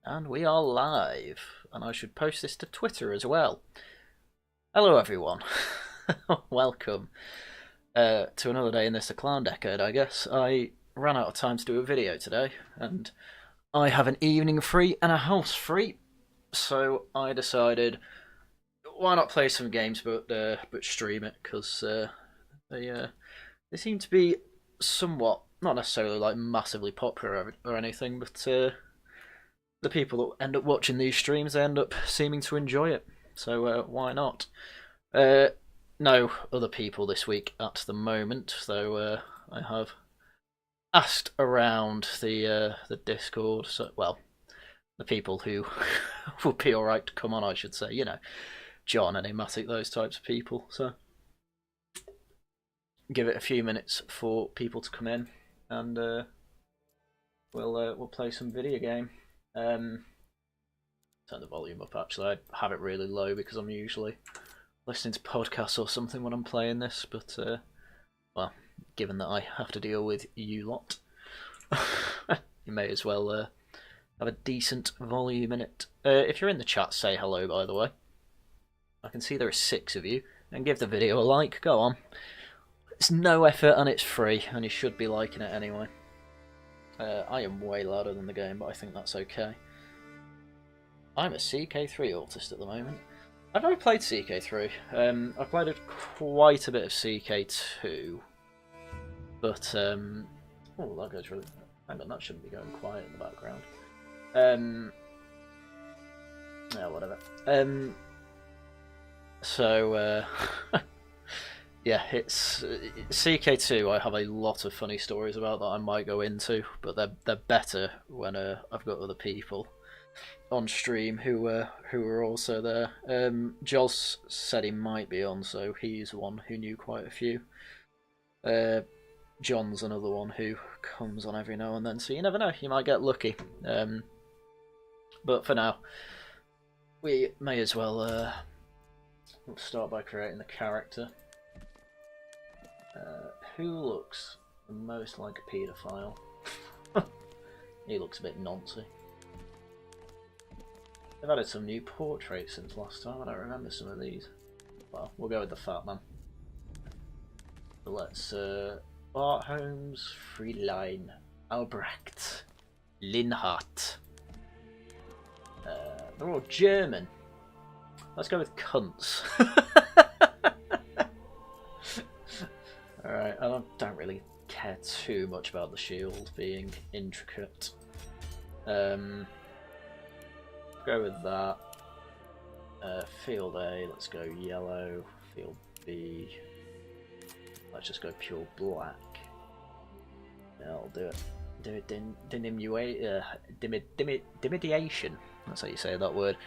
And we are live, and I should post this to Twitter as well. Hello everyone, welcome to another day in this Clown Decade, I guess. I ran out of time to do a video today, and I have an evening free and a house free, so I decided, why not play some games but stream it, because they seem to be somewhat, not necessarily like massively popular or anything, but the people that end up watching these streams, they end up seeming to enjoy it. So why not? No other people this week at the moment, though I have asked around the Discord. So well, the people who would be all right to come on, I should say. You know, John, Enigmatic, those types of people. So give it a few minutes for people to come in, and we'll play some video game. Turn the volume up. Actually, I have it really low because I'm usually listening to podcasts or something when I'm playing this. But well, given that I have to deal with you lot, you may as well have a decent volume in it. If you're in the chat, say hello. By the way, I can see there are 6 of you, and give the video a like. Go on. It's no effort and it's free, and you should be liking it anyway. I am way louder than the game, but I think that's okay. I'm a CK3 autist at the moment. I've never played CK3. I've played quite a bit of CK2, but oh, that goes really. Hang on, that shouldn't be going quiet in the background. Yeah, whatever. So yeah, it's CK2. I have a lot of funny stories about that I might go into, but they're better when I've got other people on stream who are also there. Joss said he might be on, so he's one who knew quite a few. John's another one who comes on every now and then, so you never know, you might get lucky. But for now, we may as well start by creating the character. Who looks the most like a paedophile? He looks a bit noncy. They've added some new portraits since last time. I don't remember some of these. Well, we'll go with the fat man. So let's Bart Holmes, Friedlein, Albrecht, Linhart. They're all German. Let's go with cunts. Alright, I don't really care too much about the shield being intricate. Go with that. Field A, let's go yellow. Field B, let's just go pure black. Yeah, I'll do it. Do it. Dimidiation. That's how you say that word.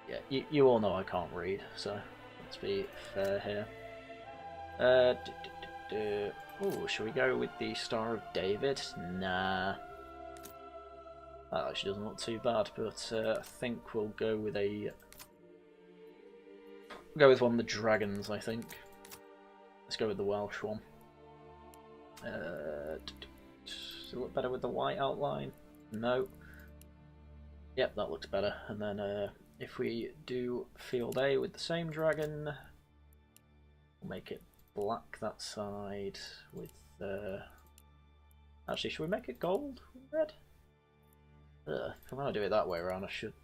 Yeah, you all know I can't read, so let's be fair here. Oh, should we go with the Star of David? Nah. That actually doesn't look too bad, but I think we'll go with one of the dragons, I think. Let's go with the Welsh one. Does it look better with the white outline? No. Yep, that looks better. And then if we do Field A with the same dragon, we'll make it black that side with actually, should we make it gold? Red? If I want to do it that way around, I should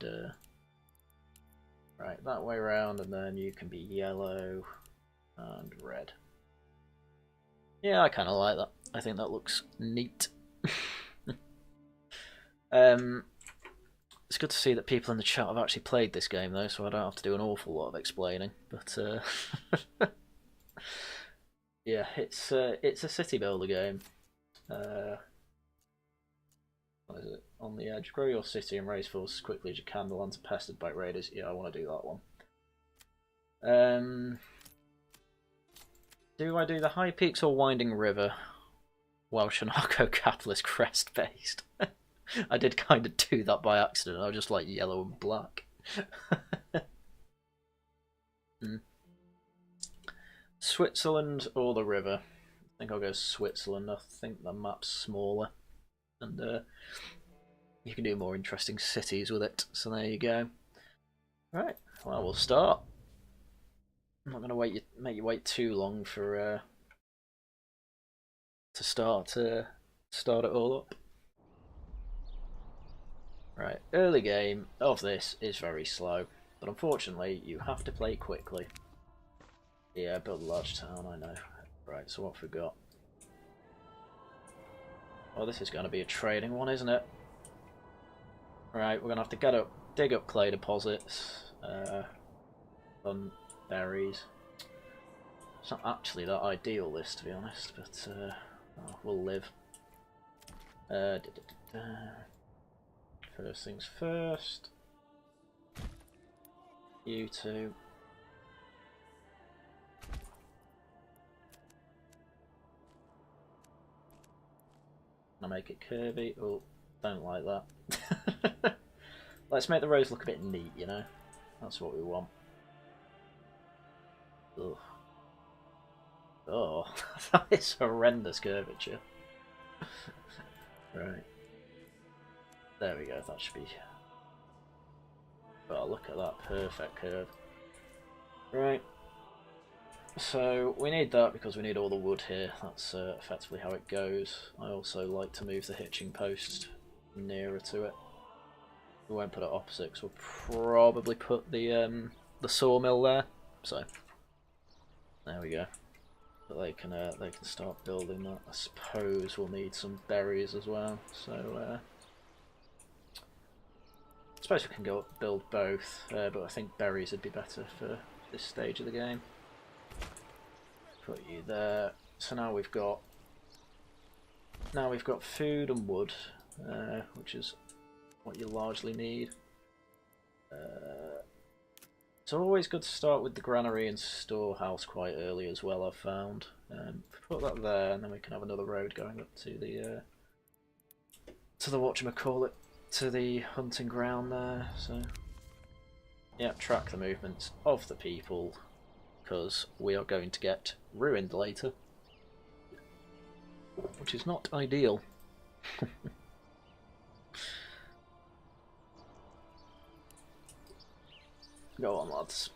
right, that way around, and then you can be yellow and red. Yeah, I kind of like that. I think that looks neat. It's good to see that people in the chat have actually played this game though, so I don't have to do an awful lot of explaining, but yeah, it's a city builder game. What is it? On the edge. Grow your city and raise forces as quickly as you can. The lands are pestered by raiders. Yeah, I want to do that one. Do I do the high peaks or winding river? Welsh anarcho-capitalist crest based. I did kind of do that by accident. I was just like yellow and black. Switzerland or the river? I think I'll go Switzerland. I think the map's smaller. And you can do more interesting cities with it. So there you go. Right, well, we'll start. I'm not going to make you wait too long for to start it all up. Right, early game of this is very slow, but unfortunately you have to play quickly. Yeah, build a large town, I know. Right, so what have we got? Well, this is going to be a trading one, isn't it? Right, we're going to have to dig up clay deposits, on berries. It's not actually that ideal, this, to be honest, but we'll live. First things first. You two. I'll make it curvy. Oh, don't like that. Let's make the roads look a bit neat, you know? That's what we want. Ugh. Oh, that is horrendous curvature. Right. There we go, that should be... Oh, look at that perfect curve. Right. So, we need that because we need all the wood here. That's effectively how it goes. I also like to move the hitching post nearer to it. We won't put it opposite because we'll probably put the sawmill there. So, there we go. But they can start building that. I suppose we'll need some berries as well. So, I suppose we can go build both, but I think berries would be better for this stage of the game. Put you there. So now we've got food and wood, which is what you largely need. It's always good to start with the granary and storehouse quite early as well, I've found. Put that there, and then we can have another road going up to the whatchamacallit, to the hunting ground there. So yeah, track the movements of the people, because we are going to get ruined later, which is not ideal. Go on, lads.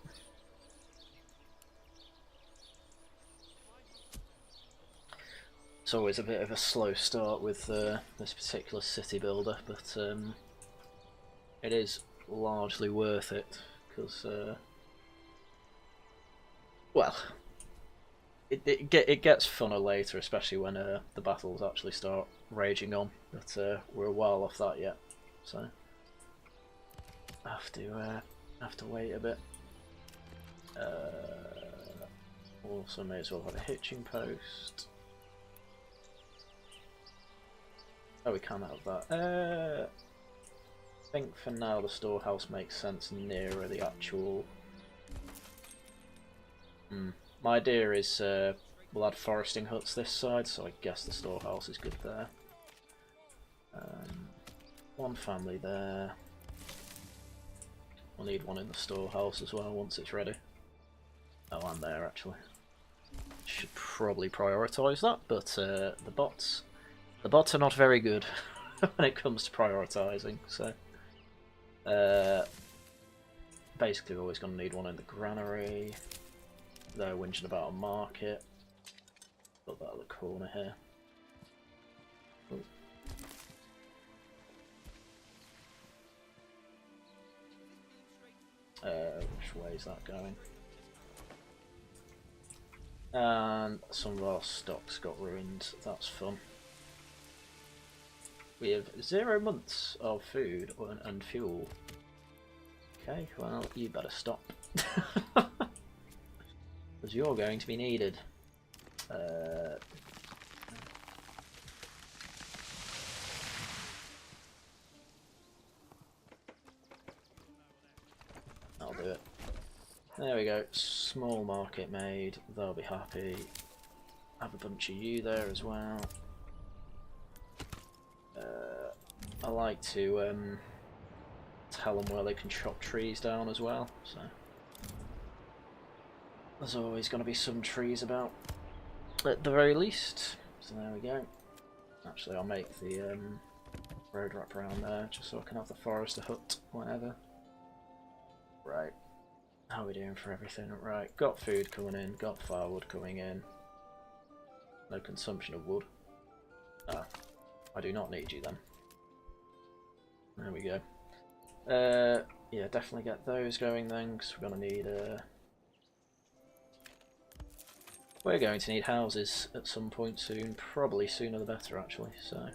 It's always a bit of a slow start with this particular city builder, but it is largely worth it, because well, it gets funner later, especially when the battles actually start raging on. But we're a while off that yet, so have to wait a bit. Also, may as well have a hitching post. Oh, we can have that. I think for now the storehouse makes sense nearer the actual. My idea is we'll add foresting huts this side, so I guess the storehouse is good there. One family there. We'll need one in the storehouse as well once it's ready. Oh, and there actually. Should probably prioritise that, but the bots are not very good when it comes to prioritising. So basically, we're always going to need one in the granary. They're whinging about a market. Put that at the corner here. Ooh. Which way is that going? And some of our stocks got ruined. That's fun. We have 0 months of food and fuel. Okay, well, you better stop. Because you're going to be needed. I'll do it. There we go. Small market made. They'll be happy. Have a bunch of you there as well. I like to tell them where they can chop trees down as well. So there's always going to be some trees about, at the very least. So there we go. Actually, I'll make the road wrap around there, just so I can have the forester hut, whatever. Right. How are we doing for everything? Right, got food coming in, got firewood coming in. No consumption of wood. Ah, I do not need you then. There we go. Yeah, definitely get those going then, because we're going to need we're going to need houses at some point soon, probably sooner the better actually, so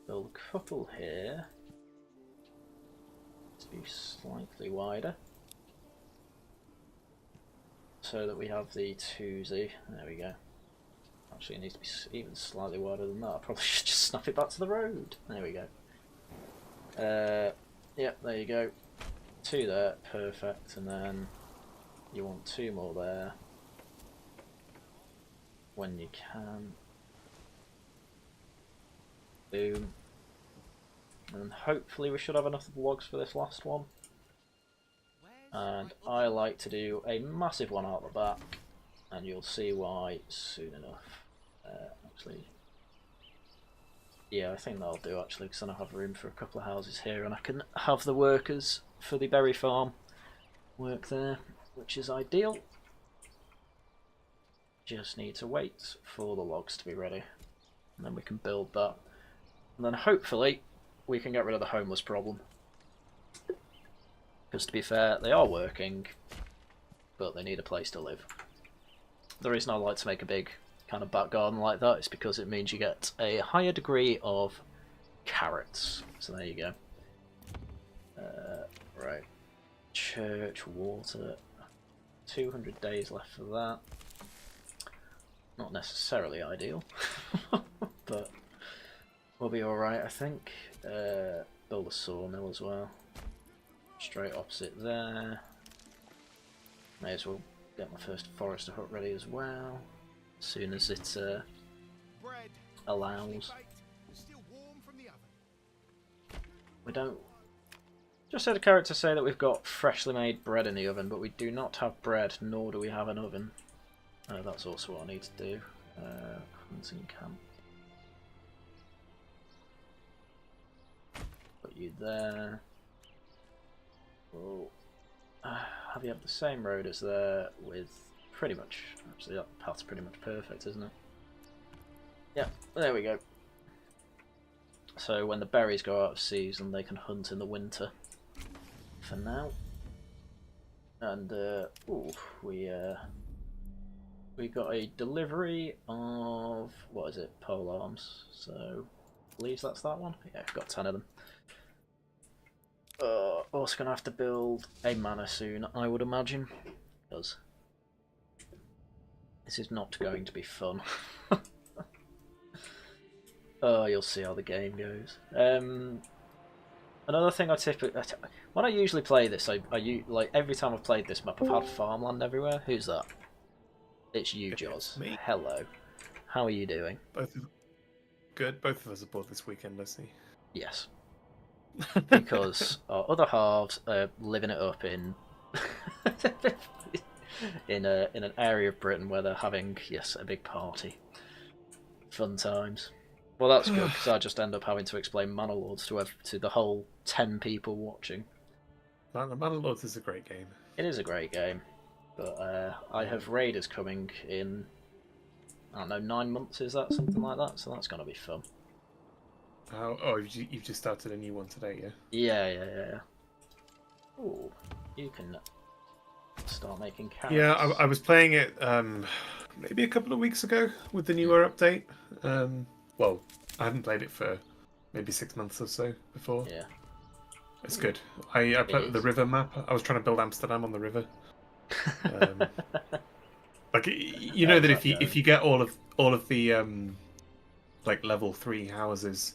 build a couple here to be slightly wider so that we have the twosy. There we go. Actually it needs to be even slightly wider than that. I probably should just snap it back to the road. There we go. Yep, there you go. 2 there, perfect, and then you want 2 more there when you can. Boom. And hopefully we should have enough logs for this last one. And I like to do a massive one out the back, and you'll see why soon enough. Actually, yeah, I think that'll do actually, because then I have room for a couple of houses here, and I can have the workers for the berry farm work there, which is ideal. Just need to wait for the logs to be ready, and then we can build that. And then hopefully we can get rid of the homeless problem. Because to be fair, they are working, but they need a place to live. The reason I like to make a big kind of back garden like that is because it means you get a higher degree of carrots. So there you go. Right. Church, water. 200 days left for that. Not necessarily ideal, but we'll be alright, I think. Build a sawmill as well. Straight opposite there. May as well get my first forester hut ready as well, as soon as it allows. We don't... Just had a character say that we've got freshly made bread in the oven, but we do not have bread, nor do we have an oven. That's also what I need to do. Hunting camp. Put you there. We'll have you have the same road as there with pretty much... Actually, that path's pretty much perfect, isn't it? Yeah, there we go. So when the berries go out of season, they can hunt in the winter. For now. And, ooh, we got a delivery of... What is it? Pole arms. So, I believe that's that one. Yeah, I've got 10 of them. Also going to have to build a manor soon, I would imagine, because this is not going to be fun. Oh, you'll see how the game goes. Another thing I typically... When I usually play this, I like every time I've played this map, I've had farmland everywhere. Who's that? It's you, Joz. Me. Hello. How are you doing? Good. Both of us are bored this weekend, I see. Yes. Because our other halves are living it up in in an area of Britain where they're having, yes, a big party. Fun times. Well, that's good, because I just end up having to explain Manor Lords to the whole 10 people watching. Manor Lords is a great game. It is a great game, but I have raiders coming in, I don't know, 9 months, is that? Something like that, so that's going to be fun. Oh, you've just started a new one today, yeah? Yeah. Ooh, you can start making carrots. Yeah, I was playing it maybe a couple of weeks ago with the newer update. Well, I hadn't played it for maybe 6 months or so before. Yeah. It's good. I played with the river map. I was trying to build Amsterdam on the river. Like, you know that if you get all of the like level 3 houses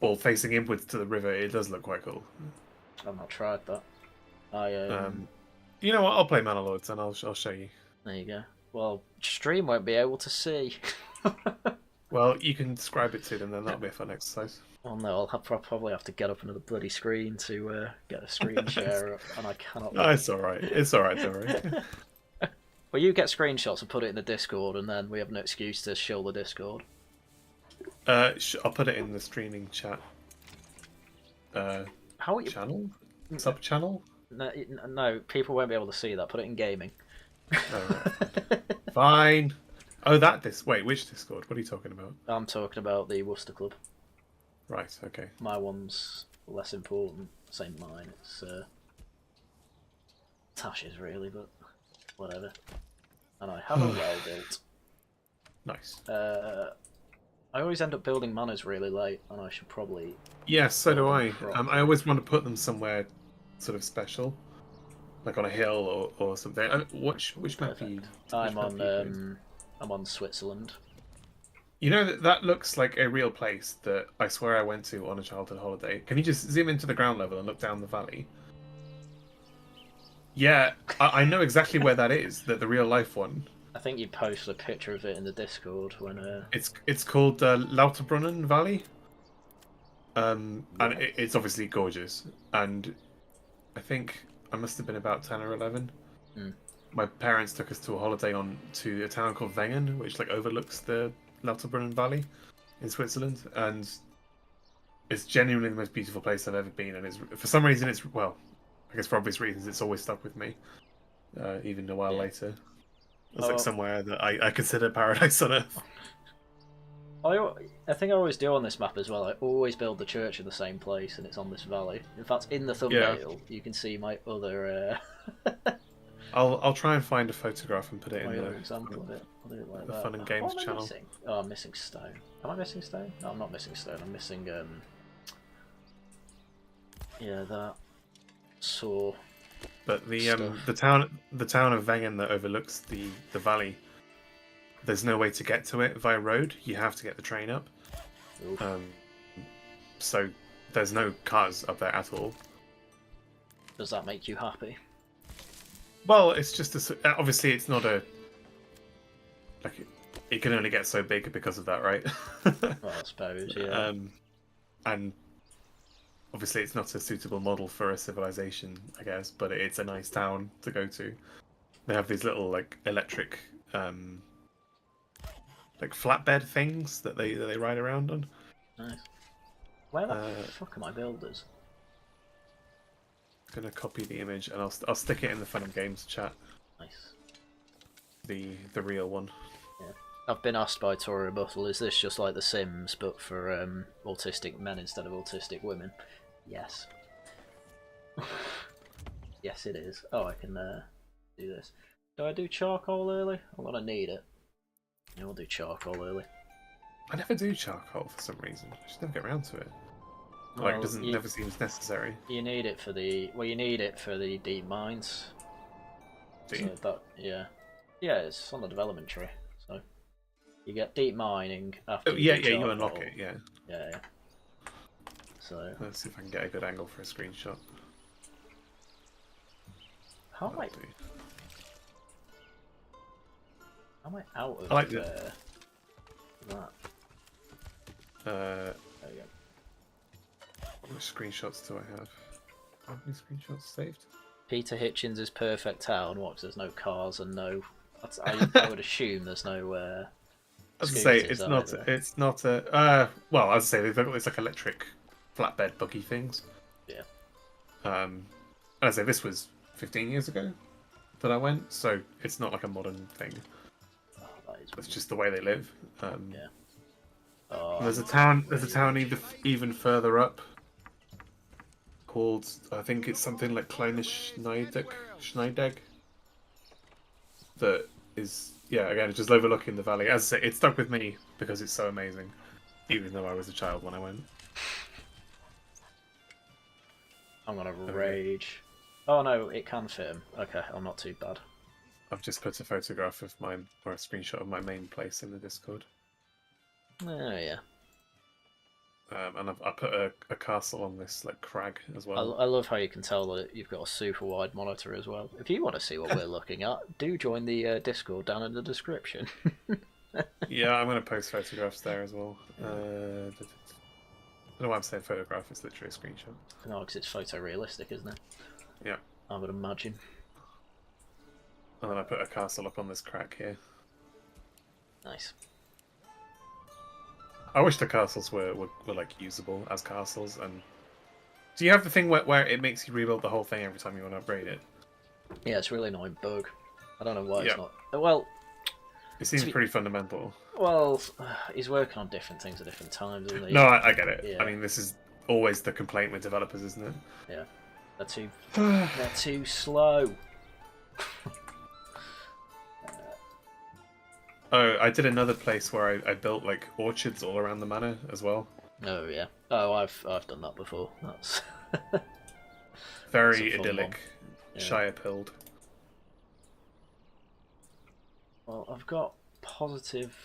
all facing inwards to the river, it does look quite cool. I've not tried that. You know what? I'll play Manor Lords and I'll show you. There you go. Well, stream won't be able to see. Well, you can describe it to them, then that'll be a fun exercise. Well, no, I'll probably have to get up another bloody screen to get a screen share up, and I cannot. No, it's alright. It's alright, don't worry. Well, you get screenshots and put it in the Discord, and then we have no excuse to shill the Discord. I'll put it in the streaming chat. How you? Channel? Sub channel? No, no, people won't be able to see that. Put it in gaming. Oh, right. Fine. Oh, Wait, which Discord? What are you talking about? I'm talking about the Worcester Club. Right. Okay. My one's less important. Same mine. It's Tash's really, but whatever. And I have a well built. Nice. I always end up building manors really late, and I should probably. Yeah, so do I. I always want to put them somewhere sort of special, like on a hill or something. Which map are you? I'm on Switzerland. You know that looks like a real place that I swear I went to on a childhood holiday. Can you just zoom into the ground level and look down the valley? Yeah, I know exactly where that is. The real life one. I think you posted a picture of it in the Discord when. It's called Lauterbrunnen Valley. And it's obviously gorgeous. And I think I must have been about 10 or 11. Mm. My parents took us to a holiday to a town called Wengen, which like overlooks the Lauterbrunnen Valley in Switzerland, and it's genuinely the most beautiful place I've ever been. And it's for some reason I guess for obvious reasons, it's always stuck with me, even a while later. It's like somewhere that I consider paradise on earth. I think I always do on this map as well. I always build the church in the same place, and it's on this valley. In fact, in the thumbnail, you can see my other. I'll try and find a photograph and put it in the example of it. I'll do it like the that. Fun and Games what am I channel. Missing? Oh, I'm missing stone. Am I missing stone? No, I'm not missing stone. I'm missing yeah, that saw. But the town of Wengen that overlooks the valley, there's no way to get to it via road. You have to get the train up. So there's no cars up there at all. Does that make you happy? Well, it's just obviously it's not a like it can only get so big because of that, right? Well, I suppose, yeah. And obviously it's not a suitable model for a civilization, I guess, but it's a nice town to go to. They have these little like electric like flatbed things that they ride around on. Nice. Where the fuck are my builders? I'm gonna copy the image and I'll stick it in the Fun and Games chat. Nice. The real one. Yeah. I've been asked by Tori Rebuttal, is this just like The Sims but for autistic men instead of autistic women? Yes. Yes, it is. Oh, I can do this. Do I do charcoal early? I'm gonna need it. Yeah, we'll do charcoal early. I never do charcoal for some reason. I just never get around to it. Well, Like, never seems necessary. You need it for the deep mines. Do so you? Yeah, it's on the development tree. So you get deep mining after. You unlock it. Yeah. Yeah. So let's see if I can get a good angle for a screenshot. How am I out of I like that? There you go. Which screenshots do I have? How many screenshots saved? Peter Hitchens' perfect town. What? 'Cause there's no cars and no. I would assume there's no. As I say, it's not a. Well, as I say, they've got these like electric flatbed buggy things. Yeah. As I say, this was 15 years ago that I went, so it's not like a modern thing. Oh, it's just the way they live. Yeah. Oh, there's a town even further up called, I think it's something like Kleine Schneidegg. That is, again, just overlooking the valley. As I say, it stuck with me because it's so amazing, even though I was a child when I went. I'm gonna rage. Oh no, it can fit him. Okay, I'm not too bad. I've just put a photograph of or a screenshot of my main place in the Discord. Oh yeah. And I put a castle on this like crag as well. I love how you can tell that you've got a super wide monitor as well. If you want to see what we're looking at, do join the Discord down in the description. Yeah, I'm going to post photographs there as well. I don't know why I'm saying photograph, it's literally a screenshot. No, because it's photorealistic, isn't it? Yeah. I would imagine. And then I put a castle up on this crag here. Nice. I wish the castles were like usable as castles. And do you have the thing where it makes you rebuild the whole thing every time you want to upgrade it? Yeah, it's a really annoying bug. I don't know why Yeah. it's not. Well, It seems pretty fundamental. well, he's working on different things at different times, isn't he? No, I get it. Yeah. I mean, this is always the complaint with developers, isn't it? Yeah, they're too slow. Oh, I did another place where I built like orchards all around the manor as well. Oh yeah. Oh, I've done that before. That's Very That's a fun idyllic, Yeah. Shire pilled. Well, I've got positive.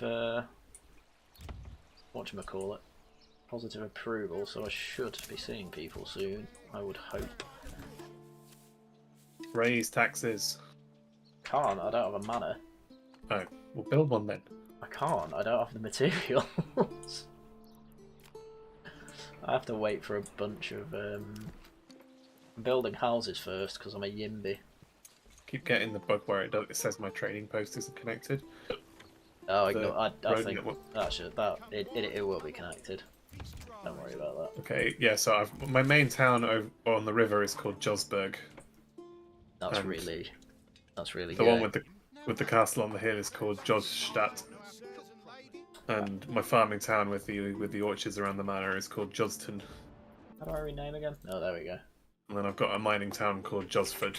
Whatchamacallit? Positive approval, so I should be seeing people soon. I would hope. Raise taxes. Can't. I don't have a manor. Oh, we'll build one then. I can't. I don't have the materials. I have to wait for a bunch of I'm building houses first because I'm a yimby. Keep getting the bug where it says my trading post isn't connected. Oh, The I road think network. it will be connected. Don't worry about that. Okay, yeah. So my main town on the river is called Josburg. That's And really The good. one with the castle on the hill is called Josstadt. And my farming town with the orchards around the manor is called Joston. How do I rename again? Oh, there we go. And then I've got a mining town called Josford.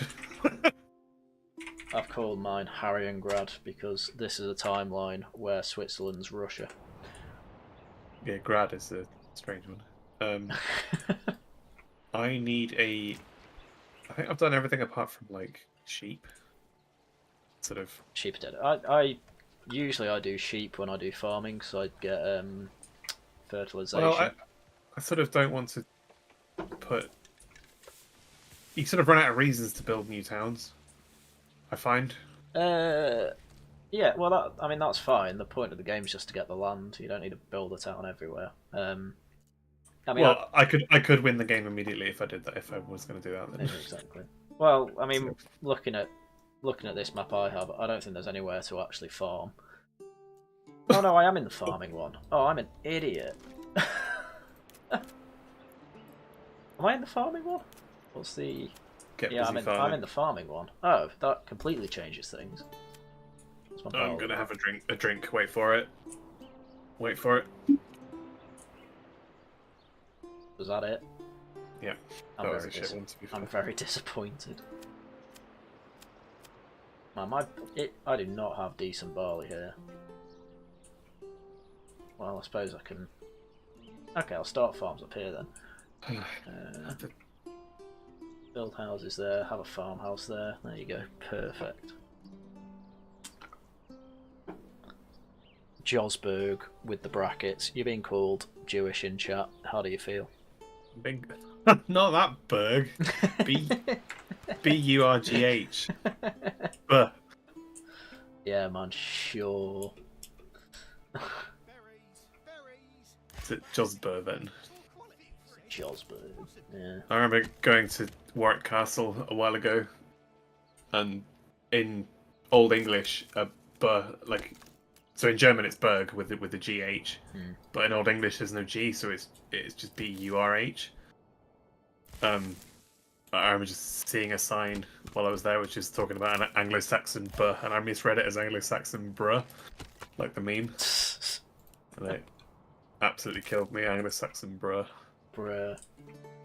I've called mine Haryan because this is a timeline where Switzerland's Russia. Yeah, Grad is a strange one. I need I think I've done everything apart from like sheep. Sort of. Sheep dead. I usually do sheep when I do farming, so I get fertilization. Well, I sort of don't want to put. You sort of run out of reasons to build new towns. I find. Yeah, well, that's fine. The point of the game is just to get the land. You don't need to build a town everywhere. I could win the game immediately if I did that. If I was going to do that, then. Exactly. Well, I mean, looking at this map I have, I don't think there's anywhere to actually farm. Oh no, I am in the farming one. Oh, I'm an idiot. Am I in the farming one? What's the? I'm in the farming one. Oh, that completely changes things. I'm gonna have a drink. Wait for it. Wait for it. Was that it? Yeah. I'm very disappointed. Man, I do not have decent barley here. Well, I suppose I can. Okay, I'll start farms up here then. Build houses there, have a farmhouse there. There you go, perfect. Josburg with the brackets. You're being called Jewish in chat. How do you feel? Not that Berg. B-U-R-G-H. Yeah, man, sure. Is it Josburg then? Josburg, yeah. I remember going to Warwick Castle a while ago, and in Old English, so in German it's Berg with the GH, but in Old English there's no G, so it's just B-U-R-H. I remember just seeing a sign while I was there, which is talking about an Anglo-Saxon buh, and I misread it as Anglo-Saxon bruh, like the meme. And it absolutely killed me, Anglo-Saxon bruh. Bruh.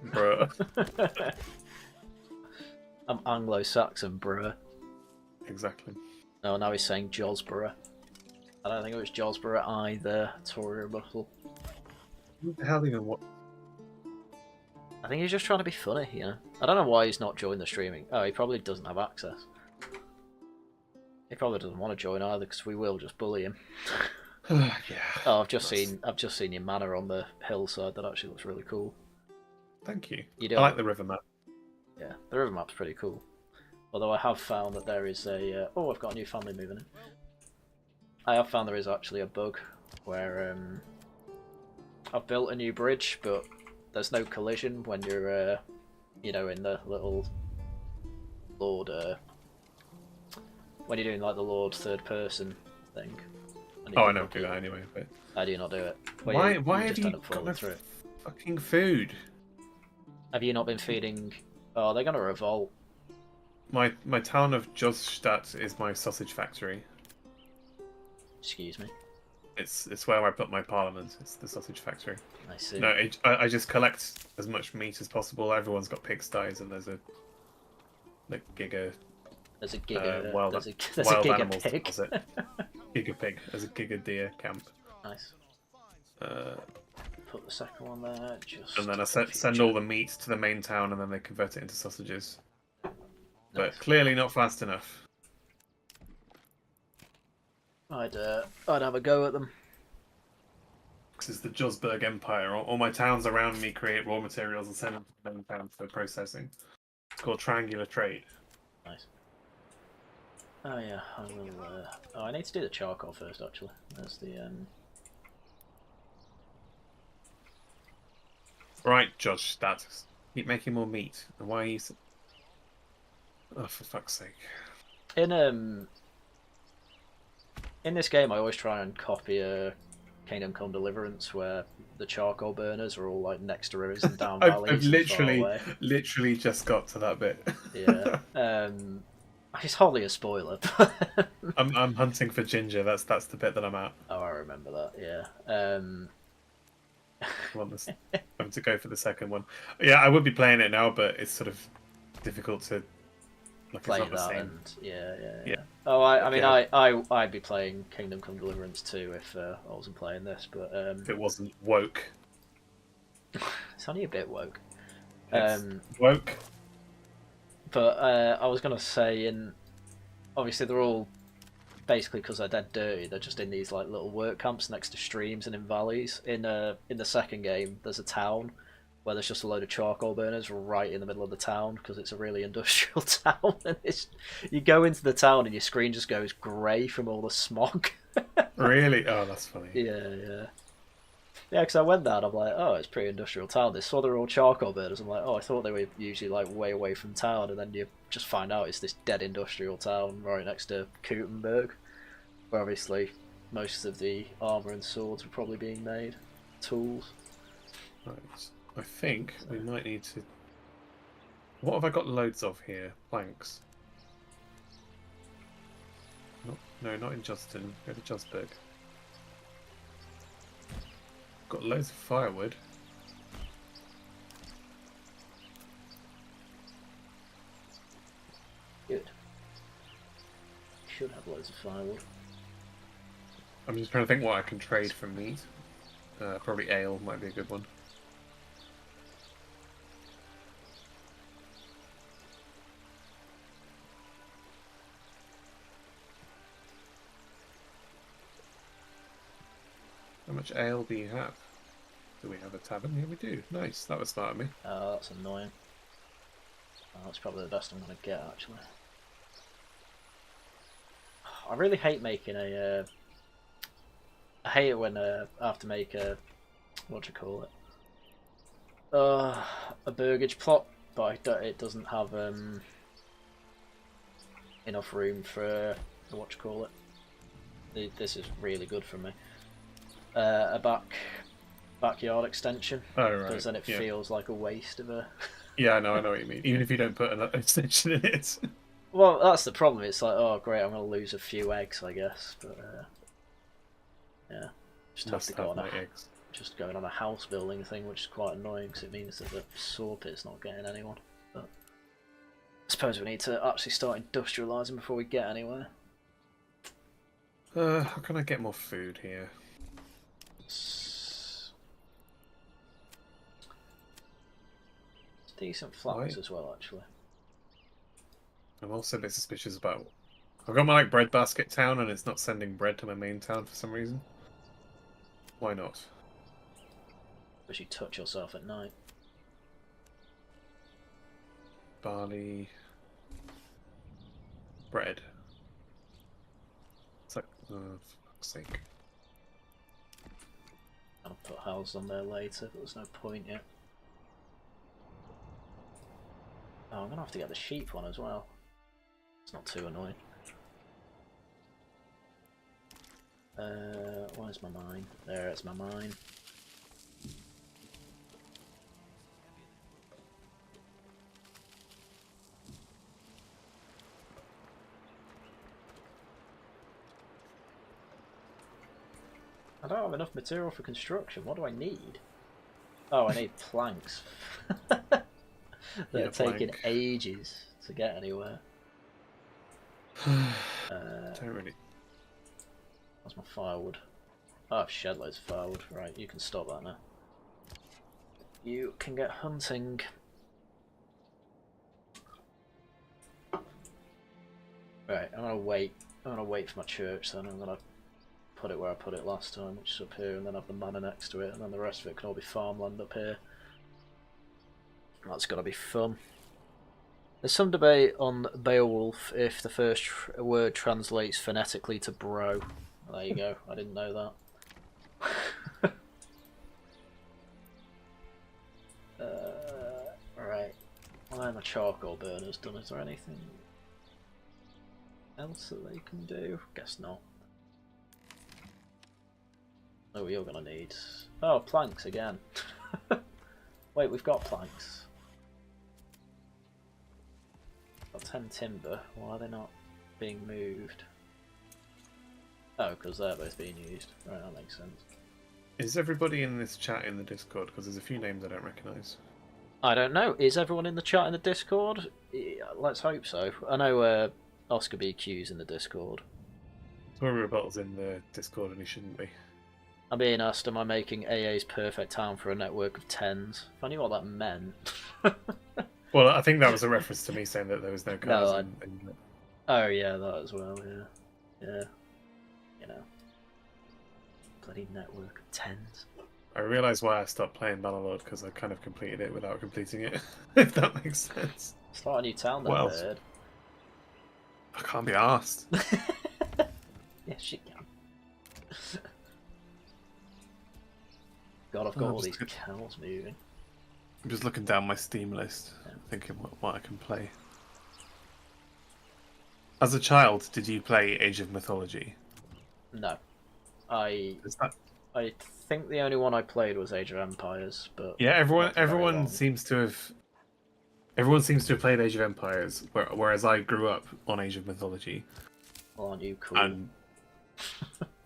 Bruh. I'm Anglo-Saxon, bruh. Exactly. No, now he's saying Josborough. I don't think it was Josborough either. Tory rebuttal. What the hell even what? I think he's just trying to be funny, you know. I don't know why he's not joined the streaming. Oh, he probably doesn't have access. He probably doesn't want to join either, because we will just bully him. Yeah. Oh, I've just seen your manor on the hillside. That actually looks really cool. Thank you. You do I like the river map. Yeah, the river map's pretty cool. Although I have found that there is a... oh, I've got a new family moving in. I have found there is actually a bug where I've built a new bridge, but there's no collision when you're, in the little Lord... when you're doing like the Lord third person thing. And Oh, you I can never look do at that it. anyway. But How do you not do it? Well, why you have just you end up got falling no through it. fucking food? Have you not been feeding? Oh, they're gonna revolt. My town of Joststadt is my sausage factory. Excuse me. It's where I put my parliament. It's the sausage factory. I see. No, I just collect as much meat as possible. Everyone's got pigsties, and there's a giga There's a giga. wild There's a wild giga animals pig. deposit. Giga pig. There's a giga deer camp. Nice. Uh, Put the second one there. Just. and then I send all the meat to the main town, and then they convert it into sausages. Nice. But clearly not fast enough. I'd have a go at them. This is the Josburg Empire. All my towns around me create raw materials and send them to the main town for processing. It's called triangular trade. Nice. Oh yeah, I will. Oh, I need to do the charcoal first. Actually, there's the. Right, Judge Status. Keep making more meat. And why are you? Oh, for fuck's sake! In this game, I always try and copy a Kingdom Come Deliverance, where the charcoal burners are all like next to rivers and down valleys. I've and far away. literally just got to that bit. Yeah. It's hardly a spoiler. I'm hunting for ginger. That's the bit that I'm at. Oh, I remember that. Yeah. I'm to go for the second one. Yeah, I would be playing it now, but it's sort of difficult to play it's not the that same. and yeah. Oh, I mean, Yeah. I'd be playing Kingdom Come Deliverance too if I wasn't playing this, but If it wasn't woke. it's only a bit woke. It's woke. But I was gonna say, obviously they're all basically because they're dead dirty. They're just in these like little work camps next to streams and in valleys. In the second game, there's a town where there's just a load of charcoal burners right in the middle of the town because it's a really industrial town. And you go into the town and your screen just goes grey from all the smog. Really? Oh, that's funny. Yeah. Yeah, because I went there and I'm like, oh, it's a pretty industrial town. They saw they're all charcoal burners. I'm like, oh, I thought they were usually like way away from town, and then you just find out it's this dead industrial town right next to Gutenberg, where obviously most of the armour and swords are probably being made. Tools. Right. I think we might need to... What have I got loads of here? Planks. No, not in Justin. Go to Josburg. Got loads of firewood. Good. Should have loads of firewood. I'm just trying to think what I can trade for meat. Probably ale might be a good one. How much ale do you have? Do we have a tavern? Here we do. Nice. That was smart of me. Oh, that's annoying. Oh, that's probably the best I'm going to get, actually. I really hate making a... I hate it when I have to make a... What do you call it? A burgage plot, but it doesn't have enough room for... What do you call it? This is really good for me. A backyard extension. Oh, right. Because then it feels like a waste of a... Yeah, I know what you mean. Even if you don't put an extension in it. Well, that's the problem. It's like, oh great, I'm going to lose a few eggs, I guess. But yeah, just going on a house building thing, which is quite annoying because it means that the saw pit's not getting anyone. But I suppose we need to actually start industrialising before we get anywhere. How can I get more food here? Decent flags as well, actually. I'm also a bit suspicious about... I've got my bread basket town and it's not sending bread to my main town for some reason. Why not? Because you touch yourself at night. Barley... Bread. It's like... Oh, for fuck's sake. I'll put houses on there later, but there's no point yet. Oh, I'm going to have to get the sheep one as well. It's not too annoying. Where's my mine? There's my mine. I don't have enough material for construction. What do I need? Oh, I need planks. That are taking ages to get anywhere. Don't really. That's my firewood. Oh, I've shed loads of firewood. Right, you can stop that now. You can get hunting. Right, I'm gonna wait. I'm gonna wait for my church then. I'm gonna put it where I put it last time, which is up here, and then have the manor next to it, and then the rest of it can all be farmland up here. That's gotta be fun. There's some debate on Beowulf if the first word translates phonetically to bro. There you go, I didn't know that. Right, why are my charcoal burners done? Is there anything else that they can do? Guess not. Oh, you're gonna need... Oh, planks again. Wait, we've got planks. Got 10 timber. Why are they not being moved? Oh, because they're both being used. Right, that makes sense. Is everybody in this chat in the Discord? Because there's a few names I don't recognise. I don't know. Is everyone in the chat in the Discord? Yeah, let's hope so. I know Oscar BQ's in the Discord. Tory Rebuttal's in the Discord and he shouldn't be. I'm being asked, am I making AA's perfect town for a network of 10s? If I knew what that meant. Well, I think that was a reference to me saying that there was no cars. No, Oh yeah, that as well, yeah. Yeah. You know. Bloody network of 10s. I realised why I stopped playing Bannerlord, because I kind of completed it without completing it, if that makes sense. Start a new town then, Bird. I can't be arsed. Yes, you can. God, I've got all these cows moving. I'm just looking down my Steam list, thinking what I can play. As a child, did you play Age of Mythology? No. I think the only one I played was Age of Empires, but yeah, everyone seems to have played Age of Empires, whereas I grew up on Age of Mythology. Well, aren't you cool? And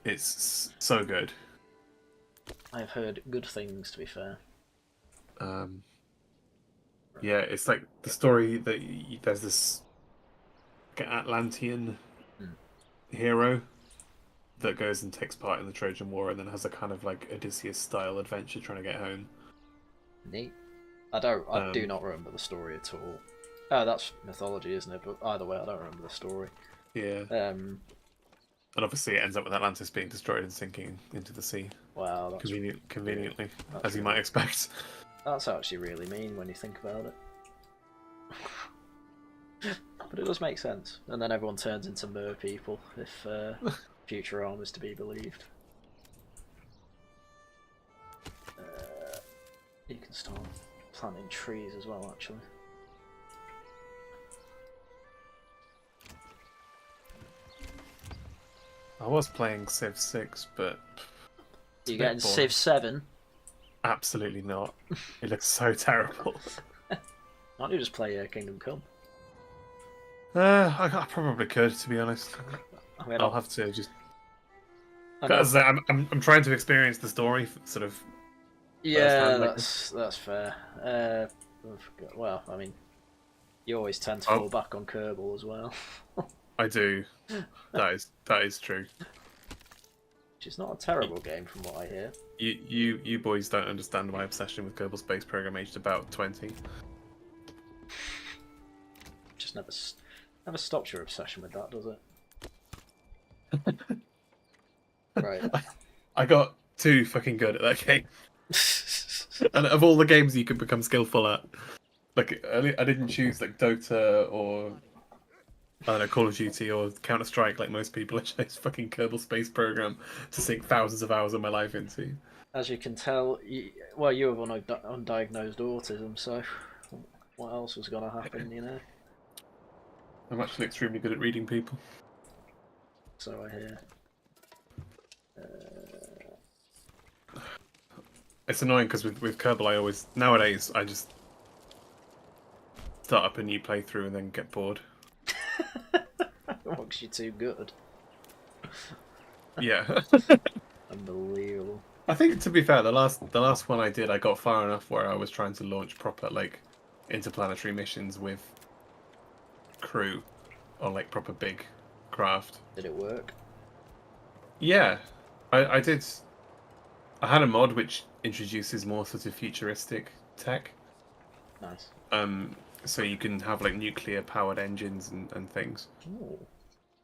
it's so good. I've heard good things, to be fair. Yeah, it's like the story that there's this Atlantean hero that goes and takes part in the Trojan War and then has a kind of like Odysseus-style adventure trying to get home. Neat. I do not remember the story at all. Oh, that's mythology, isn't it? But either way, I don't remember the story. Yeah. And obviously, it ends up with Atlantis being destroyed and sinking into the sea. Wow, that's conveniently, that's as you might expect. That's actually really mean when you think about it. But it does make sense. And then everyone turns into mer people if Futurama is to be believed. You can start planting trees as well, actually. I was playing Civ 6, but... You getting Civ 7? Absolutely not. It looks so terrible. Why don't you just play Kingdom Come? I probably could, to be honest. I mean, I'll have to just... Because I'm trying to experience the story, sort of... Yeah, that's fair. Well, I mean, you always tend to fall back on Kerbal as well. I do. That is true. Which is not a terrible game from what I hear. You boys don't understand my obsession with Kerbal Space Program aged about 20. Just never stops your obsession with that, does it? Right. I got too fucking good at that game. And of all the games you could become skillful at, like I didn't choose like Dota or I don't know, Call of Duty or Counter Strike like most people. I chose fucking Kerbal Space Program to sink thousands of hours of my life into. As you can tell, you have undiagnosed autism, so what else was going to happen, you know? I'm actually extremely good at reading people. So I hear. It's annoying because with Kerbal, nowadays I just start up a new playthrough and then get bored. Because you're too good. Yeah. Unbelievable. I think, to be fair, the last one I did, I got far enough where I was trying to launch proper like interplanetary missions with crew on like proper big craft. Did it work? Yeah, I did. I had a mod which introduces more sort of futuristic tech. Nice. So you can have like nuclear powered engines and things. Ooh,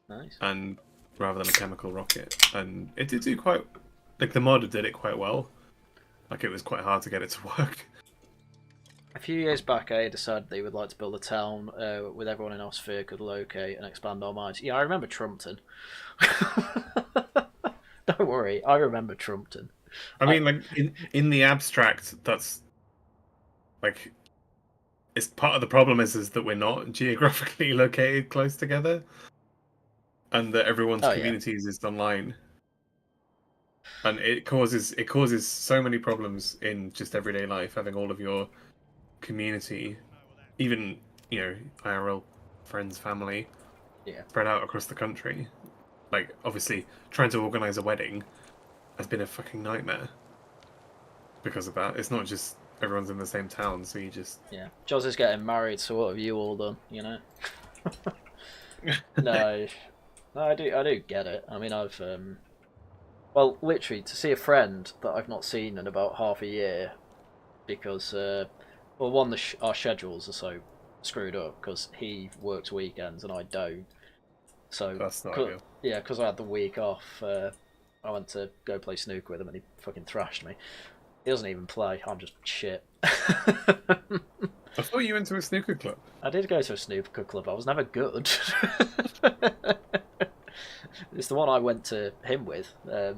nice. And rather than a chemical rocket, and it did do quite. Like the mod did it quite well. Like it was quite hard to get it to work. A few years back, I decided they would like to build a town with everyone in our sphere could locate and expand our minds. Yeah, I remember Trumpton. Don't worry, I remember Trumpton. I mean, like in the abstract, that's like it's part of the problem is that we're not geographically located close together, and that everyone's communities is online, and it causes so many problems in just everyday life having all of your community, even IRL friends, family, spread out across the country. Like obviously, trying to organize a wedding has been a fucking nightmare because of that. It's not just everyone's in the same town, so you just Joz is getting married, so what have you all done? No, I do get it. I mean, I've well, literally to see a friend that I've not seen in about half a year because well, one, our schedules are so screwed up because he works weekends and I don't. So that's not good. Yeah, because I had the week off. I went to go play snooker with him and he fucking thrashed me. He doesn't even play. I'm just shit. I thought you went to a snooker club. I did go to a snooker club. I was never good. It's the one I went to him with. But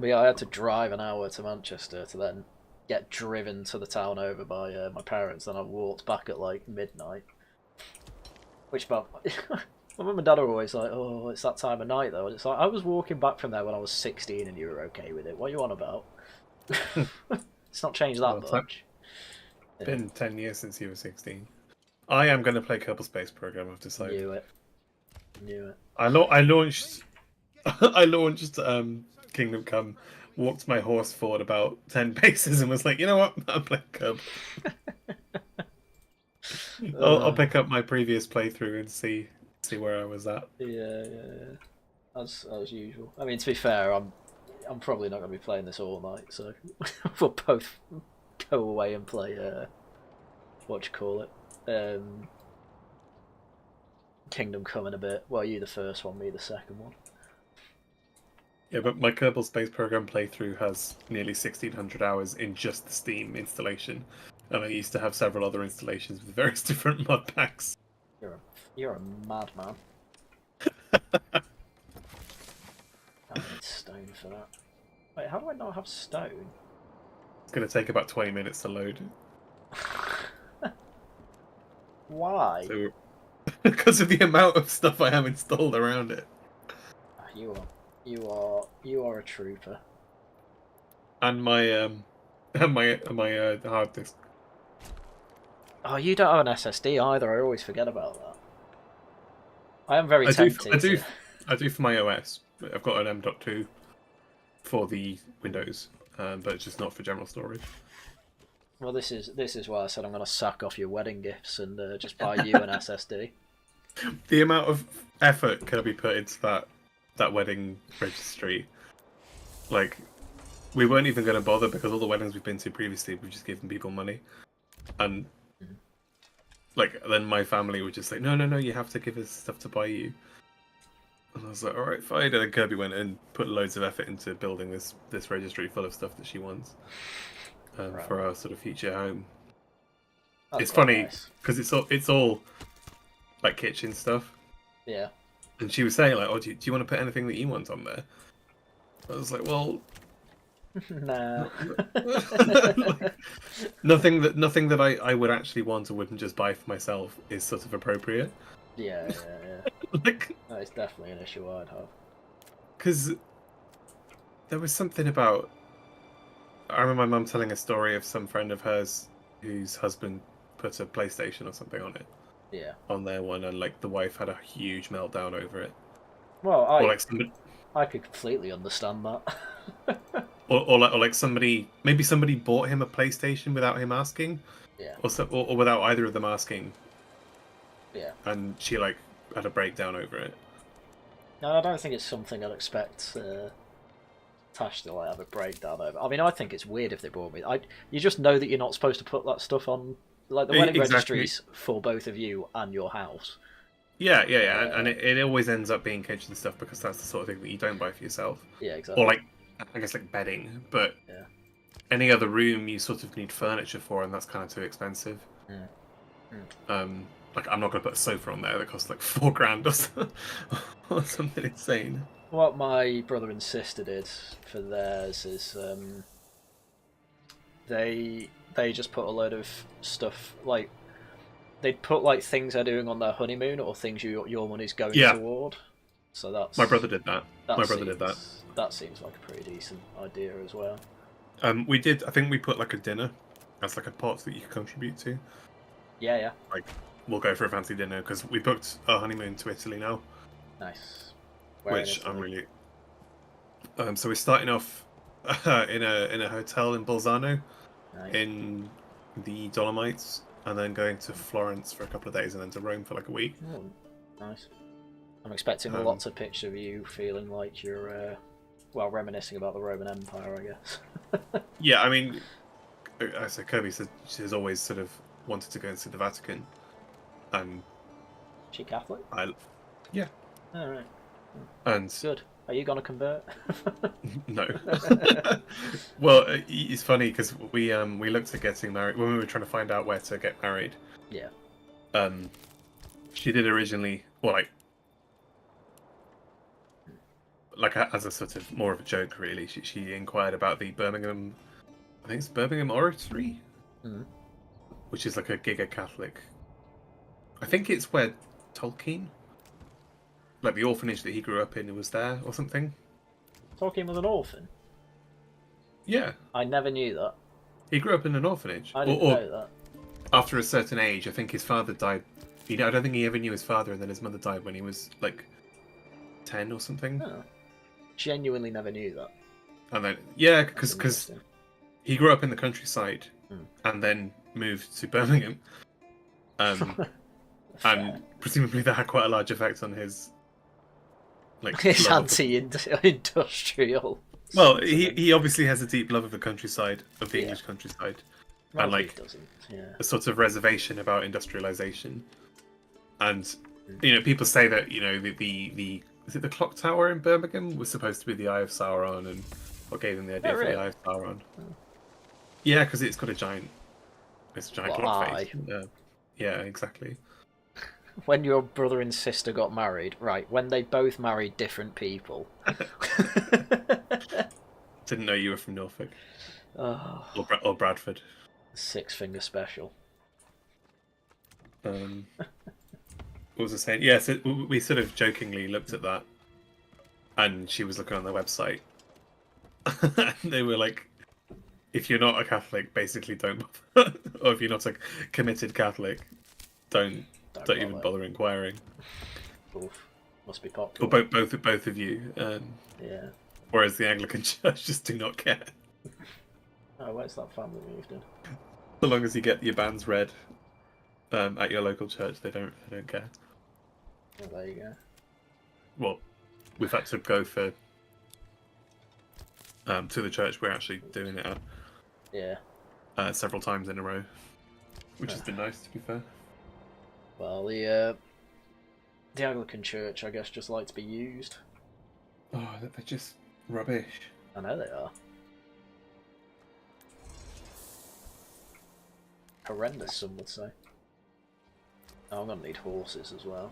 yeah, I had to drive an hour to Manchester to then get driven to the town over by my parents. Then I walked back at like midnight. Which, my mum and dad are always like, "Oh, it's that time of night though." And it's like, I was walking back from there when I was 16 and you were okay with it. What are you on about? It's not changed that much. It's been 10 years since you were 16. I am going to play Kerbal Space Program, I've decided. Knew it. I launched I launched Kingdom Come, walked my horse forward about 10 paces and was like, you know what? I'm playing Kerbal. I'll pick up my previous playthrough and see where I was at. Yeah. As usual. I mean, to be fair, I'm probably not going to be playing this all night, so we'll both go away and play Kingdom Come in a bit. Well, you the first one, me the second one. Yeah, but my Kerbal Space Program playthrough has nearly 1,600 hours in just the Steam installation, and I used to have several other installations with various different mod packs. You're a madman. I need stone for that. Wait, how do I not have stone? It's going to take about 20 minutes to load. Why? So, because of the amount of stuff I have installed around it. You are a trooper. And my hard disk. Oh, you don't have an SSD either. I always forget about that. I am very tempted. I do for my OS. I've got an M.2 for the Windows, but it's just not for general storage. Well, this is why I said I'm going to sack off your wedding gifts and just buy you an SSD. The amount of effort can be put into that wedding registry. Like, we weren't even going to bother because all the weddings we've been to previously, we've just given people money. And, like, then my family were just like, no, you have to give us stuff to buy you. And I was like, alright, fine. And then Kirby went and put loads of effort into building this registry full of stuff that she wants for our sort of future home. It's funny because it's all like kitchen stuff. Yeah. And she was saying like, "Oh, do you want to put anything that you want on there?" I was like, "Well, nah." like, nothing that I would actually want or wouldn't just buy for myself is sort of appropriate." Yeah. Like, That is definitely an issue I'd have. because there was something about. I remember my mum telling a story of some friend of hers whose husband put a PlayStation or something on it. Yeah. On their one, and like the wife had a huge meltdown over it. Well, Or like somebody, I could completely understand that. or like somebody, maybe somebody bought him a PlayStation without him asking. Yeah. Or without either of them asking. Yeah. And she like had a breakdown over it. No, I don't think it's something I'd expect Tash to like have a breakdown over. I mean, I think it's weird if they bought me. You just know that you're not supposed to put that stuff on, like the wedding registries for both of you and your house. Yeah, and it always ends up being kitchen stuff because that's the sort of thing that you don't buy for yourself. Yeah, exactly. Or like, I guess like bedding, but yeah. Any other room you sort of need furniture for, and that's kind of too expensive. Like I'm not going to put a sofa on there that costs like $4,000 or something insane. What my brother and sister did for theirs is they just put a load of stuff, like they'd put like things they're doing on their honeymoon or things your money's going toward. So that's my brother did that. That seems like a pretty decent idea as well. We did. I think we put like a dinner as like a pot that you could contribute to. Yeah. Like we'll go for a fancy dinner because we booked our honeymoon to Italy now. Nice. Which I'm really. So we're starting off in a hotel in Bolzano, in the Dolomites, and then going to Florence for a couple of days, and then to Rome for like a week. Oh, nice. I'm expecting lots of pictures of you feeling like you're, reminiscing about the Roman Empire, I guess. Yeah, I mean, as Kirby said, she's always sort of wanted to go and see the Vatican, and she Catholic? Yeah. All right. And good. Are you gonna convert? No. Well, it's funny because we looked at getting married when we were trying to find out where to get married. Yeah. She did originally, well, like as a sort of more of a joke, really. She inquired about the Birmingham, I think it's Birmingham Oratory, which is like a giga Catholic. I think it's where Tolkien. Like the orphanage that he grew up in was there or something. Tolkien was an orphan? Yeah. I never knew that. He grew up in an orphanage. I didn't know that. After a certain age, I think his father died. I don't think he ever knew his father, and then his mother died when he was like 10 or something. Oh. Genuinely never knew that. And then, yeah, because he grew up in the countryside and then moved to Birmingham. And presumably that had quite a large effect on his his anti-industrial. Well, he obviously has a deep love of the countryside, of the English countryside, well, and a sort of reservation about industrialization. And people say that the is it the clock tower in Birmingham was supposed to be the Eye of Sauron, and what gave him the idea for the Eye of Sauron? Oh. Yeah, because it's got a giant clock face. Yeah, exactly. When your brother and sister got married, right, when they both married different people. Didn't know you were from Norfolk. Oh. Or Bradford. 6-finger special. What was I saying? Yeah, so we sort of jokingly looked at that, and she was looking on their website. And they were like, if you're not a Catholic, basically don't bother. Or if you're not a committed Catholic, don't even bother inquiring. Oof. Must be popular. Or both of you. Yeah. Whereas the Anglican Church just do not care. Oh, where's that family moved in? So long as you get your bands read at your local church, they don't care. Well, there you go. Well, we've had to go for to the church we're actually doing it at. Yeah. Several times in a row, which has been nice, to be fair. Well, the Anglican Church, I guess, just like to be used. Oh, they're just rubbish. I know they are. Horrendous, some would say. Oh, I'm going to need horses as well.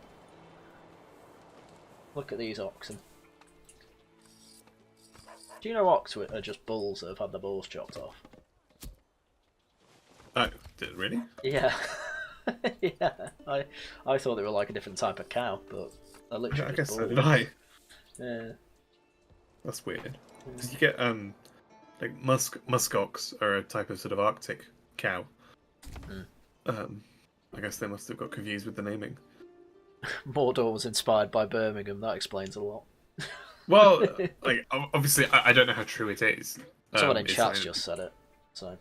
Look at these oxen. Do you know oxen are just bulls that have had their balls chopped off? Oh, did it really? Yeah. Yeah. I thought they were like a different type of cow, but they're literally I guess bulls. so did I. Yeah. That's weird. Because you get like muskox are a type of sort of Arctic cow. I guess they must have got confused with the naming. Mordor was inspired by Birmingham. That explains a lot. Well, like obviously, I don't know how true it is. Someone in It's chat's something just said it. So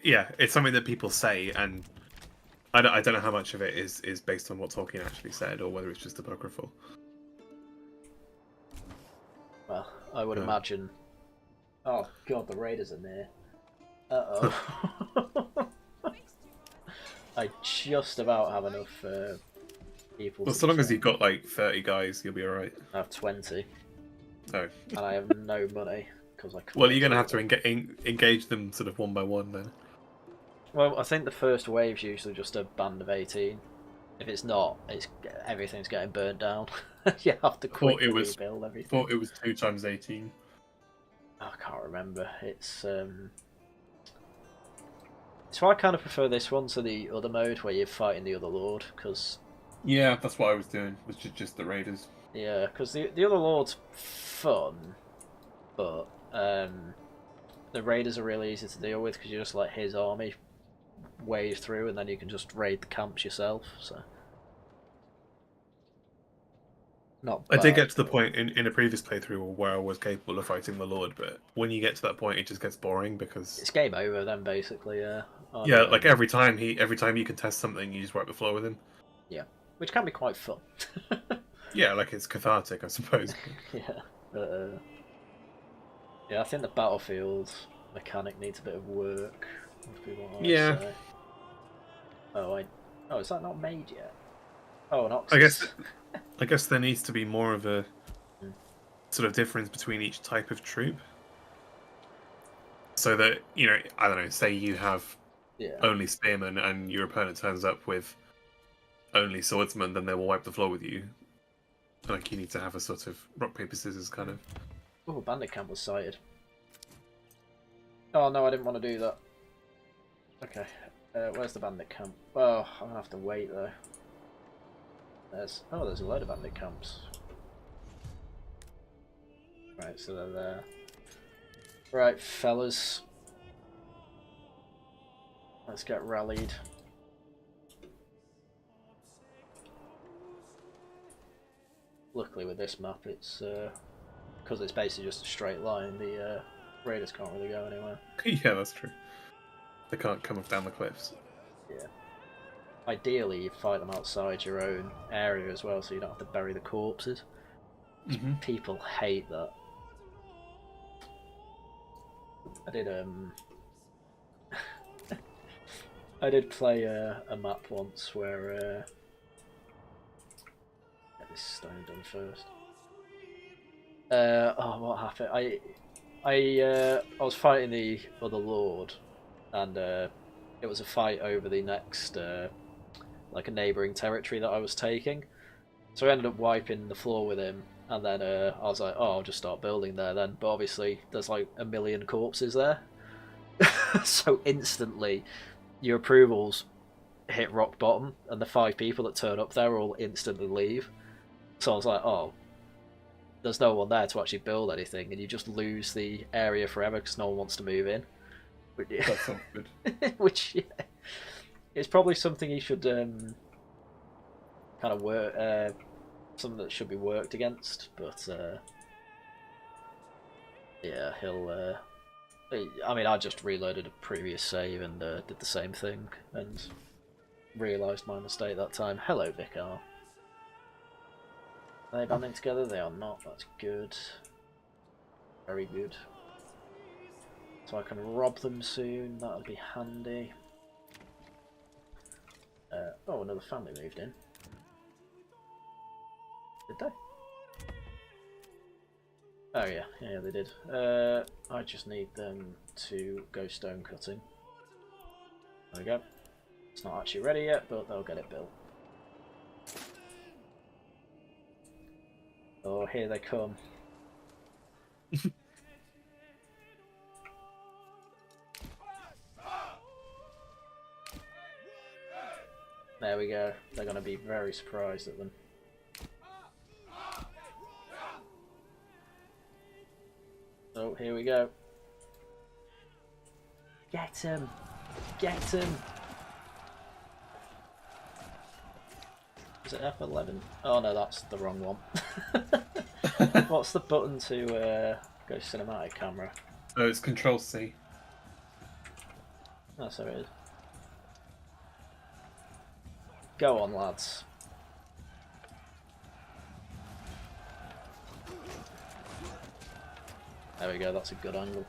yeah, it's something that people say, and I don't know how much of it is based on what Tolkien actually said, or whether it's just apocryphal. well, I would imagine. Oh god, the raiders are near. Uh-oh. I just about have enough people. Well, so long as you've got like 30 guys, you'll be alright. I have 20. Oh. And I have no money because I can't. Well, you're going to have to engage them sort of one by one then. Well, I think the first wave's usually just a band of 18. If it's not, everything's getting burnt down. You have to quickly rebuild everything. I thought it was 2 times 18. I can't remember. It's so I kind of prefer this one to the other mode where you're fighting the other lord, because yeah, that's what I was doing. Was just the raiders. Yeah, because the other lord's fun, but the raiders are really easy to deal with because you just let his army wave through, and then you can just raid the camps yourself. So. Not bad. I did get to the point in a previous playthrough where I was capable of fighting the Lord, but when you get to that point, it just gets boring because it's game over then, basically. Yeah. Yeah, like every time you contest something, you just wipe the floor with him. Yeah, which can be quite fun. Yeah, like it's cathartic, I suppose. Yeah. Yeah, I think the battlefield mechanic needs a bit of work. Yeah. Say. Oh, is that not made yet? Oh, an ox. I guess there needs to be more of a sort of difference between each type of troop. So that, I don't know, say you have only spearmen and your opponent turns up with only swordsmen, then they will wipe the floor with you. Like, you need to have a sort of rock, paper, scissors kind of... Oh, bandit camp was sighted. Oh, no, I didn't want to do that. Okay, where's the bandit camp? Oh, I'm going to have to wait, though. There's a load of bandit camps. Right, so they're there. Right, fellas. Let's get rallied. Luckily with this map, it's because it's basically just a straight line, the raiders can't really go anywhere. Yeah, that's true. They can't come down the cliffs. Yeah. Ideally, you fight them outside your own area as well, so you don't have to bury the corpses. Mm-hmm. People hate that. I did I did play a map once where get this stone done first. What happened? I was fighting the other lord, and it was a fight over the next like a neighbouring territory that I was taking. So I ended up wiping the floor with him, and then I was like, oh, I'll just start building there then. But obviously there's like 1 million corpses there. So instantly your approvals hit rock bottom, and the 5 people that turn up there all instantly leave. So I was like, oh, there's no one there to actually build anything, and you just lose the area forever because no one wants to move in. That's not good. Which, yeah, it's probably something he should kind of work, something that should be worked against. But yeah, he'll. I mean, I just reloaded a previous save and did the same thing, and realised my mistake that time. Hello, Vicar. Are they banding together? They are not. That's good. Very good. So I can rob them soon. That'll be handy. Oh, another family moved in. Did they? Oh yeah, they did. I just need them to go stone cutting. There we go. It's not actually ready yet, but they'll get it built. Oh, here they come. There we go. They're going to be very surprised at them. here we go. Get him! Get him! Is it F11? Oh no, that's the wrong one. What's the button to go cinematic camera? Oh, it's Control C. Oh, so it is. Go on, lads. There we go, that's a good angle.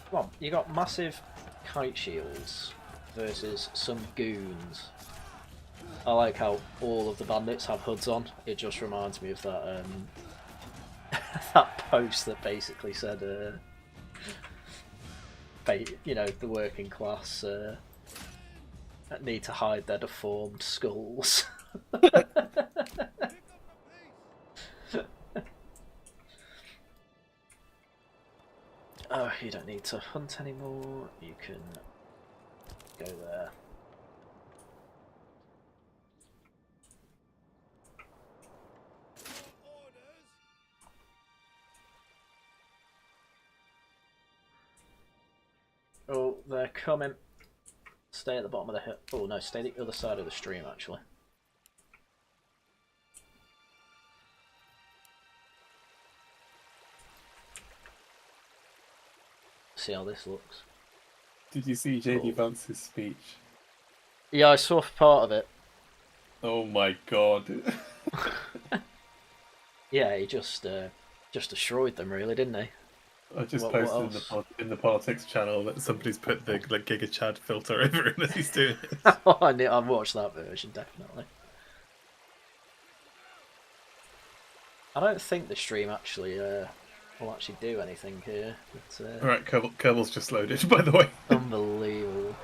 Come on, you got massive kite shields versus some goons. I like how all of the bandits have hoods on. It just reminds me of that that post that basically said, you know, the working class need to hide their deformed skulls. Oh, you don't need to hunt anymore. You can go there. Oh, they're coming. Stay at the bottom of the hill. Oh no, stay the other side of the stream actually. See how this looks. Did you see JD Vance's speech? Yeah, I saw part of it. Oh my god. Yeah, he just destroyed them really, didn't he? I just posted in the politics channel that somebody's put the like Giga Chad filter over him as he's doing it. Oh, I've watched that version, definitely. I don't think the stream actually will actually do anything here. Alright, Kerbal's just loaded, by the way. Unbelievable.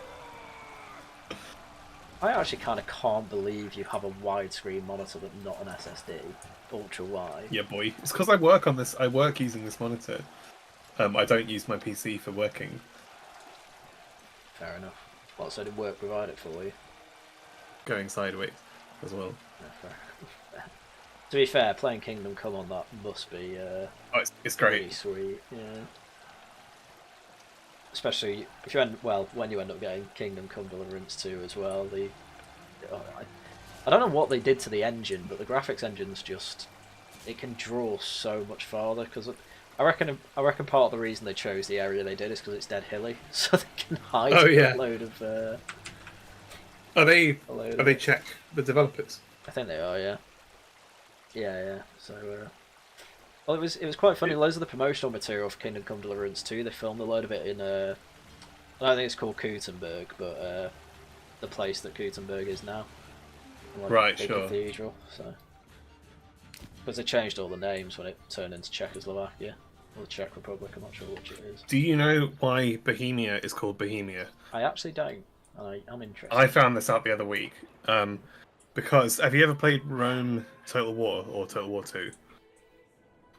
I actually kind of can't believe you have a widescreen monitor but not an SSD, ultra wide. Yeah, boy. It's because I work on this. I work using this monitor. I don't use my PC for working. Fair enough. What, so did work provide it for you? Going sideways as well. Yeah, fair. To be fair, playing Kingdom Come on that must be it's great. Really sweet, yeah. Especially if you when you end up getting Kingdom Come Deliverance 2 as well. I don't know what they did to the engine, but the graphics engine's just, it can draw so much farther, because I reckon part of the reason they chose the area they did is because it's dead hilly, so they can hide a load of. Are they Czech, the developers? I think they are, yeah. Yeah. So, well, it was quite funny. Loads of the promotional material for Kingdom Come Deliverance 2, they filmed a load of it in I don't think it's called Gutenberg, but the place that Gutenberg is now. Like right, big sure. Cathedral, so. Because they changed all the names when it turned into Czechoslovakia. Or the Czech Republic, I'm not sure which it is. Do you know why Bohemia is called Bohemia? I actually don't. I'm interested. I found this out the other week. Because, have you ever played Rome Total War or Total War 2?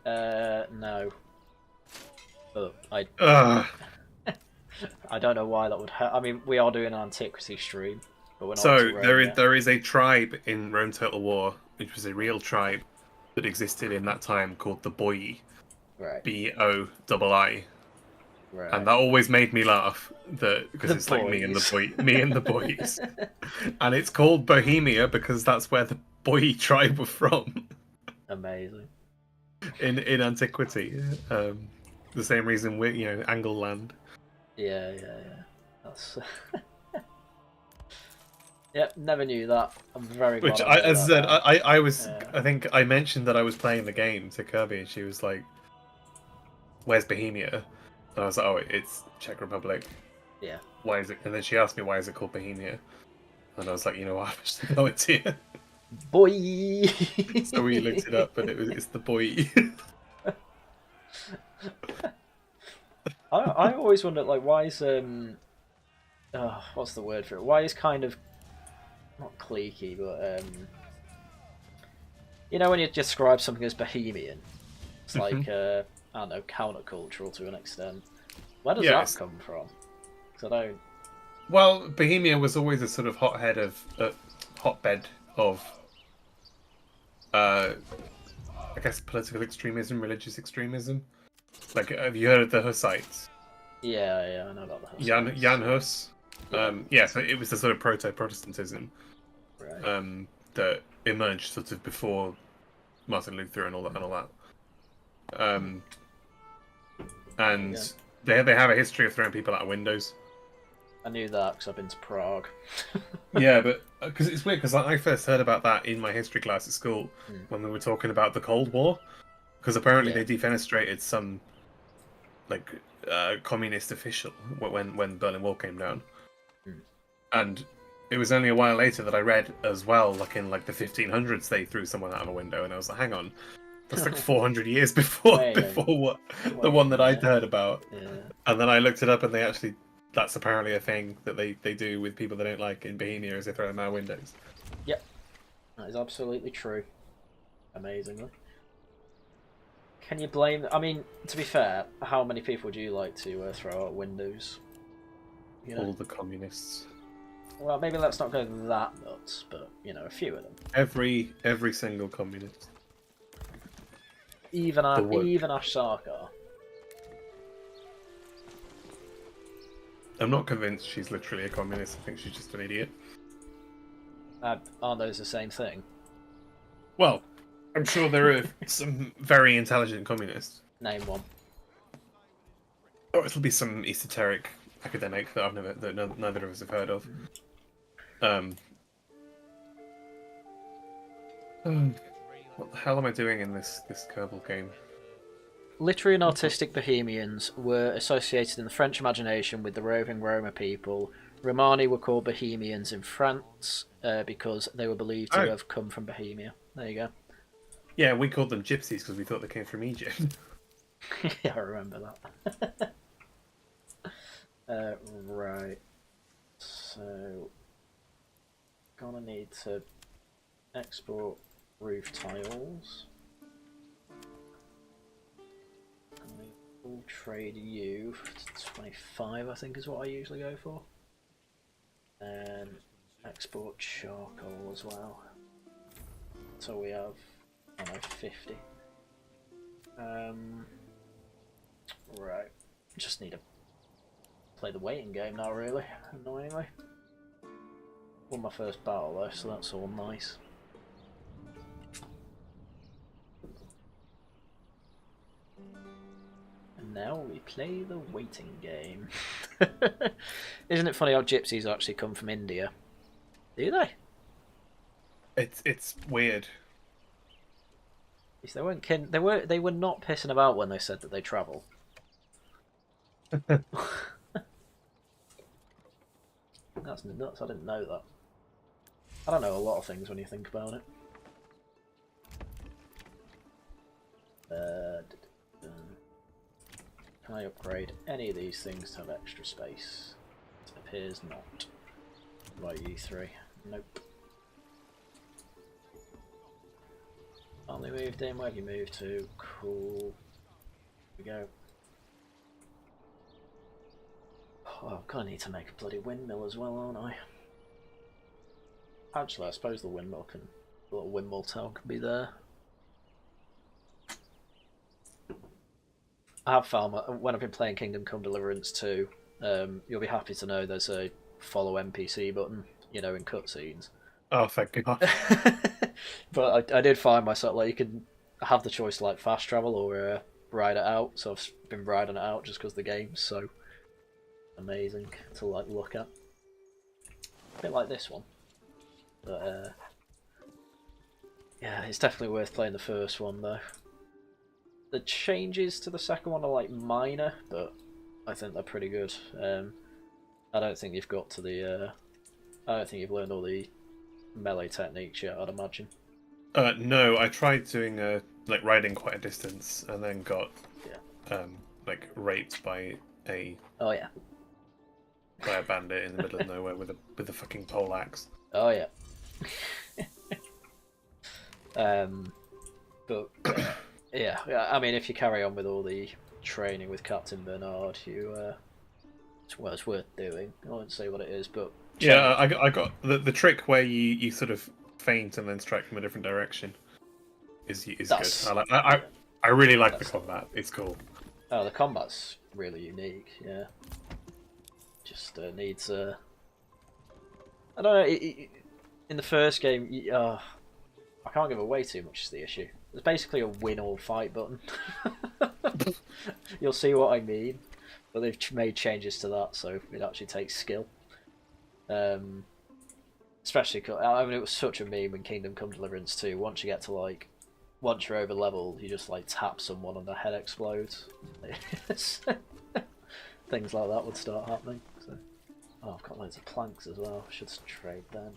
No. But I don't know why that would hurt. I mean, we are doing an antiquity stream, but we're not. So there is a tribe in Rome Total War, which was a real tribe that existed in that time called the Boii. Right. B-O-I-I. Right. And that always made me laugh, because it's boys. like me and the boys. And it's called Bohemia because that's where the Boii tribe were from. Amazing. In antiquity, the same reason we're Angle Land. Yeah. That's. Yep, never knew that. I'm very glad. Which, as I said, I was. Yeah. I think I mentioned that I was playing the game to Kirby, and she was like, "Where's Bohemia?" And I was like, "Oh, it's Czech Republic." Yeah. Why is it? And then she asked me, "Why is it called Bohemia?" And I was like, "You know what? I have no idea." Boy. So we looked it up, and it's the boy. I always wondered, like, why is what's the word for it? Why is kind of not cliquey, but when you describe something as Bohemian, it's like I don't know, countercultural to an extent. Where does that come from? Because I don't. Well, Bohemia was always a sort of hotbed of I guess political extremism, religious extremism. Like, have you heard of the Hussites? Yeah, I know about the Hussites. Jan Hus. Yeah. So it was the sort of proto-Protestantism Right. that emerged sort of before Martin Luther and all that. And they have a history of throwing people out of windows. I knew that because I've been to Prague. Yeah, but because it's weird because I first heard about that in my history class at school when we were talking about the Cold War, because apparently they defenestrated some like communist official when Berlin Wall came down, and it was only a while later that I read as well, like in like the 1500s, they threw someone out of a window, and I was like, hang on, that's like 400 years before the one that I'd heard about. Yeah. And then I looked it up, and that's apparently a thing that they do with people they don't like in Bohemia, is they throw them out windows. Yep, that is absolutely true. Amazingly. Can you blame... I mean, to be fair, how many people do you like to throw out windows? You know? All the communists. Well, maybe let's not go that nuts, but, you know, a few of them. Every single communist. Even Ash Sarkar. I'm not convinced she's literally a communist. I think she's just an idiot. Aren't those the same thing? Well, I'm sure there are some very intelligent communists. Name one. Or it'll be some esoteric academic that neither of us have heard of. What the hell am I doing in this Kerbal game? Literary and artistic Bohemians were associated in the French imagination with the roving Roma people. Romani were called Bohemians in France because they were believed to have come from Bohemia. There you go. Yeah, we called them gypsies because we thought they came from Egypt. Yeah, I remember that. Right. So, gonna need to export roof tiles. We'll trade you to 25, I think is what I usually go for. And export charcoal as well. So we have, 50. Right. Just need to play the waiting game now, really, annoyingly. Won my first battle though, so that's all nice. And now we play the waiting game. Isn't it funny how gypsies actually come from India? Do they? It's weird. They weren't they were not pissing about when they said that they travel. That's nuts, I didn't know that. I don't know a lot of things when you think about it. Can I upgrade any of these things to have extra space? It appears not. What about you three? Nope. Only moved in, where have you moved to? Cool. Here we go. Oh, I'm gonna need to make a bloody windmill as well, aren't I? Actually, I suppose the little windmill town can be there. I have found when I've been playing Kingdom Come Deliverance 2, you'll be happy to know there's a follow NPC button, you know, in cutscenes. Oh, thank God. But I did find myself, like, you can have the choice to, like, fast travel or ride it out, so I've been riding it out just because the game's so amazing to, like, look at. A bit like this one. But, yeah, it's definitely worth playing the first one, though. The changes to the second one are, like, minor, but I think they're pretty good. I don't think you've got to the... I don't think you've learned all the melee techniques yet, I'd imagine. No, I tried doing like riding quite a distance and then got like raped by a bandit in the middle of nowhere with a fucking pole axe. Oh yeah. But yeah, I mean, if you carry on with all the training with Captain Bernard, it's worth doing. I won't say what it is, but yeah, I got the trick where you sort of feint and then strike from a different direction. is That's, good. I really like the that's combat. It's cool. oh, the combat's really unique. Yeah, just needs I don't know. In the first game, I can't give away too much. Is the issue? There's basically a win or fight button. You'll see what I mean. But they've made changes to that, so it actually takes skill. Especially, I mean, it was such a meme in Kingdom Come Deliverance 2. Once you get to like, once you're over leveled, you just like tap someone and their head explodes. Things like that would start happening. So, oh, I've got loads of planks as well. I should trade them.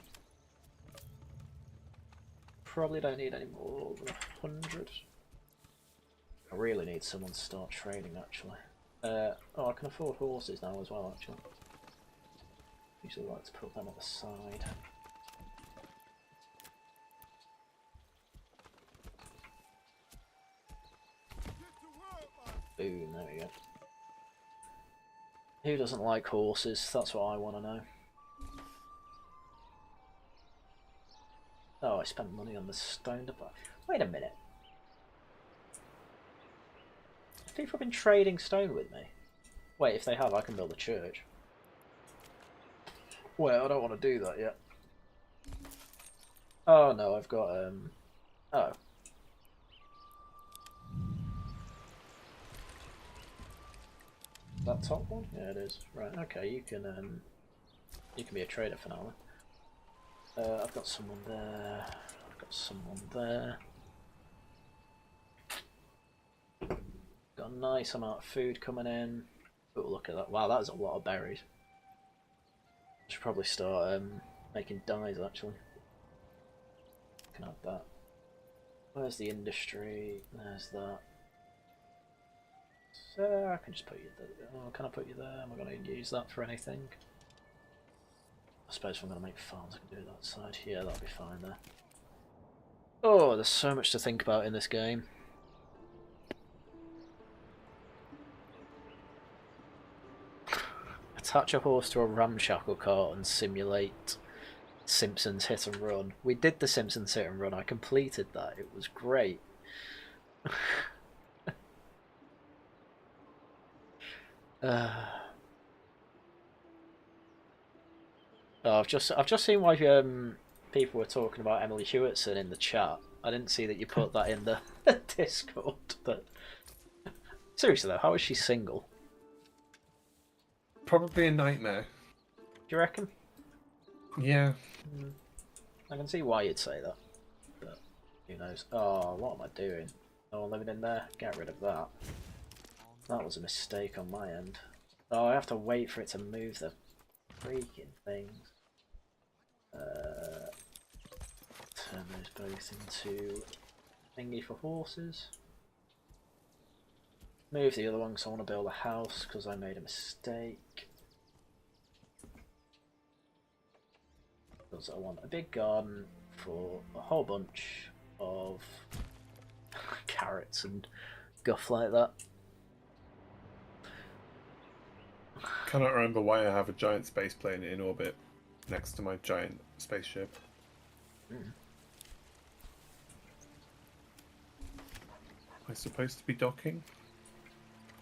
Probably don't need any more than 100. I really need someone to start trading actually. Oh, I can afford horses now as well actually. Usually like to put them at the side. Boom, there we go. Who doesn't like horses? That's what I want to know. Oh, I spent money on the stone to buy. Wait a minute. Have people been trading stone with me? Wait, if they have, I can build a church. Well, I don't want to do that yet. Oh no, I've got oh. That top one? Yeah, it is. Right, okay, you can be a trader for now then. I've got someone there. I've got someone there. Got a nice amount of food coming in. Oh, look at that. Wow, that is a lot of berries. Should probably start making dyes actually. Can add that. Where's the industry? There's that. So I can just put you there. Oh, can I put you there? Am I going to use that for anything? I suppose if I'm going to make farms, I can do that side. Yeah, that'll be fine there. Oh, there's so much to think about in this game. Attach a horse to a ramshackle cart and simulate Simpsons Hit and Run. We did the Simpsons Hit and Run. I completed that. It was great. Oh, I've just seen why people were talking about Emily Hewitson in the chat. I didn't see that you put that in the Discord. But seriously though, how is she single? Probably a nightmare. Do you reckon? Yeah. I can see why you'd say that, but who knows? Oh, what am I doing? Oh, living in there? Get rid of that. That was a mistake on my end. Oh, I have to wait for it to move the freaking things. Turn those both into thingy for horses. Move the other one because I want to build a house because I made a mistake. Because I want a big garden for a whole bunch of carrots and guff like that. Cannot remember why I have a giant space plane in orbit next to my giant spaceship. Am I supposed to be docking?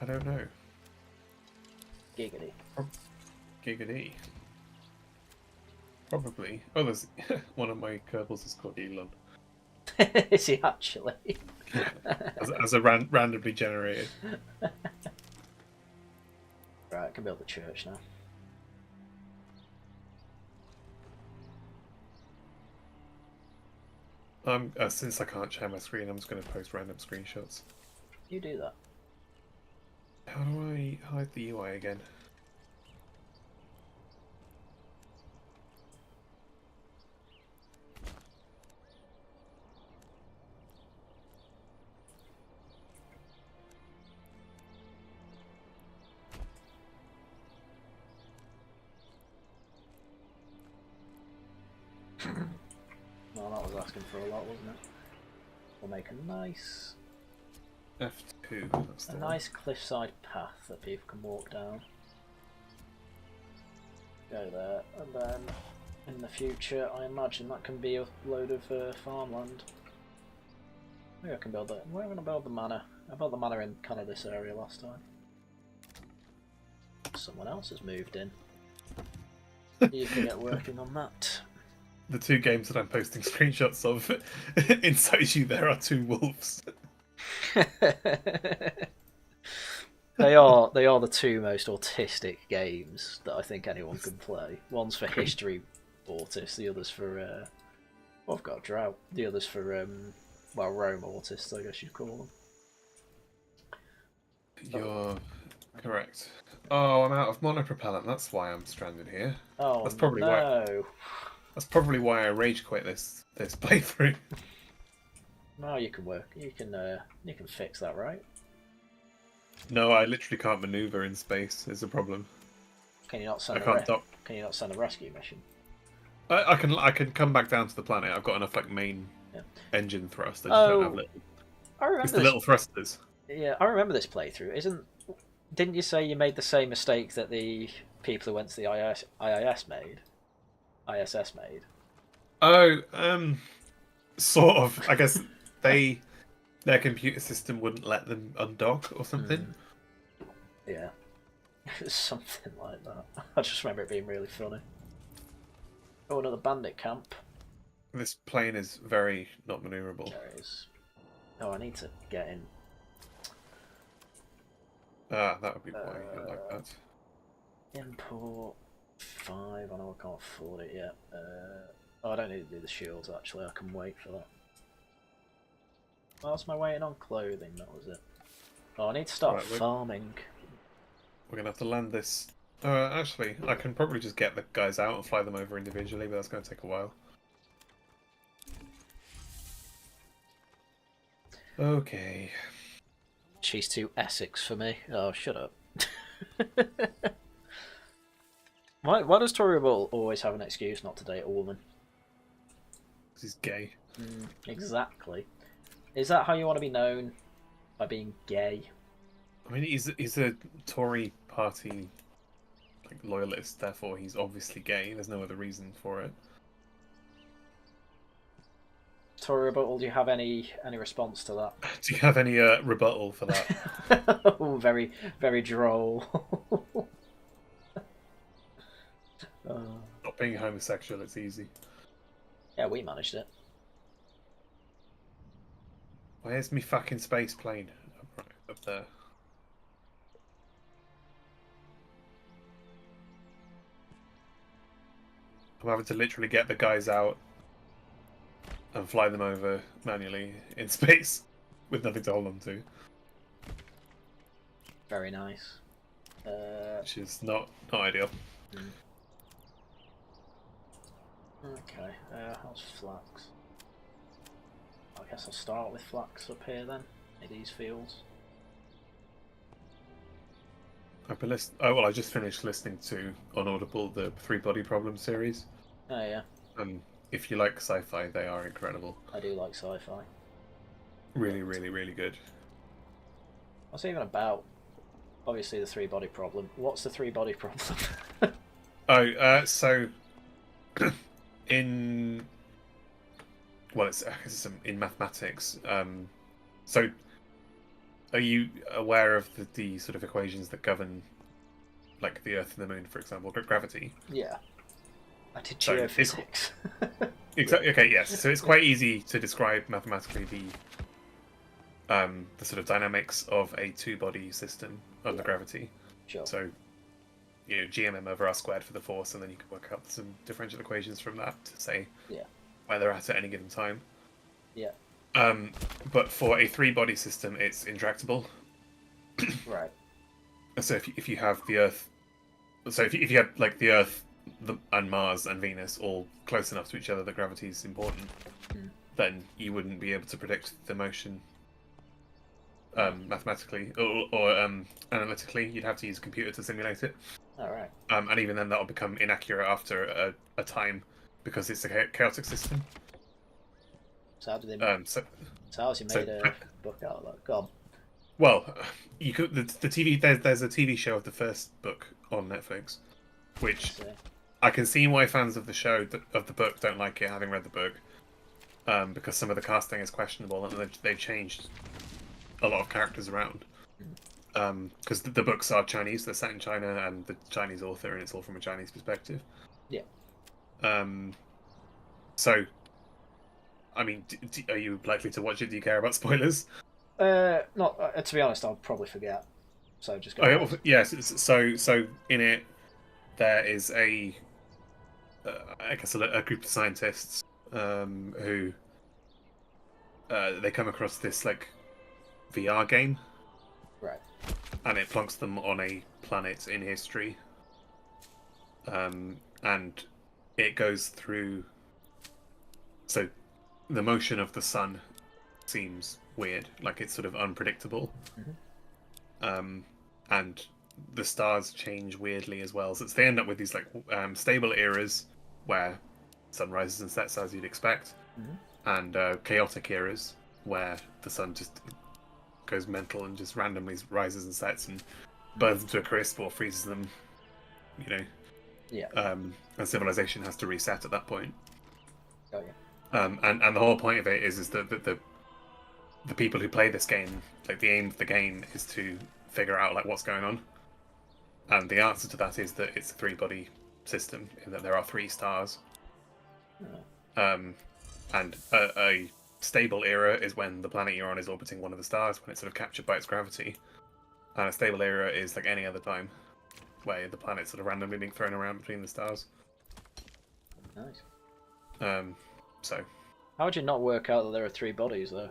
I don't know. Giggity. Giggity. Probably. Oh, there's one of my Kerbals is called Elon. Is he actually? as a randomly generated. Right, I can build the church now. Since I can't share my screen, I'm just going to post random screenshots. You do that. How do I hide the UI again? Well, that was asking for a lot, wasn't it? We'll make a nice F2. That's the nice cliffside path that people can walk down. Go there, and then in the future, I imagine that can be a load of farmland. Maybe I can build that. Where am I going to build the manor? I built the manor in kind of this area last time. Someone else has moved in. You can get working on that. The 2 games that I'm posting screenshots of, inside you there are 2 wolves. They are the 2 most autistic games that I think anyone can play. One's for history autists, the other's for well, I've got a drought. The other's for well, Rome autists, I guess you'd call them. You're correct. Oh, I'm out of monopropellant. That's why I'm stranded here. Oh, that's probably no. That's probably why I rage quit this playthrough. No, you can work. You can fix that, right? No, I literally can't maneuver in space. Is a problem. Can you not send Can you not send a rescue mission? I can come back down to the planet. I've got enough like main engine thrust. I just don't have little. I remember it's the little thrusters. Yeah, I remember this playthrough. Didn't you say you made the same mistake that the people who went to the ISS made? Oh, sort of. I guess their computer system wouldn't let them undock or something. Yeah, something like that. I just remember it being really funny. Oh, another bandit camp. This plane is very not maneuverable. There it is. Oh, I need to get in. Ah, that would be why you like that. Import 5. I know I can't afford it yet. Oh, I don't need to do the shields actually. I can wait for that. What else am I waiting on? Clothing. That was it. Oh, I need to start farming. We're gonna have to land this. Actually, I can probably just get the guys out and fly them over individually, but that's gonna take a while. Okay. She's too Essex for me. Oh, shut up. Why does Tory Bull always have an excuse not to date a woman? Because he's gay. Exactly. Is that how you want to be known? By being gay? I mean, he's a Tory party loyalist, therefore he's obviously gay. There's no other reason for it. Tory rebuttal, do you have any response to that? Do you have any rebuttal for that? Oh, very, very droll. Not being homosexual, it's easy. Yeah, we managed it. Where's me fucking space plane? Right, up there. I'm having to literally get the guys out and fly them over manually in space with nothing to hold on to. Very nice. Which is not ideal. Okay, how's flax? I guess I'll start with flax up here then, in these fields. I just finished listening to on Audible the 3 Body Problem series. Oh yeah. If you like sci-fi, they are incredible. I do like sci-fi. Really, really, really good. What's even about? Obviously the 3 body problem. What's the 3 body problem? So in in mathematics. So are you aware of the sort of equations that govern, like the Earth and the Moon, for example, gravity? Yeah. I did geophysics. Exactly. Okay. Yes. So it's quite easy to describe mathematically the sort of dynamics of a 2-body system under gravity. Sure. So, GMM over R squared for the force, and then you can work out some differential equations from that to say where they're at any given time. Yeah. But for a 3-body system, it's intractable. Right. So if you have the Earth, if you have like the Earth, and Mars and Venus all close enough to each other that gravity is important, then you wouldn't be able to predict the motion mathematically or analytically. You'd have to use a computer to simulate it. All right. And even then, that'll become inaccurate after a time because it's a chaotic system. So how did they? So how's you made a book out of that? Go on. Well, you could the TV. There's a TV show of the first book on Netflix, which I can see why fans of the show of the book don't like it, having read the book. because some of the casting is questionable, and they've changed a lot of characters around. Because the books are Chinese, they're set in China, and the Chinese author, and it's all from a Chinese perspective. Yeah. So, I mean, are you likely to watch it? Do you care about spoilers? Not to be honest, I'll probably forget. So just go. Okay, well, yes. So in it, there is I guess a group of scientists who they come across this like VR game, Right. and it plonks them on a planet in history, and it goes through. So, the motion of the sun seems weird, like it's sort of unpredictable. And the stars change weirdly as well. So they end up with these like stable eras where sun rises and sets as you'd expect, and chaotic eras where the sun just goes mental and just randomly rises and sets and burns them to a crisp or freezes them, you know. Yeah. And civilization has to reset at that point. Oh yeah. And the whole point of it is that the people who play this game, like the aim of the game is to figure out like what's going on, and the answer to that is that it's a three-body system in that there are 3 stars. And a stable era is when the planet you're on is orbiting one of the stars, when it's sort of captured by its gravity, and a stable era is like any other time where the planet's sort of randomly being thrown around between the stars. Nice. So how would you not work out that there are 3 bodies though?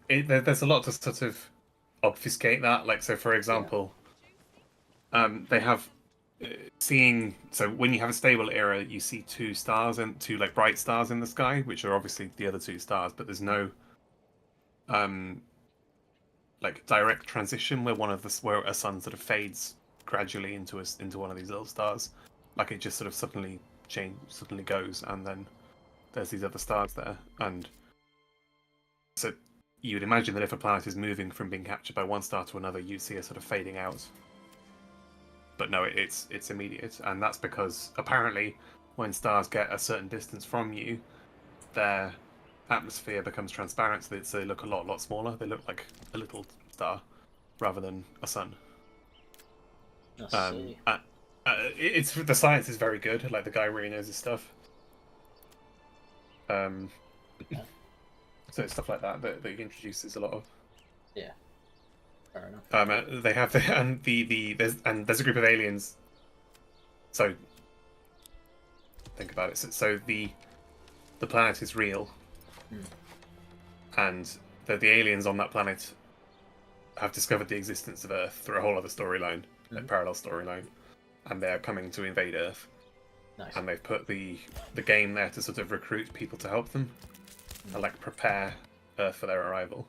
There's a lot to sort of obfuscate that. Like, so for example, they have seeing. So when you have a stable era, you see 2 stars and 2 like bright stars in the sky, which are obviously the other 2 stars. But there's no like direct transition where a sun sort of fades gradually into one of these little stars. Like it just sort of suddenly goes, and then there's these other stars there, and so you'd imagine that if a planet is moving from being captured by one star to another, you'd see a sort of fading out. But no, it's immediate, and that's because apparently when stars get a certain distance from you, their atmosphere becomes transparent, so they look a lot smaller. They look like a little star rather than a sun. I see. It's the science is very good. Like the guy really knows his stuff. So it's stuff like that he introduces a lot of. Yeah. Fair enough. They have there's a group of aliens. So think about it. So the planet is real, and the aliens on that planet have discovered the existence of Earth through a whole other storyline, like parallel storyline, and they're coming to invade Earth. Nice. And they've put the game there to sort of recruit people to help them and like prepare Earth for their arrival.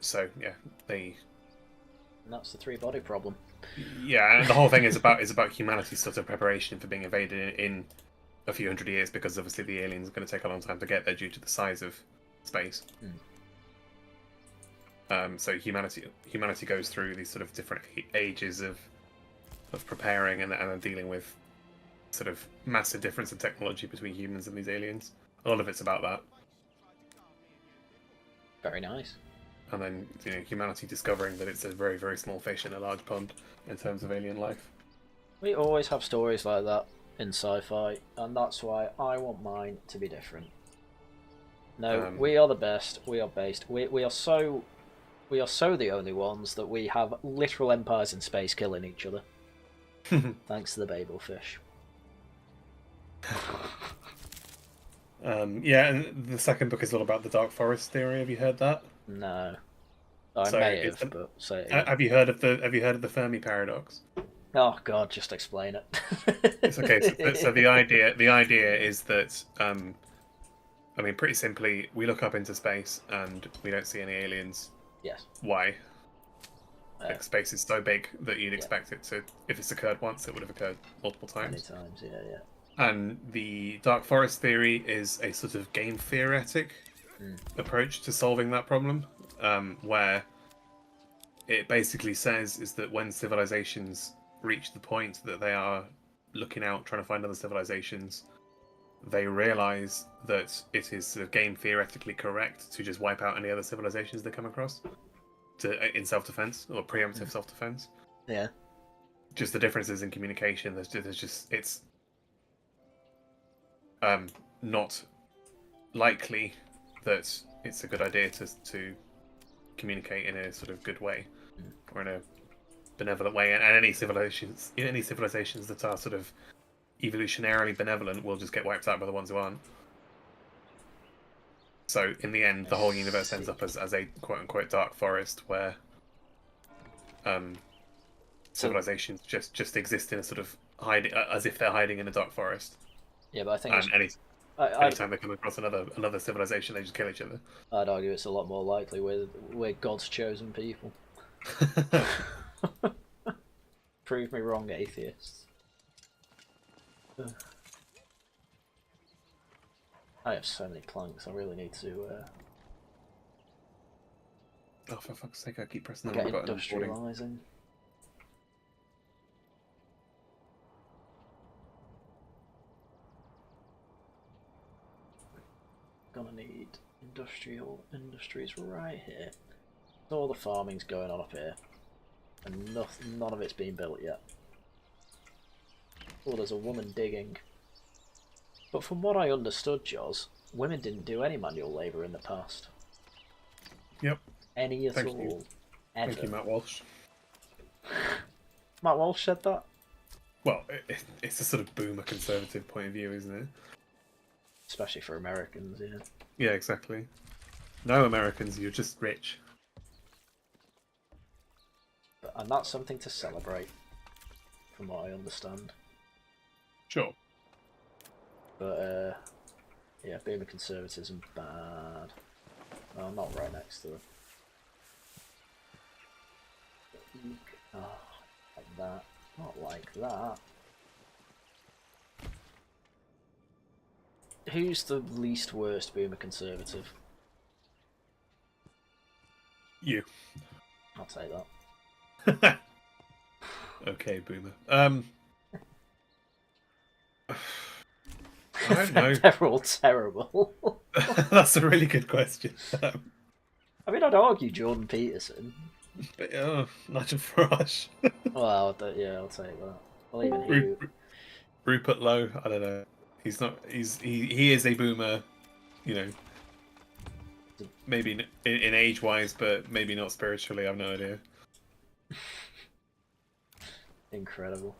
So yeah, And that's the 3-body problem. Yeah, and the whole thing is about humanity's sort of preparation for being invaded in a few hundred years, because obviously the aliens are going to take a long time to get there due to the size of space. So humanity goes through these sort of different ages of preparing and dealing with sort of massive difference in technology between humans and these aliens. A lot of it's about that. Very nice. And then humanity discovering that it's a very, very small fish in a large pond in terms of alien life. We always have stories like that in sci-fi, and that's why I want mine to be different. No, we are the best. We are based. We are so the only ones that we have literal empires in space killing each other. Thanks to the Babelfish. Yeah, and the second book is all about the Dark Forest theory. Have you heard that? No, I may have, but say it again. Have you heard of the Fermi paradox? Oh God, just explain it. It's okay. So the idea is that I mean, pretty simply, we look up into space and we don't see any aliens. Yes. Why? Like, space is so big that you'd expect it to. If it's occurred once, it would have occurred multiple times. Many times, yeah. And the Dark Forest theory is a sort of game theoretic approach to solving that problem, where it basically says is that when civilizations reach the point that they are looking out, trying to find other civilizations, they realize that it is sort of game theoretically correct to just wipe out any other civilizations they come across in self-defense or preemptive self-defense. Yeah. Just the differences in communication. It's not likely that it's a good idea to communicate in a sort of good way or in a benevolent way. And any civilizations that are sort of evolutionarily benevolent will just get wiped out by the ones who aren't. So in the end, the whole universe ends up as a quote-unquote dark forest where civilizations just exist in a sort of as if they're hiding in a dark forest. Yeah, but I think anytime they come across another civilization, they just kill each other. I'd argue it's a lot more likely we're God's chosen people. Prove me wrong, atheists. I have so many planks. I really need to. Oh, for fuck's sake! I keep pressing the get button. Industrializing. Gonna need industries right here. All the farming's going on up here, and none of it's been built yet. Oh, there's a woman digging. But from what I understood, Joz, women didn't do any manual labour in the past. Yep. Any at all. Ever. Thank you, Matt Walsh. Matt Walsh said that? Well, it's a sort of boomer conservative point of view, isn't it? Especially for Americans, yeah. Yeah, exactly. No Americans, you're just rich. And that's something to celebrate, from what I understand. Sure. But, yeah, boomer conservatism, bad. Oh, I'm not right next to it. Oh, like that. Not like that. Who's the least worst boomer conservative? You. I'll take that. Okay, boomer. I don't know. They're all terrible. That's a really good question. I mean, I'd argue Jordan Peterson. But, Nigel Farage. Well, yeah, I'll take that. Well, even he... Rupert Lowe. I don't know. He's not. He is a boomer. You know. Maybe in age wise, but maybe not spiritually. I've no idea. Incredible.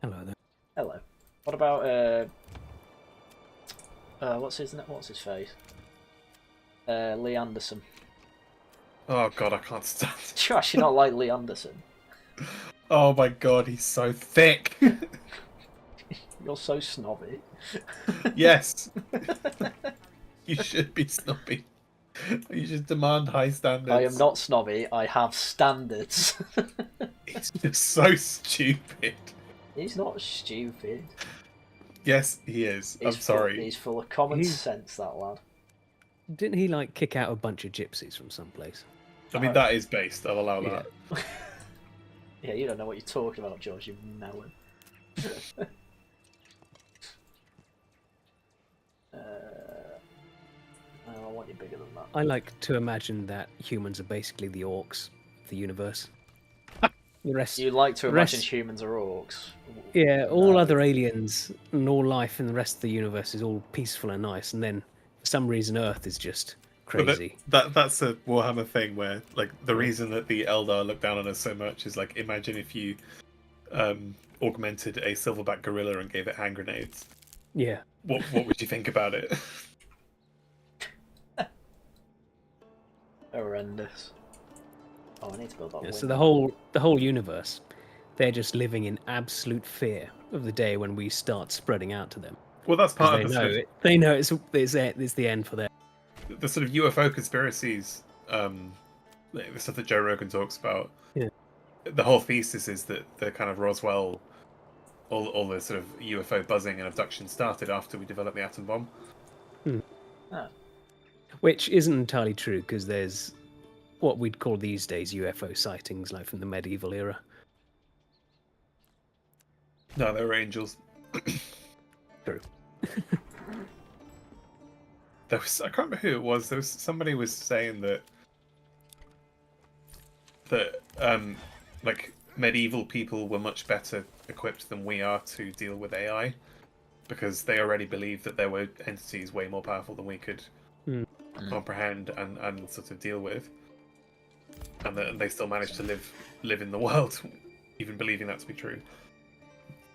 Hello there. Hello. What about what's his face? Lee Anderson. Oh god, I can't stand it. Do you actually not like Lee Anderson? Oh my god, he's so thick. You're so snobby. Yes. You should be snobby. You should demand high standards. I am not snobby, I have standards. He's just so stupid. He's not stupid. Yes, he is. I'm sorry. He's full of common sense, that lad. Didn't he like kick out a bunch of gypsies from someplace? I mean, that is based. I'll allow that. Yeah, you don't know what you're talking about, George, you melon. I want you bigger than that. I like to imagine that humans are basically the orcs of the universe. The rest. You like to imagine humans are orcs? Yeah, all other aliens and all life in the rest of the universe is all peaceful and nice, and then for some reason Earth is just crazy. That's a Warhammer thing where, like, the reason that the Eldar look down on us so much is, like, imagine if you augmented a silverback gorilla and gave it hand grenades. Yeah. What would you think about it? Horrendous. Oh, I need to build that window. So the whole universe, they're just living in absolute fear of the day when we start spreading out to them. Well, that's part of the They know it's the end for them. The sort of UFO conspiracies, the stuff that Joe Rogan talks about. Yeah. The whole thesis is that the kind of Roswell, all the sort of UFO buzzing and abduction started after we developed the atom bomb. Ah. Which isn't entirely true, because there's what we'd call these days UFO sightings, like from the medieval era. No, they were angels. True. I can't remember who it was. Somebody was saying that like medieval people were much better equipped than we are to deal with AI, because they already believed that there were entities way more powerful than we could comprehend and sort of deal with, and that they still managed to live in the world, even believing that to be true.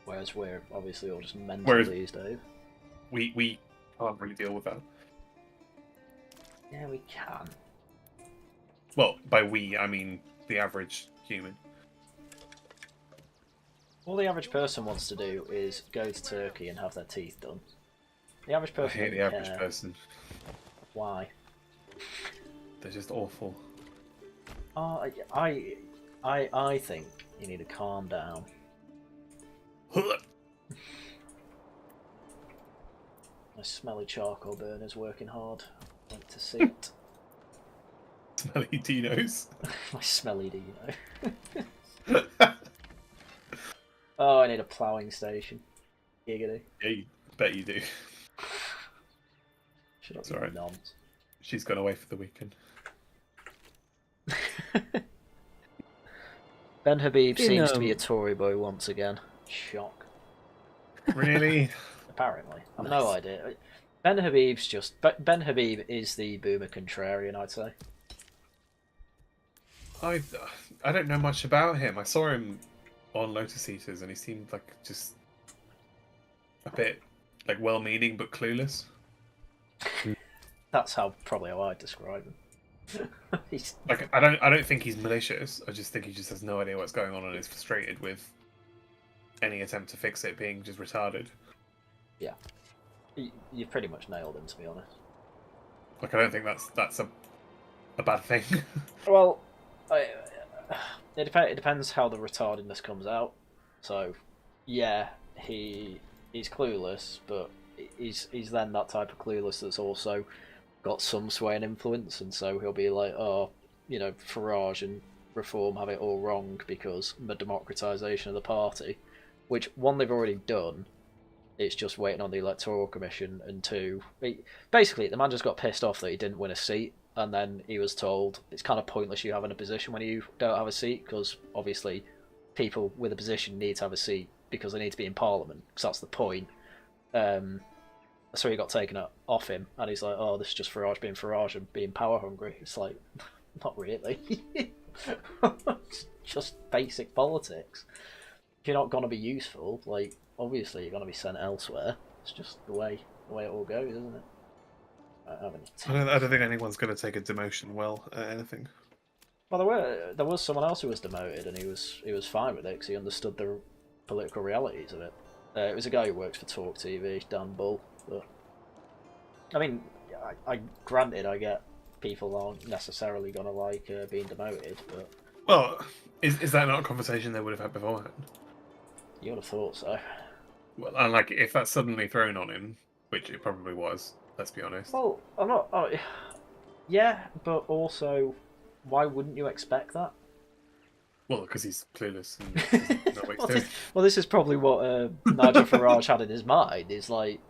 Whereas we're obviously all just mental these days. We can't really deal with that. Yeah, we can. Well, by we, I mean the average human. All the average person wants to do is go to Turkey and have their teeth done. The average I person. hate the average person. Why? They're just awful. I think you need to calm down. My smelly charcoal burner's working hard. I'd like to see it. Smelly Dinos. My smelly Dino. Oh, I need a ploughing station. Giggity. Yeah, you bet you do. Shut up, It's alright. nonce. She's gone away for the weekend. Ben Habib seems to be a Tory boy once again. Shock. Really? Apparently. I've no idea. Ben Habib is the boomer contrarian, I'd say. I don't know much about him. I saw him on Lotus Eaters and he seemed like just a bit like well-meaning but clueless. That's probably how I'd describe him. He's... Like I don't think he's malicious. I just think he just has no idea what's going on and is frustrated with any attempt to fix it being just retarded. Yeah, you've pretty much nailed him, to be honest. Like I don't think that's a bad thing. Well, it depends how the retardedness comes out. So, yeah, he's clueless, but he's then that type of clueless that's also got some sway and influence, and so he'll be like, oh, you know, Farage and Reform have it all wrong because the democratisation of the party, which one they've already done. It's just waiting on the Electoral Commission, and two, basically the man just got pissed off that he didn't win a seat, and then he was told it's kind of pointless you having a position when you don't have a seat, because obviously people with a position need to have a seat because they need to be in Parliament, because that's the point. So he got taken off him, and he's like, oh, this is just Farage and being power hungry. It's like, not really. It's just basic politics. If you're not going to be useful, like, obviously you're going to be sent elsewhere. It's just the way it all goes, isn't it? I don't think anyone's going to take a demotion well at anything. Well, there was someone else who was demoted, and he was fine with it because he understood the political realities of it. It was a guy who works for Talk TV, Dan Bull. But I mean, I granted, I get people aren't necessarily going to like being demoted, but well, is that not a conversation they would have had beforehand? You would have thought so. Well, and like if that's suddenly thrown on him, which it probably was. Let's be honest. Well, I'm not. Yeah, but also, why wouldn't you expect that? Well, because he's clueless and doesn't know what he's doing. Well, this is probably what Nigel Farage had in his mind. Is like,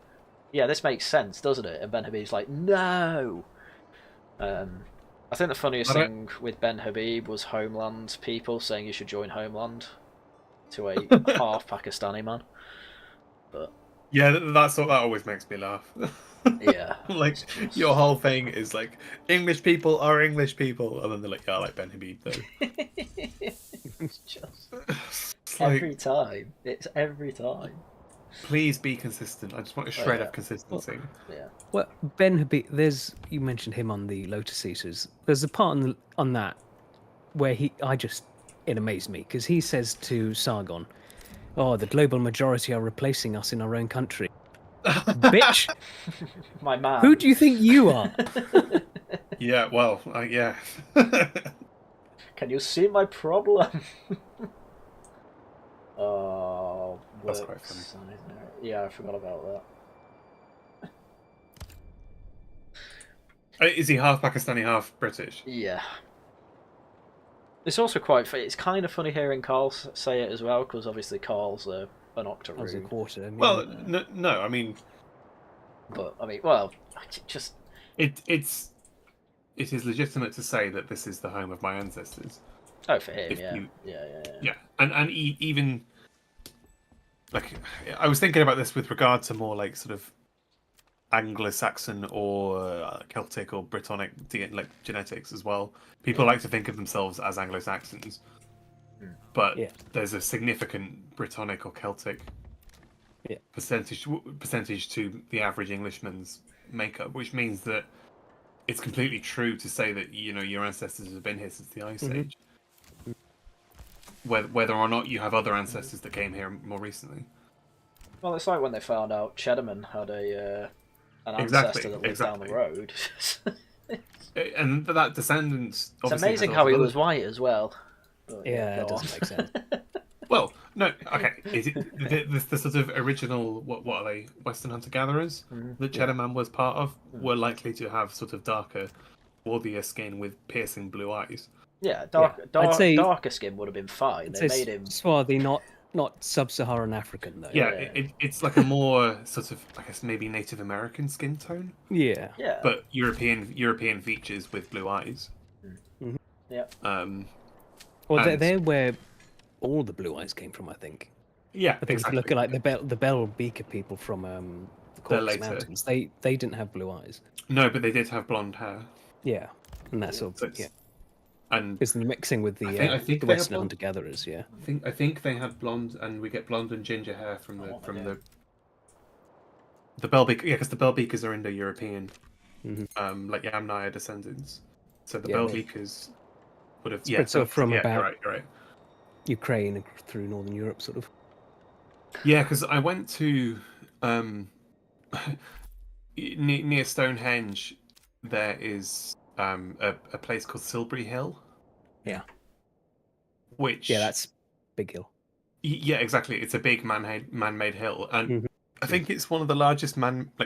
yeah, this makes sense, doesn't it? And Ben Habib's like, no. I think the funniest thing with Ben Habib was Homeland people saying you should join Homeland to a half Pakistani man. But yeah, that always makes me laugh. Yeah, like your whole thing is like English people are English people, and then they're like, yeah, I like Ben Habib though. It's just it's every time. It's every time. Please be consistent. I just want a shred of consistency. Yeah. Well, Ben Habib, you mentioned him on the Lotus Eaters. There's a part on that where it amazed me because he says to Sargon, "Oh, the global majority are replacing us in our own country." Bitch, my man. Who do you think you are? Yeah, well, yeah. Can you see my problem? Oh, that's quite funny. Yeah, I forgot about that. Is he half Pakistani, half British? Yeah. It's also quite funny. It's kind of funny hearing Carl say it as well, because obviously Carl's an That was a octoroon. quarter. I mean, Well, no, I mean, But I mean, well, just it is legitimate to say that this is the home of my ancestors. oh, for him, If yeah. you- Yeah. Yeah, and even like I was thinking about this with regard to more like sort of Anglo-Saxon or Celtic or Brittonic like genetics as well. People like to think of themselves as Anglo-Saxons, but Yeah. there's a significant Brittonic or Celtic percentage to the average Englishman's makeup, which means that it's completely true to say that your ancestors have been here since the Ice Age. Whether or not you have other ancestors that came here more recently. Well, it's like when they found out Cheddarman had an Exactly, ancestor that lived down the exactly. road. And that descendant. It's amazing how he was white as well. But, yeah, go it doesn't on. make sense. Well, no, okay. Is it the sort of original? What are they? Western hunter-gatherers that Cheddarman was part of were likely to have sort of darker, swarthier skin with piercing blue eyes. Yeah, I'd say- darker skin would have been fine. They It's made him. swarthy, not sub-Saharan African though. Yeah, Yeah. it's like a more sort of, I guess, maybe Native American skin tone, Yeah. Yeah. but European features with blue eyes. Yeah. Well, And- they're where all the blue eyes came from, I think. Yeah, I think exactly. if you look at the Bell Beaker people from the Caucasus later. Mountains, they didn't have blue eyes. No, but they did have blonde hair. Yeah, and that's sort So of it's- And it's the mixing with the I think the they have Western blonde. hunter-gatherers. Yeah, I think they had blonde, and we get blonde and ginger hair from Oh, the Bell Beaker. Yeah, because the Bell Beakers are Indo-European, Mhm. like Yamnaya descendants. So the Yeah, Bell they- Beakers would have Spread sort of from yeah, about- You're right. Ukraine through Northern Europe, sort of. Yeah, because I went to near Stonehenge. There is a place called Silbury Hill. Yeah. Which Yeah, that's Big Hill. Yeah, exactly. It's a big man-made hill, and Mhm. I think it's one of the largest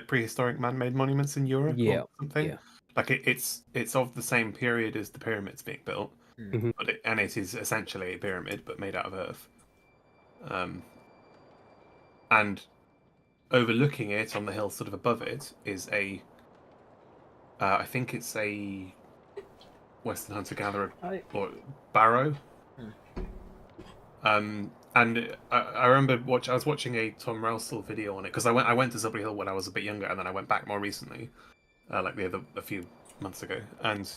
prehistoric man-made monuments in Europe. Yeah, or something. yeah. Like it's of the same period as the pyramids being built, Mhm. but it is essentially a pyramid but made out of earth. And overlooking it on the hill, sort of above it, is I think it's a Western hunter-gatherer or barrow. And I remember I was watching a Tom Rousel video on it because I went to Silbury Hill when I was a bit younger, and then I went back more recently, like a few months ago, and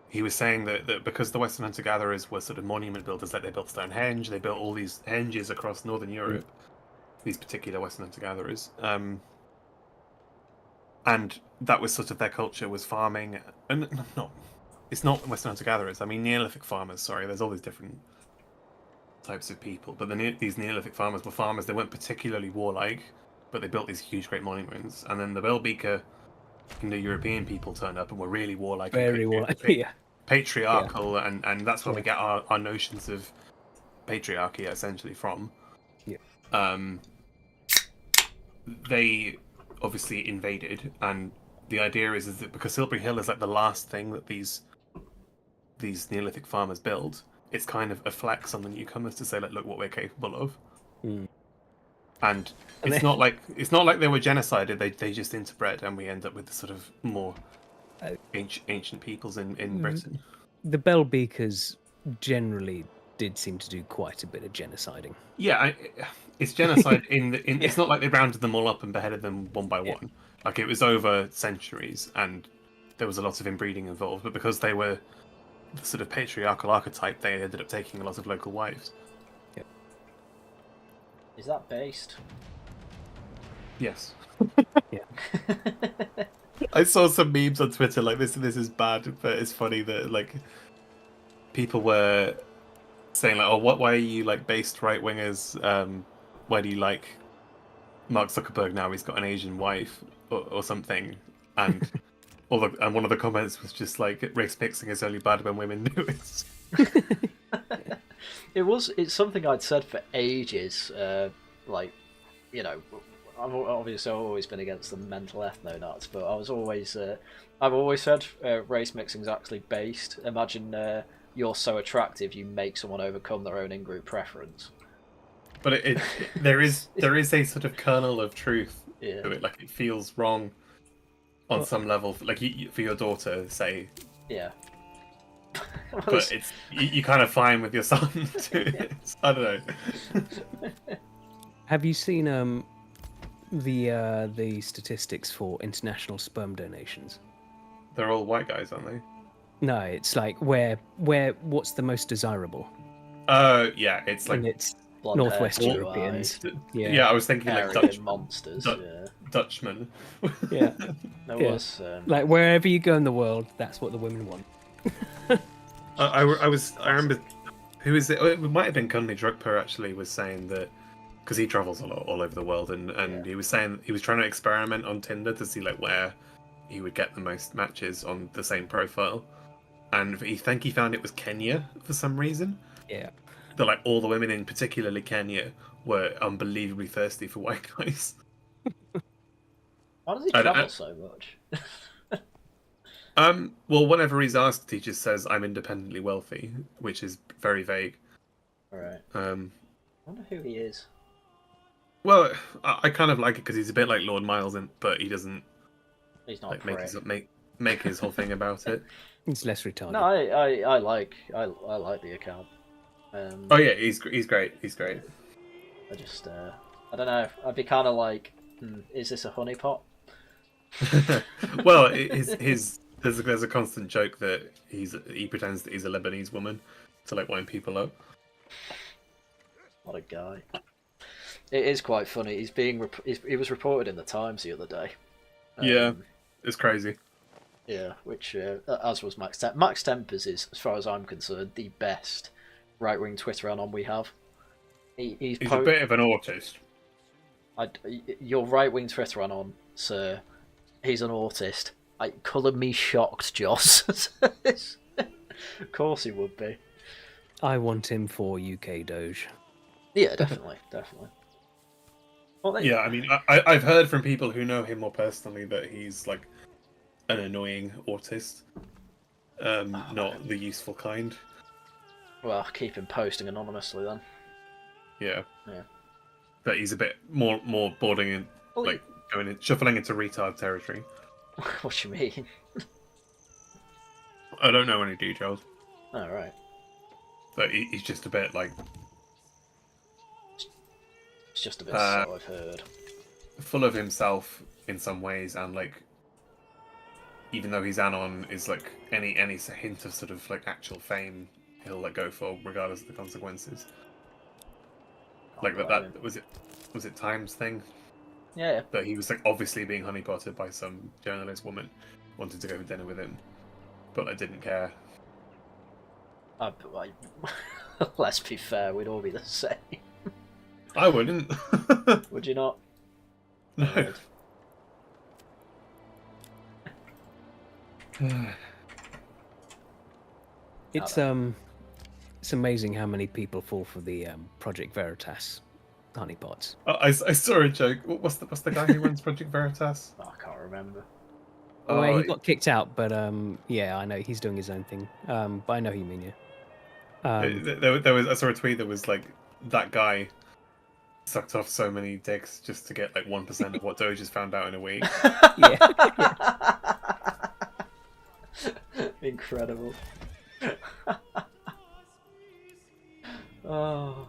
he was saying that because the Western hunter-gatherers were sort of monument builders, like they built Stonehenge, they built all these henges across Northern Europe, these particular Western hunter-gatherers, and that was sort of their culture, was farming, and it's not Western hunter-gatherers. I mean Neolithic farmers. Sorry, there's all these different types of people, but these Neolithic farmers were farmers. They weren't particularly warlike, but they built these huge, great monuments. And then the Bell Beaker Indo-European people turned up and were really warlike, Very and warlike. Yeah. patriarchal, and that's where we get our notions of patriarchy essentially from. Yeah. They obviously invaded, and the idea is that because Silbury Hill is like the last thing that these Neolithic farmers built, it's kind of a flex on the newcomers to say, like, look what we're capable of. And it's not like they were genocided. They just interbred, and we end up with the sort of more ancient peoples in Britain. The Bell Beakers generally did seem to do quite a bit of genociding. Yeah, it's genocide it's not like they rounded them all up and beheaded them one by one. Like, it was over centuries, and there was a lot of inbreeding involved. But because they were the sort of patriarchal archetype, they ended up taking a lot of local wives. Yep. Is that based? Yes. Yeah. I saw some memes on Twitter like this is bad, but it's funny that like people were saying like, oh, why are you like based right wingers? Why do you like Mark Zuckerberg now? He's got an Asian wife or something, and and one of the comments was just like, race mixing is only bad when women do it. It's something I'd said for ages. Like, you know, I've always been against the mental ethno-nuts, but I've always said race mixing is actually based. Imagine you're so attractive you make someone overcome their own in-group preference. But there is a sort of kernel of truth Yeah. to it. Like it feels wrong on Well- some level. Like for your daughter, say, Yeah. Well, but it's you kind of fine with your son. I don't know. Have you seen the statistics for international sperm donations? They're all white guys, aren't they? No, it's like what's the most desirable, Yeah, it's like and it's blonde Northwest hair, Europeans. yeah. Yeah. I was thinking like Aryan monsters. Dutch- Yeah. Dutchman. Yeah, There Yeah. was. like wherever you go in the world, that's what the women want. I remember who is it? Oh, it might have been Cunley Drukper actually was saying that because he travels a lot all over the world, and Yeah. he was saying he was trying to experiment on Tinder to see like where he would get the most matches on the same profile, and he found it was Kenya for some reason. Yeah. That like all the women in particularly Kenya were unbelievably thirsty for white guys. Why does he I- travel I- so much? Well, whenever he's asked, he just says, "I'm independently wealthy," which is very vague. Alright. I I wonder who he is. Well, I kind of like it because he's a bit like Lord Miles, but he doesn't He's not like a prick. make his whole thing about it. It's less retarded. No, I like the account. Oh yeah, he's great. He's great. I just I don't know. I'd be kind of like, is this a honeypot? Well, there's a constant joke that he pretends that he's a Lebanese woman to like wind people up. What a guy. It is quite funny. He's being he was reported in the Times the other day. Yeah, it's crazy. Yeah, which as was Max Temp. Max Tempers is, as far as I'm concerned, the best right-wing Twitter anon we have. He's a bit of an autist. Your right-wing Twitter anon, sir. He's an autist. Colour me shocked, Joss. Of course he would be. I want him for UK Doge. Yeah, definitely, definitely. Well, Yeah, I mean, I've heard from people who know him more personally that he's like an annoying autist, not the useful kind. Well, keep him posting anonymously then. Yeah. Yeah. But he's a bit more bordering in, Well, like shuffling into retard territory. What do you mean? I don't know any details, Oh, right. but he's just a bit like It's just a bit so I've heard. full of himself in some ways, and like even though he's anon, is like any hint of sort of like actual fame he'll let go for regardless of the consequences. Like that was it Times thing Yeah. that he was like obviously being honeypotted by some journalist woman wanted to go for dinner with him, but I didn't care. Let's be fair, we'd all be the same. I wouldn't. Would you not? No. It's amazing how many people fall for the Project Veritas honeypots. I saw a joke. What's the guy who runs Project Veritas? Oh, I can't remember. Well, he got kicked out, but yeah, I know he's doing his own thing. But I know who you mean, yeah. There was I saw a tweet that was like that guy sucked off so many dicks just to get like 1% of what Doge has found out in a week. Yeah. Incredible. Oh.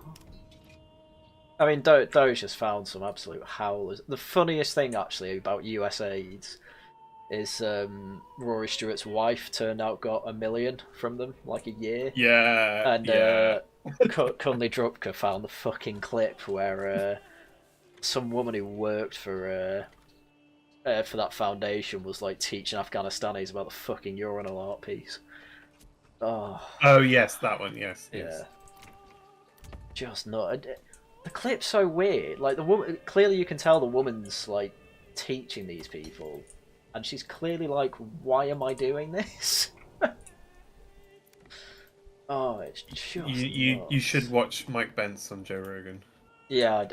I mean, Doge has found some absolute howlers. The funniest thing, actually, about US AIDS is Rory Stewart's wife turned out got $1 million from them, like a year. Yeah. And Cunley Drupka found the fucking clip where some woman who worked for that foundation was like teaching Afghanistanis about the fucking urinal art piece. Oh. Oh yes, that one. Yes. Yeah. Just not. The clip's so weird. Like the woman, clearly you can tell the woman's like teaching these people, and she's clearly like, "Why am I doing this?" Oh, it's just. You should watch Mike Bentz on Joe Rogan. Yeah,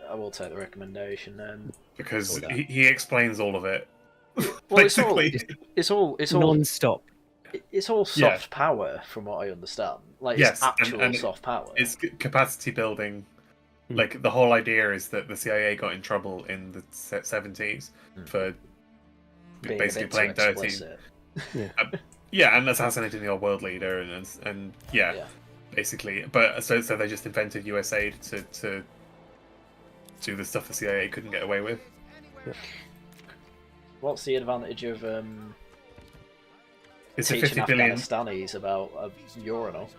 I will take the recommendation. Because he explains all of it. Well, basically. it's all Non-stop. It's all soft power, from what I understand. Like, Yes, it's actual and soft power. It's capacity building Like the whole idea is that the CIA got in trouble in the 70s for Being basically a bit too playing dirty. explicit. Yeah, and assassinating the old world leader, and Yeah. basically. But so they just invented USAID to do the stuff the CIA couldn't get away with. Yeah. What's the advantage of It's a teaching 50 billion Afghanistanis about a urinal?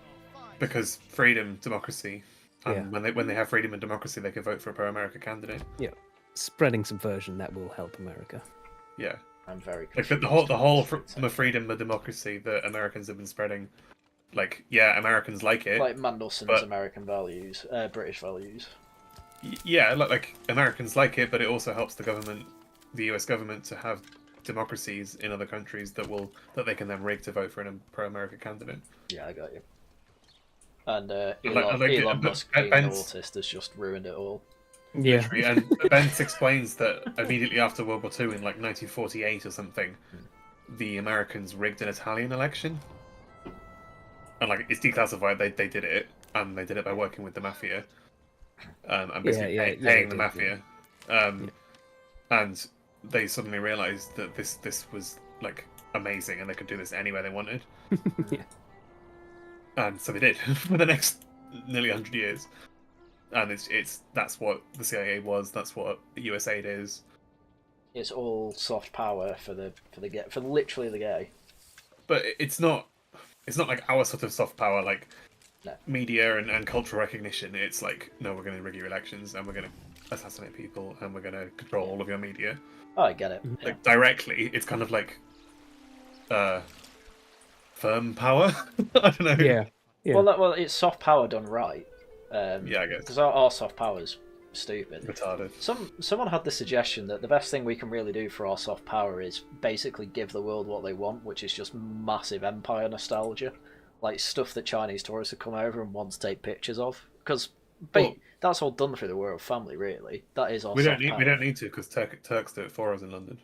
because freedom, democracy, and Yeah. when they have freedom and democracy, they can vote for a pro-America candidate. Yeah. Spreading subversion that will help America. Yeah, I'm very like confused. the whole freedom and democracy that Americans have been spreading. Like, yeah, Americans like it. Like Mandelson's but- American values, British values. Yeah, like Americans like it, but it also helps the US government, to have democracies in other countries that they can then rig to vote for a pro-America candidate. Yeah, I got you. And like Elon Musk being an Ben's- autist has just ruined it all. Yeah. Literally. And Bentz explains that immediately after World War II, in like 1948 or something, the Americans rigged an Italian election. And like, it's declassified, they did it, and they did it by working with the mafia. And basically paying they the did, mafia. And they suddenly realised that this was like amazing, and they could do this anywhere they wanted. Yeah. And so they did for the next nearly 100 years. And that's what the CIA was. That's what USAID is. It's all soft power for literally the gay. But it's not like our sort of soft power, like No. media and cultural recognition. It's like, no, we're going to rig your elections, and we're going to assassinate people, and we're going to control all of your media. Oh, I get it. Yeah. Like directly, it's kind of like firm power. I don't know. Yeah. Yeah. Well, it's soft power done right. Yeah, I guess. Because our soft power's stupid. Retarded. Someone had the suggestion that the best thing we can really do for our soft power is basically give the world what they want, which is just massive empire nostalgia, like stuff that Chinese tourists would come over and want to take pictures of. Because that's all done through the royal family, really. That is our. We soft don't power. need to, because Turks do it for us in London.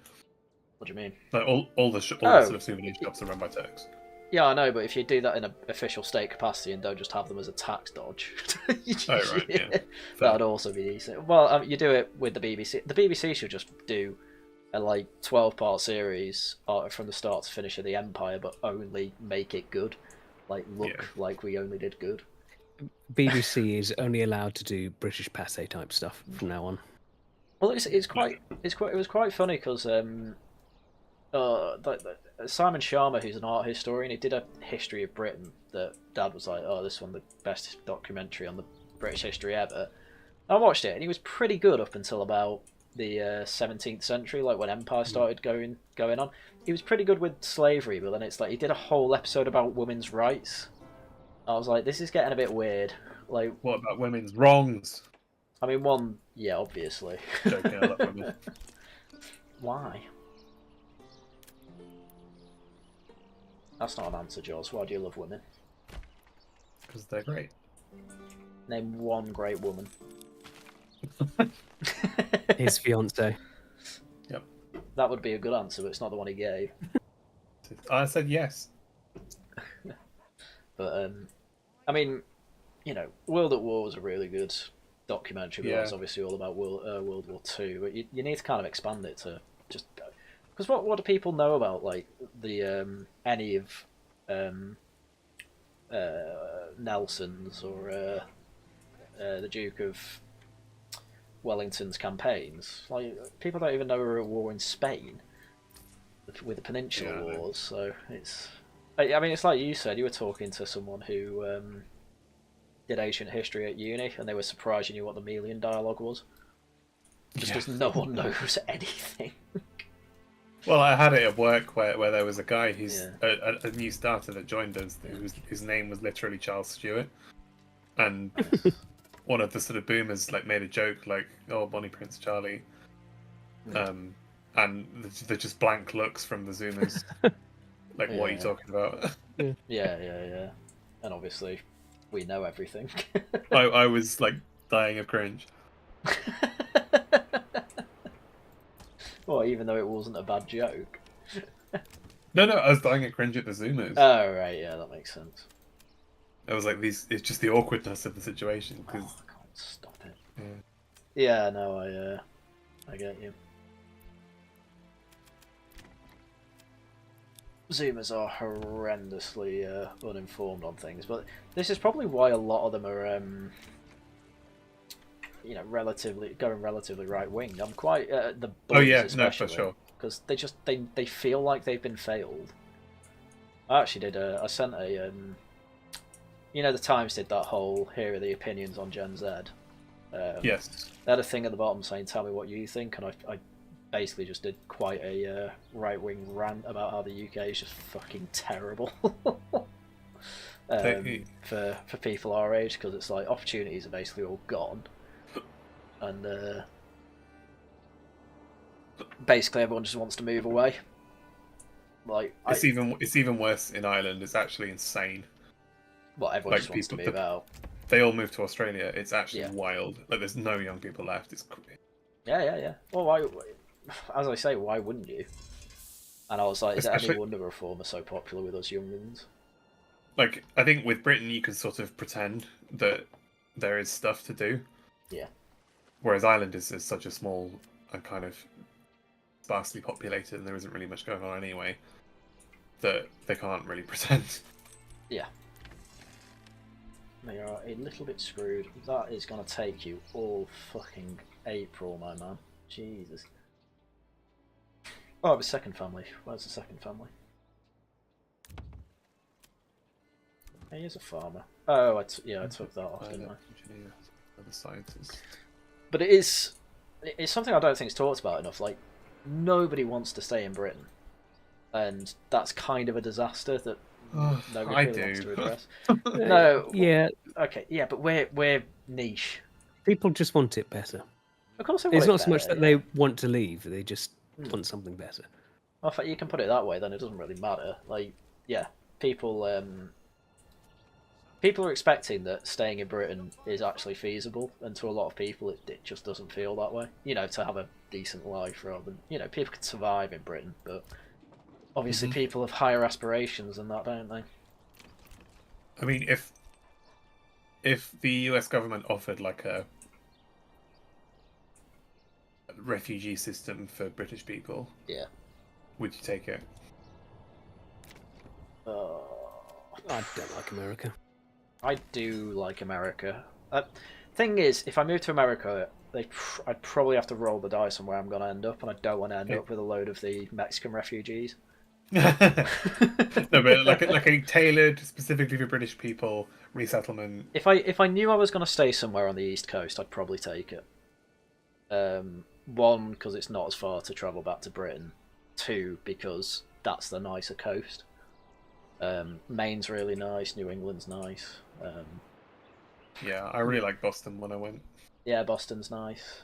What do you mean? Like all the sort of souvenir shops are run by Turks. Yeah, I know, but if you do that in an official state capacity and don't just have them as a tax dodge, Oh, right, yeah. that would also be decent. Well, you do it with the BBC. The BBC should just do a 12-part series from the start to finish of the Empire, but only make it good. Like like we only did good. BBC is only allowed to do British passe type stuff from now on. Well, it was quite funny because Simon Sharma, who's an art historian, he did a history of Britain that Dad was like, "Oh, this is one of the best documentary on the British history ever." I watched it, and he was pretty good up until about the 17th century, like when Empire started going on. He was pretty good with slavery, but then it's like he did a whole episode about women's rights. I was like, this is getting a bit weird. Like, What about women's wrongs? I mean, one, yeah, obviously. Joking, I love women. Why? That's not an answer, Jaws. Why do you love women? Because they're great. Name one great woman. His fiance. Yep. That would be a good answer, but it's not the one he gave. I said yes. But, I mean, World at War was a really good documentary, but that's obviously all about World War II. But you need to kind of expand it to just go. Because what do people know about, like, the any of Nelson's or the Duke of Wellington's campaigns? Like, people don't even know we were at war in Spain with the Peninsular Wars. So I mean, it's like you said, you were talking to someone who did ancient history at uni, and they were surprised you knew what the Melian dialogue was. Just because no one knows anything. Well, I had it at work where there was a guy who's a new starter that joined us, whose name was literally Charles Stewart, and one of the sort of boomers made a joke like, "Oh, Bonnie Prince Charlie," and they're just blank looks from the Zoomers, like, "What are you talking about?" Yeah, and obviously we know everything. I was like dying of cringe. Well, even though it wasn't a bad joke. No, I was dying of cringe at the Zoomers. Oh, right, yeah, that makes sense. I was like, it's just the awkwardness of the situation, because I can't stop it. Yeah, no, I get you. Zoomers are horrendously uninformed on things, but this is probably why a lot of them are, relatively right wing. I'm quite the boys especially, for sure, because they feel like they've been failed. I actually did. I sent a the Times did that whole here are the opinions on Gen Z. Yes. They had a thing at the bottom saying, "Tell me what you think," and I basically just did quite a right-wing rant about how the UK is just fucking terrible for people our age, because it's like opportunities are basically all gone, and basically everyone just wants to move away. Like it's even worse in Ireland. It's actually insane. Well, everyone just wants to move out. They all moved to Australia. It's actually wild. Like, there's no young people left. It's yeah. Well, why? As I say, why wouldn't you? And I was like, is it any wonder Reform are so popular with us youngins? Like, I think with Britain, you can sort of pretend that there is stuff to do. Yeah. Whereas Ireland is such a small and kind of sparsely populated, and there isn't really much going on anyway, that they can't really pretend. Yeah. They are a little bit screwed. That is going to take you all fucking April, my man. Jesus. Oh, it was second family. Where's the second family? He is a farmer. Oh, I took that off, didn't I? The scientist. But it's something I don't think is talked about enough. Like, nobody wants to stay in Britain, and that's kind of a disaster that nobody really wants to address. No, yeah, okay, yeah, but we're niche. People just want it better. Of course, it's not so much that they want to leave; they just want something better. Well, if you can put it that way, then it doesn't really matter. Like, yeah, people are expecting that staying in Britain is actually feasible, and to a lot of people, it just doesn't feel that way. To have a decent life, rather than people can survive in Britain, but obviously people have higher aspirations than that, don't they? I mean, if the US government offered like a refugee system for British people, yeah, would you take it? I don't like America. I do like America. Thing is, if I move to America, I'd probably have to roll the dice on where I'm going to end up, and I don't want to end up with a load of the Mexican refugees. No, but like a tailored specifically for British people resettlement. If I knew I was going to stay somewhere on the East Coast, I'd probably take it. One, because it's not as far to travel back to Britain. Two, because that's the nicer coast. Maine's really nice. New England's nice. Yeah, I really like Boston when I went. Yeah, Boston's nice.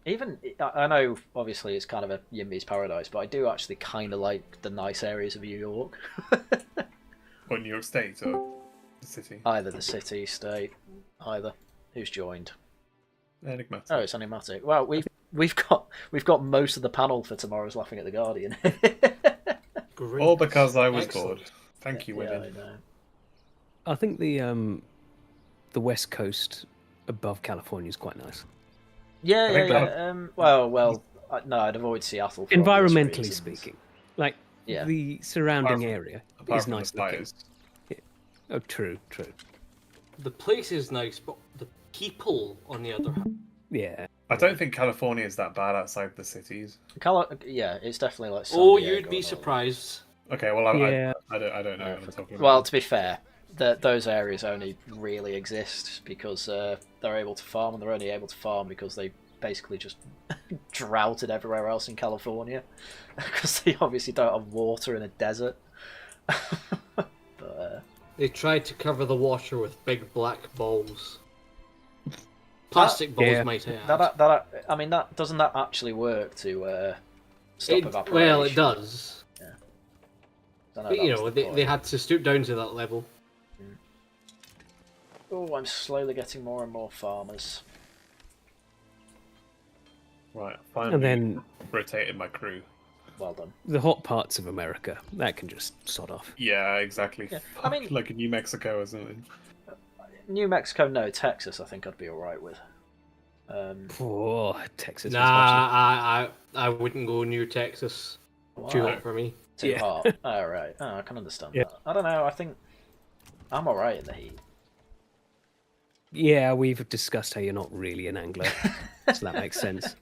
Even I know, obviously, it's kind of a Yimby's paradise, but I do actually kind of like the nice areas of New York. What, New York State or the city? Either the city, state, either. Who's joined? Enigmatic. Oh, it's enigmatic. Well, we've got most of the panel for tomorrow's Laughing at the Guardian. Great. All because I was bored. Thank you, women. Yeah, I know. I think the West Coast above California is quite nice. Yeah. Well, no, I'd avoid Seattle. For environmentally speaking, like the surrounding area is nice looking. Yeah. Oh, true. The place is nice, but the people, on the other hand. Yeah. I don't think California is that bad outside the cities. Yeah, it's definitely like. You'd be surprised. Okay, well, I don't know what I'm talking about. Well, to be fair, those areas only really exist because they're able to farm, and they're only able to farm because they basically just droughted everywhere else in California because they obviously don't have water in a desert. But, they tried to cover the water with big black balls. Plastic balls, might I add. I mean, doesn't that actually work to stop evaporation? Well, it does. Yeah. But, they had to stoop down to that level. Oh, I'm slowly getting more and more farmers. Right, finally and then rotated my crew. Well done. The hot parts of America, that can just sod off. Yeah, exactly. Yeah. I mean, like in New Mexico or something. New Mexico, no. Texas, I think I'd be alright with. Oh, Texas. Nah, I wouldn't go near Texas. Too Why? hot for me. Too Yeah. hot. Oh, right. Oh, I can understand Yeah. that. I don't know. I think I'm all right in the heat. Yeah, we've discussed how you're not really an angler, so that makes sense.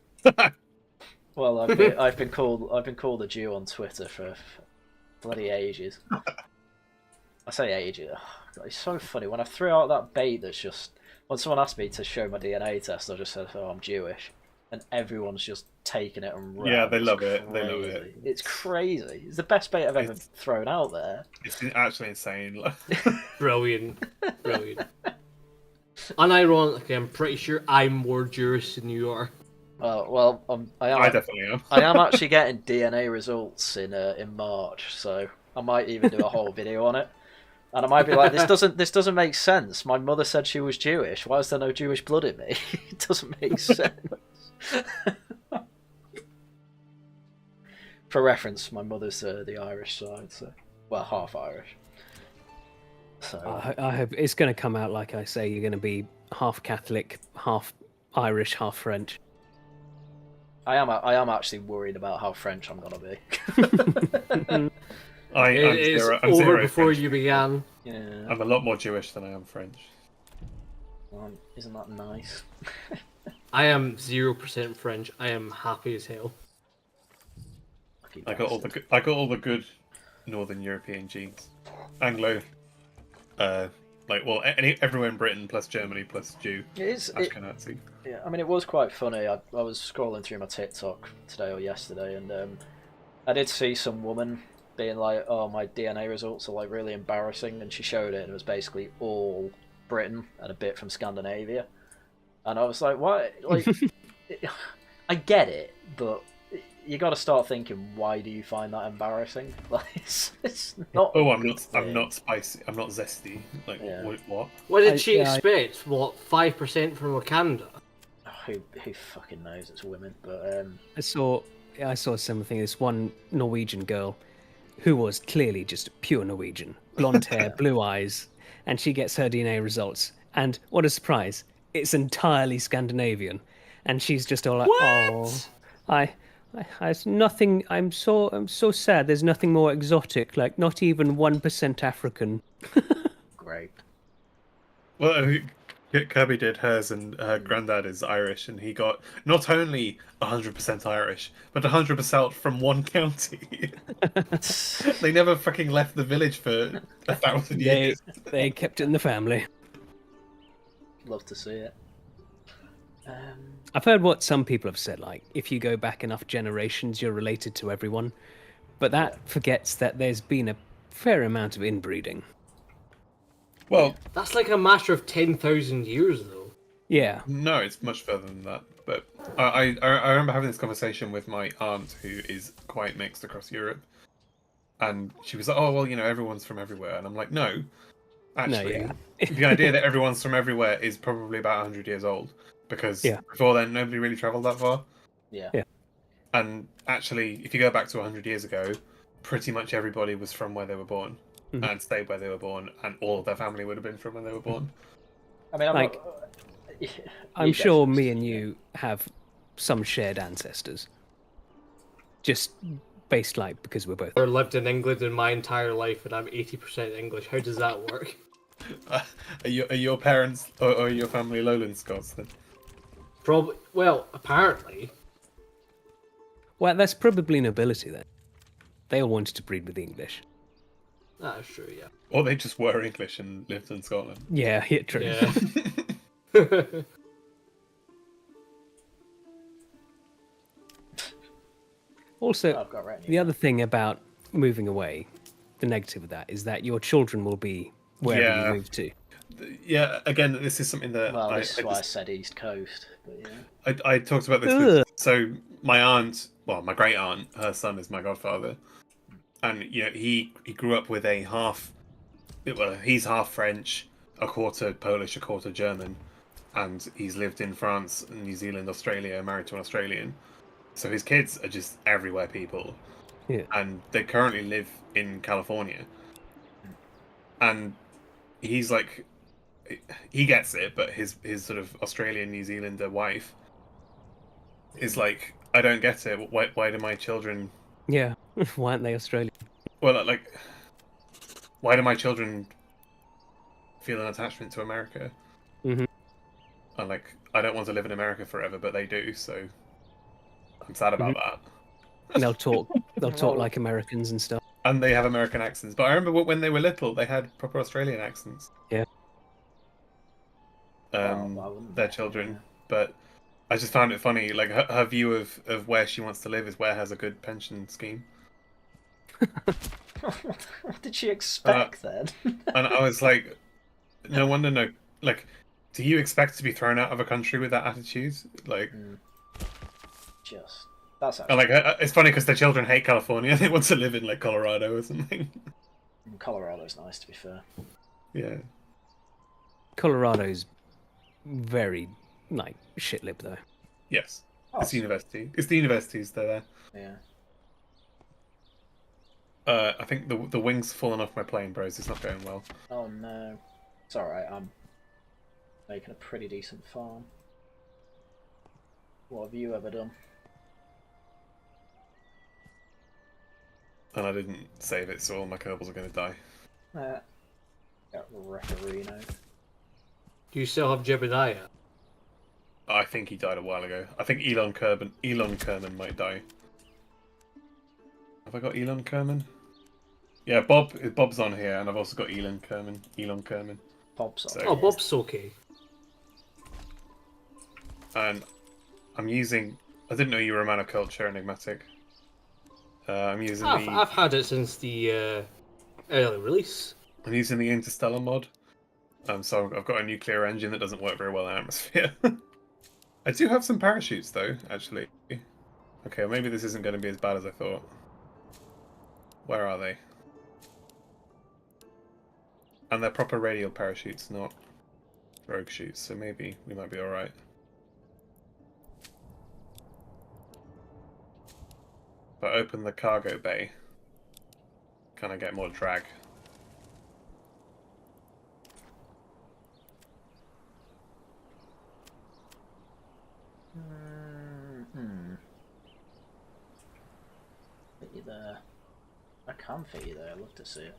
Well, I've been called a Jew on Twitter for bloody ages. I say ages. God, it's so funny when I threw out that bait. That's just when someone asked me to show my DNA test, I just said, "Oh, I'm Jewish," and everyone's just taking it and Yeah, ran. they It's love it. They love crazy. it. It's crazy. It's the best bait I've ever It's- thrown out there. It's actually insane. Brilliant. Brilliant. Unironically, I'm pretty sure I'm more Jewish than you are. I definitely am. I am actually getting DNA results in March, so I might even do a whole video on it. And I might be like, this doesn't make sense. My mother said she was Jewish. Why is there no Jewish blood in me? It doesn't make sense. For reference, my mother's the Irish side, so well, half Irish. So I hope it's going to come out like I say. You're going to be half Catholic, half Irish, half French. I am actually worried about how French I'm gonna be. I'm It's zero. I'm over zero before French. you began. Yeah, I'm a lot more Jewish than I am French. well, isn't that nice? I am 0% French. I am happy as hell. Lucky I got bastard. all the good Northern European genes. Anglo, everywhere in Britain plus Germany plus Jew. It is. Ashkenazi. Yeah, I mean, it was quite funny. I was scrolling through my TikTok today or yesterday, and I did see some woman being like, "Oh, my DNA results are like really embarrassing," and she showed it, and it was basically all Britain and a bit from Scandinavia, and I was like, "Why?" Like, I get it, but you got to start thinking, why do you find that embarrassing? Like, it's not. Oh, a I'm good not. thing. I'm not spicy. I'm not zesty. Like Yeah. what? What did she yeah, expect? What, 5% from Wakanda? Who fucking knows? It's women, but I saw something. This one Norwegian girl, who was clearly just pure Norwegian, blonde hair, blue eyes, and she gets her DNA results, and what a surprise! It's entirely Scandinavian, and she's just all like, "Oh, it's nothing. I'm so sad. There's nothing more exotic. Like not even 1% African." great. Well, Kirby did hers, and her granddad is Irish, and he got not only 100% Irish, but 100% from one county. They never fucking left the village for 1,000 years. They kept it in the family. Love to see it. I've heard what some people have said, like, if you go back enough generations, you're related to everyone. But that forgets that there's been a fair amount of inbreeding. Well, That's like a matter of 10,000 years, though. Yeah. no, it's much further than that. But I remember having this conversation with my aunt, who is quite mixed across Europe, and she was like, "Oh, well, everyone's from everywhere," and I'm like, "No, actually, yeah. the idea that everyone's from everywhere is probably about 100 years old, because Yeah. before then nobody really travelled that far." Yeah. Yeah. And actually, if you go back to 100 years ago, pretty much everybody was from where they were born and stayed where they were born, and all of their family would have been from where they were born. I mean, I'm sure me and you have some shared ancestors. Just based like because we're both. I've lived in England in my entire life, and I'm 80% English. How does that work? Are your parents or your family Lowland Scots then? Probably. Well, apparently. Well, that's probably nobility then. They all wanted to breed with the English. That's true, yeah. Or they just were English and lived in Scotland. Yeah, true. Yeah. Also, I've got right the other thing about moving away, the negative of that is that your children will be wherever Yeah. you move to. Yeah, again, this is something that Well, this is why I said East Coast, but yeah. I talked about this with, so my aunt, well, my great aunt, her son is my godfather, and he grew up with he's half French, a quarter Polish, a quarter German, and he's lived in France, New Zealand, Australia, married to an Australian, so his kids are just everywhere people, and they currently live in California, and he's like he gets it, but his sort of Australian New Zealander wife is like, I don't get it. Why do my children? Yeah. Why aren't they Australian? Well, like, why do my children feel an attachment to America? Hmm. And like, I don't want to live in America forever, but they do, so I'm sad about that. They'll talk. They'll talk Well- like Americans and stuff. And they have American accents. But I remember when they were little, they had proper Australian accents. Yeah. Why wouldn't Their they? children. Yeah. But I just found it funny. Like her view of where she wants to live is where has a good pension scheme. What did she expect then? And I was like, no wonder no. Like, do you expect to be thrown out of a country with that attitude? Like, Just that's and like it's funny because their children hate California. They want to live in like Colorado or something. Colorado's nice, to be fair. Yeah. Colorado's very like shit lib though. Yes. Oh, It's the university. It's the universities that are Yeah. there. I think the wings fallen off my plane, bros. It's not going well. Oh no. It's alright, I'm making a pretty decent farm. What have you ever done? And I didn't save it, so all my Kerbals are going to die. Got Referino. Do you still have Jebediah? I think he died a while ago. I think Elon Kerman might die. Have I got Elon Kerman? Yeah, Bob's on here, and I've also got Elon Kerman. Bob's on. So- Oh, Bob's okay. And I'm using... I didn't know you were a man of culture, enigmatic. I'm using I've had it since the early release. I'm using the Interstellar mod. So I've got a nuclear engine that doesn't work very well in atmosphere. I do have some parachutes though, actually. Okay, well, maybe this isn't going to be as bad as I thought. Where are they? And they're proper radial parachutes, not rogue shoots, so maybe we might be alright. If I open the cargo bay, can I get more drag? Fit you there. I can fit you there, I'd love to see it.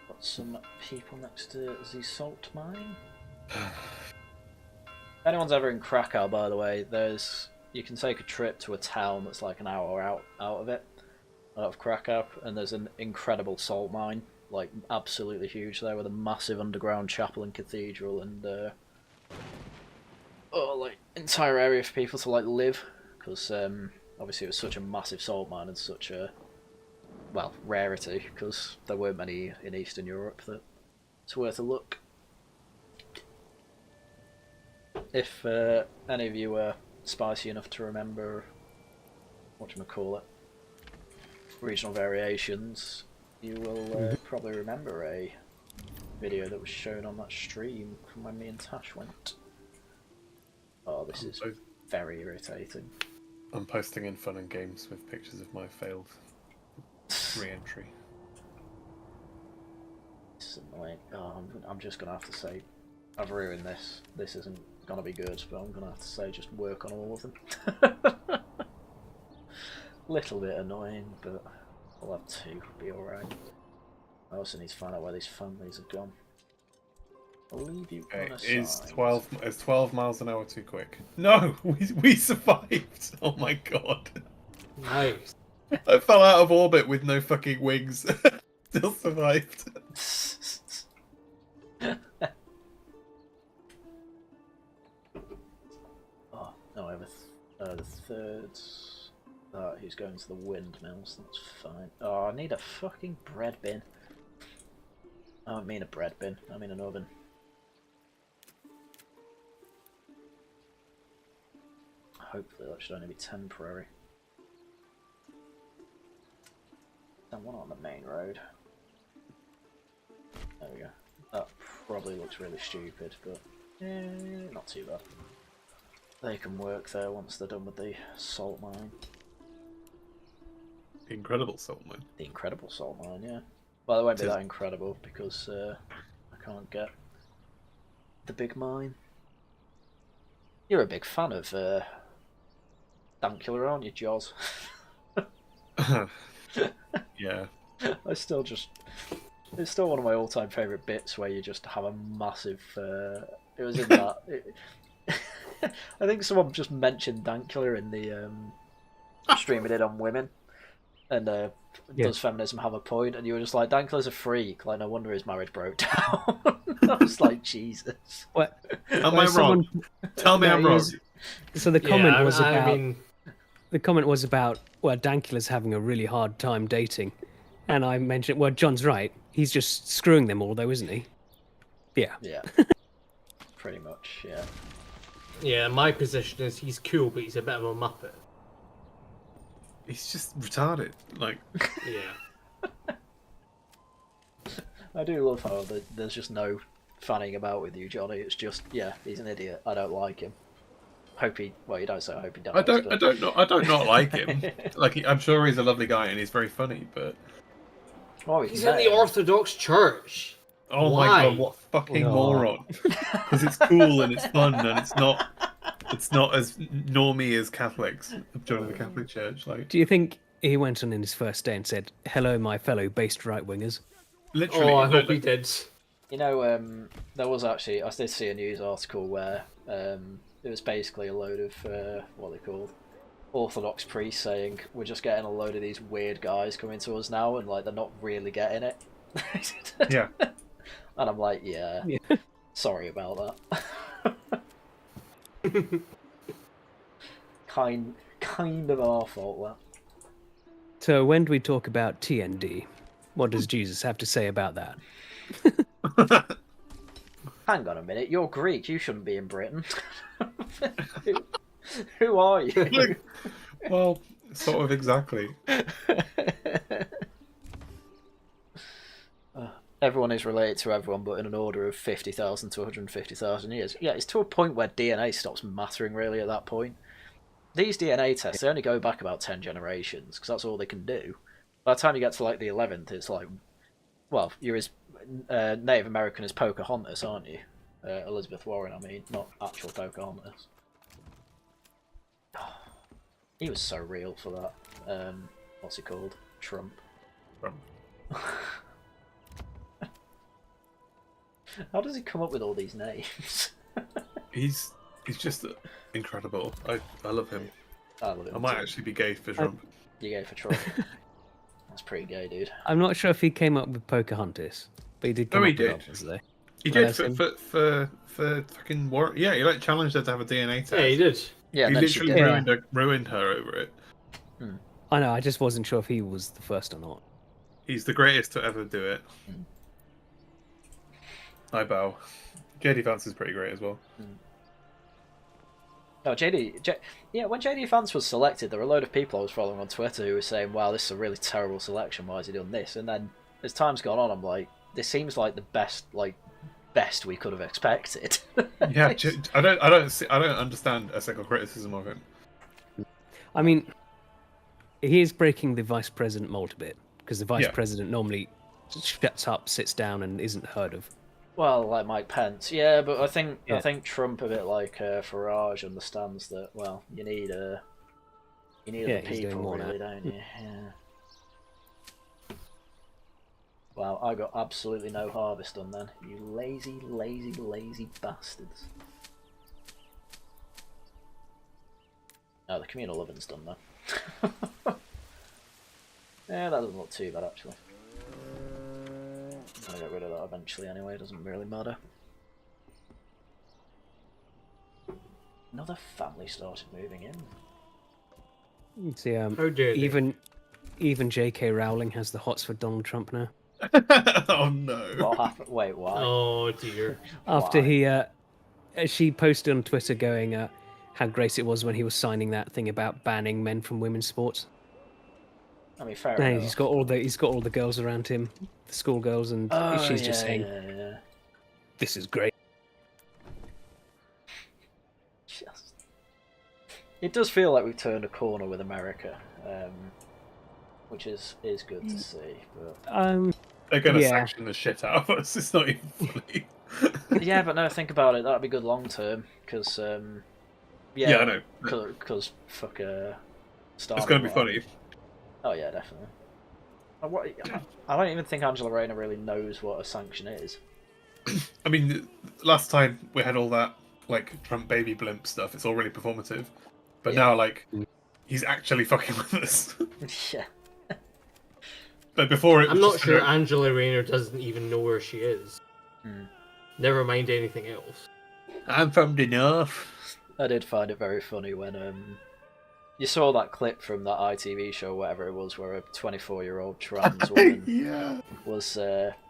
Got some people next to the salt mine. If anyone's ever in Krakow, by the way, you can take a trip to a town that's like an hour out of it, out of Krakow, and there's an incredible salt mine, like absolutely huge there, with a massive underground chapel and cathedral, and like entire area for people to like live, because obviously it was such a massive salt mine and such a rarity, because there weren't many in Eastern Europe that it's worth a look. If any of you are spicy enough to remember whatchamacallit, regional variations, you will probably remember a video that was shown on that stream from when me and Tash went. Oh, this is very irritating. I'm posting in fun and games with pictures of my failed re-entry. This is annoying. Oh, I'm just gonna have to say, I've ruined this. This isn't gonna be good, but I'm gonna have to say just work on all of them. Little bit annoying, but I'll have two, be alright. I also need to find out where these families have gone. I'll leave you on a Is side. 12 miles an hour too quick? No, we survived. Oh my god. Nice. I fell out of orbit with no fucking wings. Still survived. Oh, no, I have the third. He's going to the windmills, that's fine. Oh, I need a fucking bread bin. I don't mean a bread bin, I mean an oven. Hopefully that should only be temporary. And one on the main road. There we go. That probably looks really stupid, but Not too bad. They can work there once they're done with the salt mine. Incredible salt mine. The incredible salt mine, yeah. Well, it won't be that incredible because I can't get the big mine. You're a big fan of Dankula, aren't you, Jaws? Yeah. It's still one of my all-time favourite bits where you just have a massive. It was in that. I think someone just mentioned Dankula in the stream we did on women, and does feminism have a point? And you were just like, Dankula's a freak. Like, no wonder his marriage broke down. I was like, Jesus. What? Am I wrong? Tell me I'm wrong. So the comment was about. The comment was about, well, Dankula's having a really hard time dating. And I mentioned, well, John's right. He's just screwing them all, though, isn't he? Yeah. Yeah. Pretty much, yeah. Yeah, my position is he's cool, but he's a bit of a muppet. He's just retarded. Like, Yeah. I do love how there's just no fanning about with you, Johnny. It's just, yeah, he's an idiot. I don't like him. Hope he. Well, you don't say. I hope he does. I don't not like him. Like, I'm sure he's a lovely guy and he's very funny, but Oh, he's in the Orthodox Church. oh Why? my god, what a fucking moron! Because it's cool and it's fun and it's not as normy as Catholics joining the Catholic Church. Like, Do you think he went on in his first day and said, "Hello, my fellow based right wingers"? literally. Oh, I hope he did. You know, there was actually I did see a news article where it was basically a load of what are they called, Orthodox priests saying we're just getting a load of these weird guys coming to us now, and like they're not really getting it. Yeah. And I'm like, yeah. Sorry about that. kind of our fault, that. So when do we talk about TND? What does Jesus have to say about that? Hang on a minute, you're Greek, you shouldn't be in Britain. Who are you? Well, sort of exactly. Everyone is related to everyone, but in an order of 50,000 to 150,000 years. Yeah, it's to a point where DNA stops mattering, really, at that point. These DNA tests, they only go back about 10 generations, because that's all they can do. By the time you get to, like, the 11th, it's like... Well, you're as Native American as Pocahontas, aren't you? Elizabeth Warren, I mean, not actual Pocahontas. He was so real for that. What's he called? Trump. How does he come up with all these names? He's just incredible. I love him. I love him. I might too. actually be gay for Trump. You gay for Trump? That's pretty gay, dude. I'm not sure if he came up with Pocahontas, but he did come up with others, though. He did for fucking war. Yeah, he like challenged her to have a DNA test. Yeah, he did. Yeah, He then she literally did. ruined her over it. I know, I just wasn't sure if he was the first or not. He's the greatest to ever do it. I bow. JD Vance is pretty great as well. No, yeah, when JD Vance was selected, there were a load of people I was following on Twitter who were saying, wow, this is a really terrible selection, why has he done this? And then, as time's gone on, I'm like, this seems like the best we could have expected. Yeah, I don't understand a single criticism of him. I mean, he is breaking the vice president mold a bit, because the vice president normally shuts up, sits down, and isn't heard of. Well, like Mike Pence, yeah, but I think Trump, a bit like Farage, understands that. Well, you need other people, really, don't you? Yeah. Wow, I got absolutely no harvest done then. You lazy, lazy, lazy bastards. No, the communal oven's done though. Yeah, that doesn't look too bad actually. I'm gonna get rid of that eventually anyway, it doesn't really matter. Another family started moving in. You see, How dare they? even J.K. Rowling has the hots for Donald Trump now. Oh no. What happened? Wait, why? Oh dear. After Why? she posted on Twitter going, how great it was when he was signing that thing about banning men from women's sports. I mean, fair And enough. he's got all the girls around him, the schoolgirls, and she's just saying, yeah. "This is great." It does feel like we've turned a corner with America, which is good to see. But they're going to sanction the shit out of us. It's not even funny. yeah, but no, think about it. That'd be good long term, because I know. Because fuck Star. It's going to be funny. Oh yeah, definitely. I don't even think Angela Rayner really knows what a sanction is. I mean, last time we had all that like Trump baby blimp stuff. It's all really performative, but now like he's actually fucking with us. Yeah. But before it, I'm not sure Angela Rayner doesn't even know where she is. Never mind anything else. I'm from the north. I did find it very funny when you saw that clip from that ITV show, whatever it was, where a 24-year-old trans woman was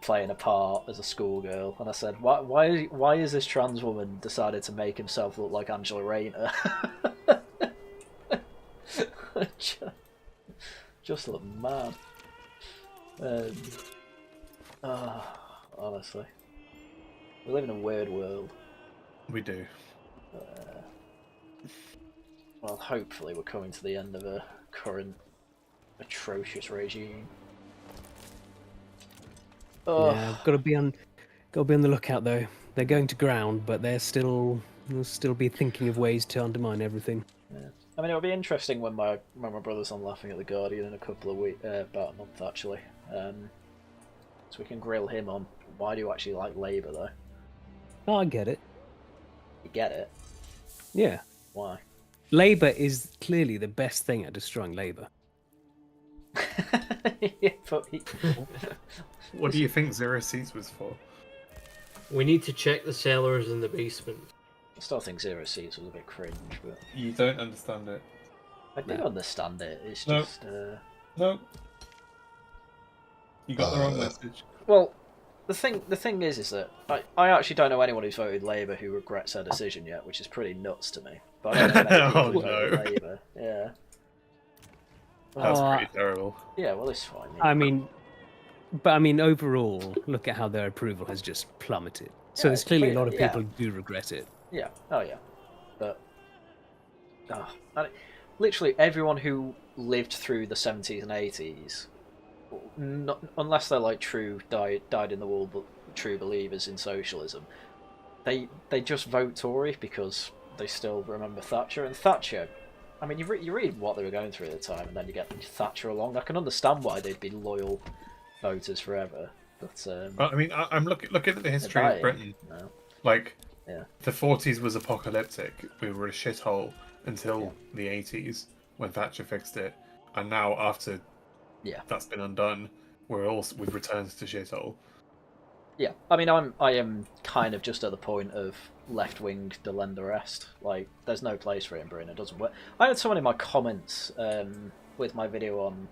playing a part as a schoolgirl, and I said, "Why is this trans woman decided to make himself look like Angela Rayner?" Just look mad. Honestly, we live in a weird world. We do. Well, hopefully we're coming to the end of a current atrocious regime. Yeah, got to be on the lookout though. They're going to ground, but they'll still be thinking of ways to undermine everything. Yeah. I mean, it'll be interesting when my brother's on Laughing at the Guardian in a couple of weeks, about a month actually. So we can grill him on why do you actually like Labour though? Oh, I get it. You get it? Yeah. Why? Labour is clearly the best thing at destroying Labour. Yeah, but What do you think Zero Seats was for? We need to check the cellars in the basement. I still think Zero Seats was a bit cringe, but You don't understand it. I do understand it. It's No. just No. You got the wrong message. well, the thing is that I actually don't know anyone who's voted Labour who regrets their decision yet, which is pretty nuts to me. But I don't know many people who voted Labour. Yeah. That's pretty terrible. Yeah, well, it's fine. I mean, overall, look at how their approval has just plummeted. So there's clearly a lot of people who do regret it. Yeah. Oh yeah. But literally everyone who lived through the 70s and 80s, unless they're like died in the wool, but true believers in socialism, they just vote Tory because they still remember Thatcher. And Thatcher, I mean, you read what they were going through at the time, and then you get Thatcher along. I can understand why they'd be loyal voters forever. But I mean, I'm looking at the history of Britain. No. Like, Yeah. the 40s was apocalyptic. We were a shithole until the 80s when Thatcher fixed it, and now after that's been undone, we've returned to shithole. Yeah, I mean, I am kind of just at the point of left wing de lend the rest. Like, there's no place for it in Britain. It doesn't work. I had someone in my comments with my video on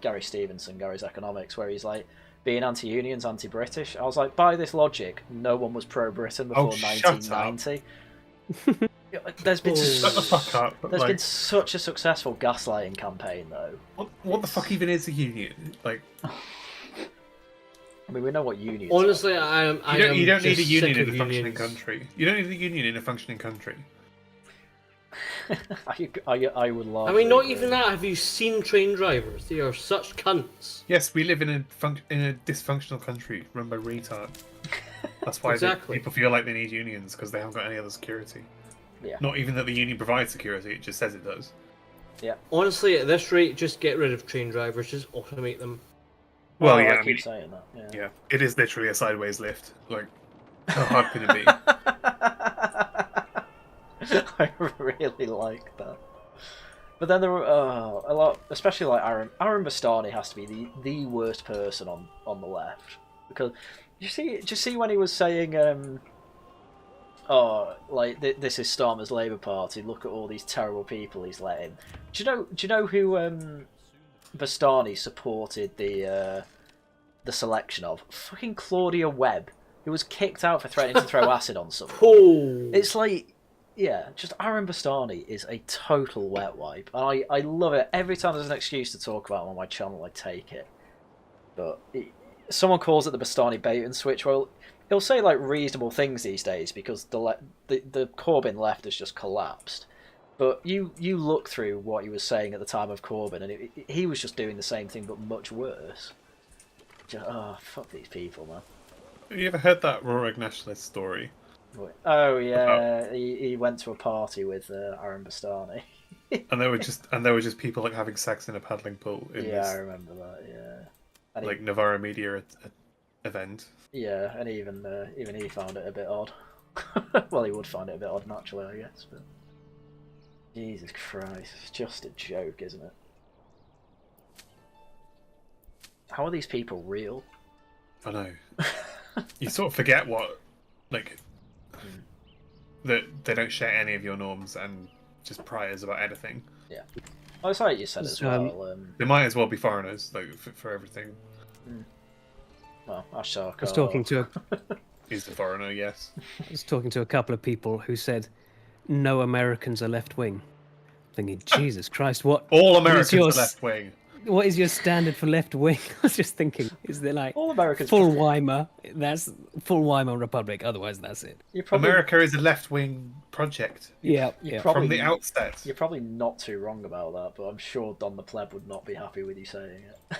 Gary Stevenson, Gary's Economics, where he's like, being anti-unions, anti-British. I was like, by this logic, no one was pro-Britain before 1990. There's been Shut the fuck up. There's been such a successful gaslighting campaign, though. What the fuck even is a union? Like, I mean, we know what unions Honestly, are. you don't need a just union sick in of a functioning unions. country. You don't need a union in a functioning country. I would love. I mean, not even that. Have you seen train drivers? They are such cunts. Yes, we live in a dysfunctional country run by retards. That's why people feel like they need unions, because they haven't got any other security. Yeah. Not even that the union provides security; it just says it does. Yeah. Honestly, at this rate, just get rid of train drivers. Just automate them. Well, Oh, yeah, I keep saying that. Yeah, it is literally a sideways lift. Like, how hard can it be? I really like that. But then there were a lot, especially like Aaron Bastani has to be the worst person on the left, because you see when he was saying this is Starmer's Labour Party, look at all these terrible people he's let in. Do you know who Bastani supported the selection of? Fucking Claudia Webb, who was kicked out for threatening to throw acid on someone. Oh. It's like, yeah, just Aaron Bastani is a total wet wipe. And I love it. Every time there's an excuse to talk about him on my channel, I take it. But someone calls it the Bastani bait and switch. Well, he'll say like reasonable things these days because the Corbyn left has just collapsed. But you look through what he was saying at the time of Corbyn, and he was just doing the same thing but much worse. Just, fuck these people, man. Have you ever heard that Rorik nationalist story? Oh yeah, he went to a party with Aaron Bastani. And there were just people like having sex in a paddling pool. I remember that. Yeah, and like Navarro Media event. Yeah, and even he found it a bit odd. Well, he would find it a bit odd naturally, I guess. But Jesus Christ, it's just a joke, isn't it? How are these people real? I know. You sort of forget what, like, that they don't share any of your norms and just priors about anything. Yeah. Oh, it's like you said as well. They might as well be foreigners, like, for everything. Well, Ashar. I was talking to He's a foreigner, yes. I was talking to a couple of people who said no Americans are left wing. Thinking, Jesus Christ, what? All Americans are left wing. What is your standard for left wing? I was just thinking, is there like all Americans full Weimar? That's full Weimar Republic. Otherwise, that's it. America is a left wing project. Yeah, From the outset. You're probably not too wrong about that, but I'm sure Don the Pleb would not be happy with you saying it.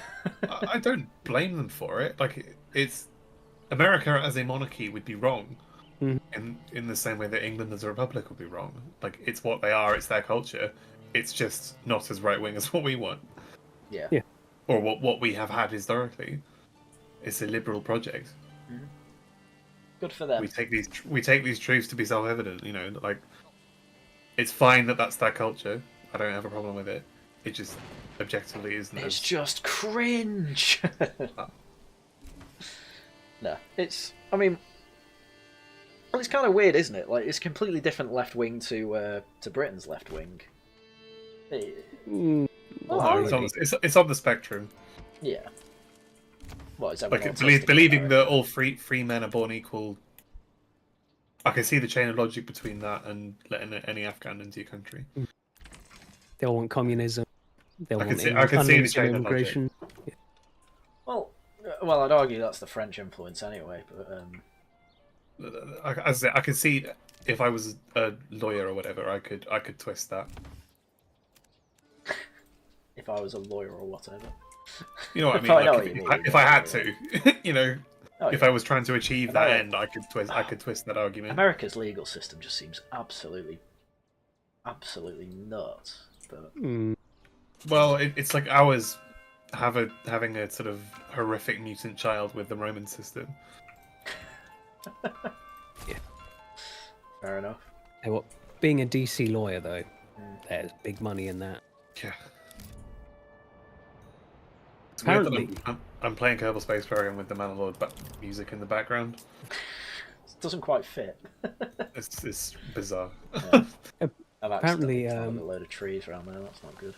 I don't blame them for it. Like, it's America as a monarchy would be wrong. In the same way that England as a republic would be wrong. Like, it's what they are, it's their culture. It's just not as right wing as what we want. Yeah. Or what we have had historically. It's a liberal project. Good for them. We take these truths to be self-evident, you know, like, it's fine that that's their culture. I don't have a problem with it. It just objectively isn't. It's just cringe. No, it's. I mean, well, it's kind of weird, isn't it? Like, it's completely different left wing to Britain's left wing. It's on the spectrum. Yeah. What is that? Like, believing that all free men are born equal. I can see the chain of logic between that and letting any Afghan into your country. They all want communism. They all want I can see the chain of immigration. logic. Well, I'd argue that's the French influence anyway. But I can see if I was a lawyer or whatever, I could twist that. If I was a lawyer or whatever. You know what I mean? Like, if I had to, you know, if I was trying to achieve that end, I could twist that argument. America's legal system just seems absolutely nuts. But well, it's like ours having a sort of horrific mutant child with the Roman system. Yeah. Fair enough. Hey, what? Being a DC lawyer, though, there's big money in that. Yeah. Apparently, I'm playing Kerbal Space Program with the Manor music in the background. It doesn't quite fit. It's bizarre. Yeah. Apparently, a load of trees around there. That's not good.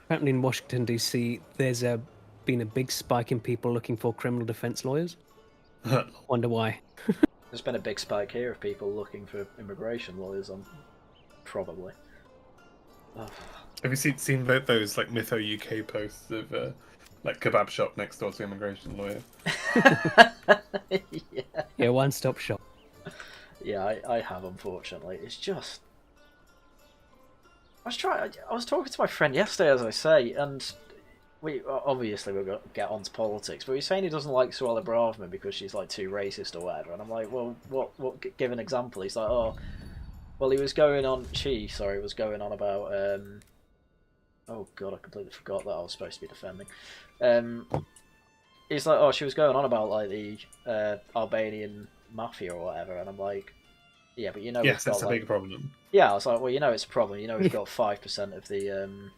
Apparently, in Washington DC, there's been a big spike in people looking for criminal defense lawyers. Wonder why. There's been a big spike here of people looking for immigration lawyers. Probably. Oh. Have you seen those like Mytho UK posts of like kebab shop next door to immigration lawyer? Yeah, one-stop shop. Yeah, I have, unfortunately. It's just. I was talking to my friend yesterday, as I say, and we're going to get onto politics, but he's saying he doesn't like Suella Braverman because she's like too racist or whatever, and I'm like, well, what? Give an example. He's like, oh, well, he was going on. Was going on about. Oh god, I completely forgot that I was supposed to be defending. He's like, oh, she was going on about like the Albanian mafia or whatever, and I'm like, yeah, but you know, yes, that's a big problem. Yeah, I was like, well, you know, it's a problem. You know, we've got 5%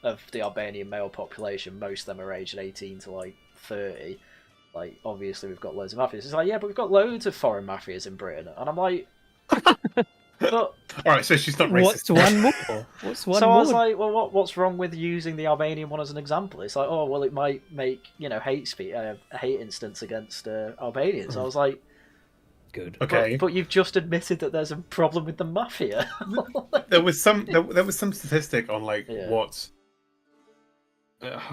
of the Albanian male population. Most of them are aged 18 to like 30. Like, obviously, we've got loads of mafias. It's like, yeah, but we've got loads of foreign mafias in Britain, and I'm like, but all right, so she's not racist. What's one more? What's one so more? I was like, well, what's wrong with using the Albanian one as an example? It's like, oh, well, it might make, you know, hate instance against Albanians. I was like, good. Okay, but you've just admitted that there's a problem with the mafia. there was some statistic on like what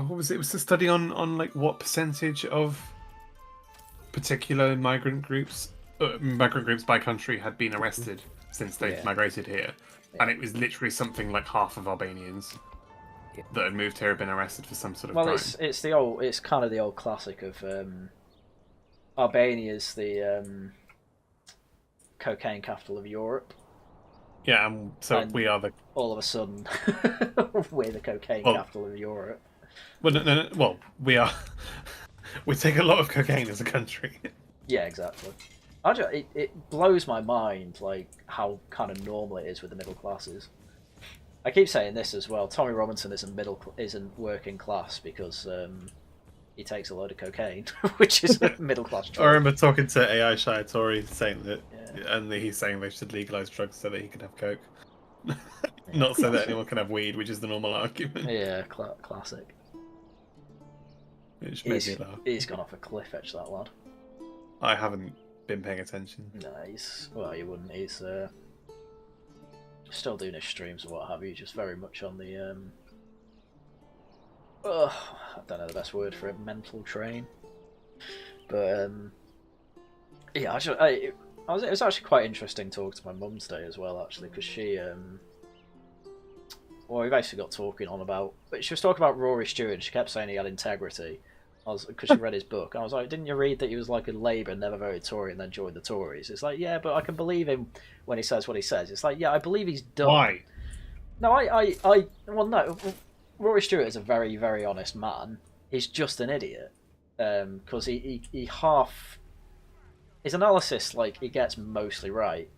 was it? It was a study on like what percentage of particular migrant groups by country had been arrested since they migrated here, and it was literally something like half of Albanians that had moved here had been arrested for some sort of crime. It's kind of the old classic of Albania's the cocaine capital of Europe. Yeah, and we are the... All of a sudden, we're the cocaine capital of Europe. Well, no, well, we are... we take a lot of cocaine as a country. Yeah, exactly. It blows my mind, like, how kind of normal it is with the middle classes. I keep saying this as well. Tommy Robinson isn't working class because he takes a load of cocaine, which is a middle class choice. I remember talking to AI Shai Tori saying that, and he's saying they should legalize drugs so that he can have coke, not so that anyone can have weed, which is the normal argument. Yeah, classic. Which made me laugh. He's gone off a cliff edge, that lad. I haven't been paying attention. No, you wouldn't. He's still doing his streams or what have you, just very much on the I don't know the best word for it, mental train. But yeah, it was actually quite interesting talking to my mum today as well, actually, because she we basically got talking on about, she was talking about Rory Stewart, and she kept saying he had integrity. Because she read his book. I was like, didn't you read that he was like a Labour, never voted Tory, and then joined the Tories? It's like, yeah, but I can believe him when he says what he says. It's like, yeah, I believe he's dumb. Why? No, well, no. Rory Stewart is a very, very honest man. He's just an idiot. Because he his analysis, like, he gets mostly right,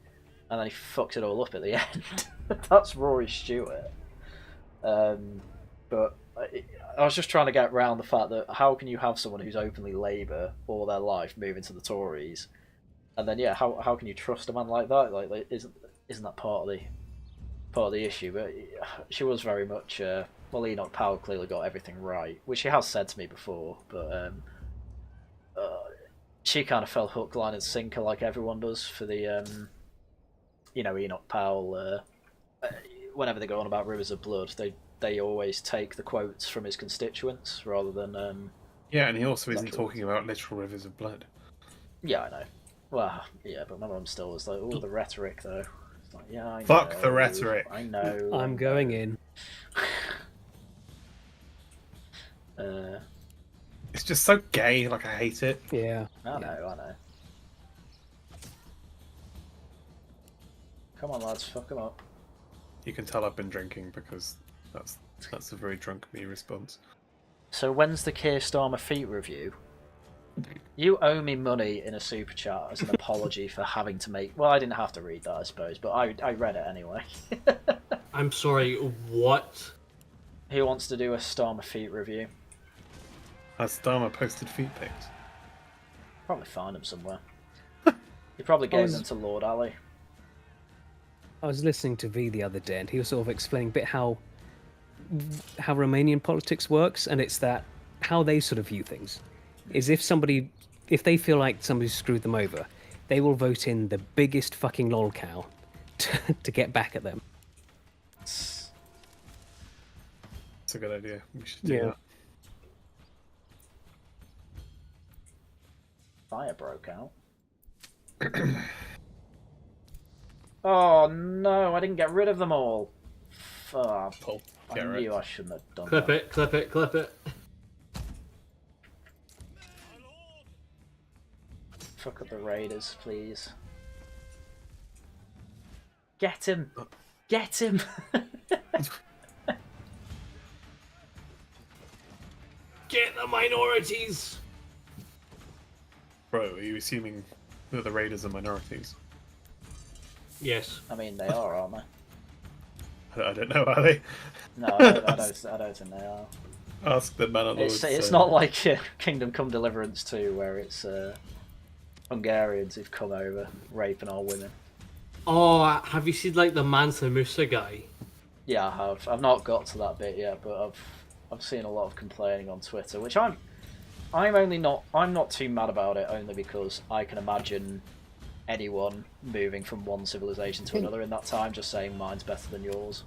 and then he fucks it all up at the end. That's Rory Stewart. But I was just trying to get around the fact that how can you have someone who's openly Labour all their life move into the Tories, and then how can you trust a man like that? Like isn't that part of the issue? But she was very much well, Enoch Powell clearly got everything right, which she has said to me before, but she kind of fell hook, line and sinker like everyone does for the Enoch Powell. Whenever they go on about rivers of blood, they always take the quotes from his constituents rather than yeah, and he also isn't talking about literal rivers of blood. Yeah, I know. Well, yeah, but my mum still was like, oh, the rhetoric though. It's like, yeah, I know. Fuck the rhetoric. I know. I'm going in. It's just so gay, like I hate it. Yeah. I know. Come on, lads, fuck them up. You can tell I've been drinking because that's a very drunk me response. So when's the Keir Starmer feet review? You owe me money in a super chat as an apology for having to make... Well, I didn't have to read that, I suppose, but I read it anyway. I'm sorry, what? Who wants to do a Starmer feet review? Has Starmer posted feet pics? Probably find them somewhere. He probably gave them to Lord Ali. I was listening to V the other day, and he was sort of explaining a bit how Romanian politics works, and it's that how they sort of view things is if they feel like somebody's screwed them over, they will vote in the biggest fucking lolcow to get back at them. It's a good idea. We should do that. Fire broke out. Oh no, I didn't get rid of them all. Fuck. I knew I shouldn't have done that. Clip it. Fuck up the raiders, please. Get him! Get him! Get the minorities! Bro, are you assuming that the raiders are minorities? Yes. I mean, they are, aren't they? I don't know, are they? No, I don't think they are. Ask the man at Lords. It's not like Kingdom Come Deliverance 2, where it's Hungarians who've come over raping our women. Oh, have you seen like the Mansa Musa guy? Yeah, I have. I've not got to that bit yet, but I've seen a lot of complaining on Twitter, which I'm not too mad about it, only because I can imagine anyone moving from one civilization to another in that time just saying mine's better than yours.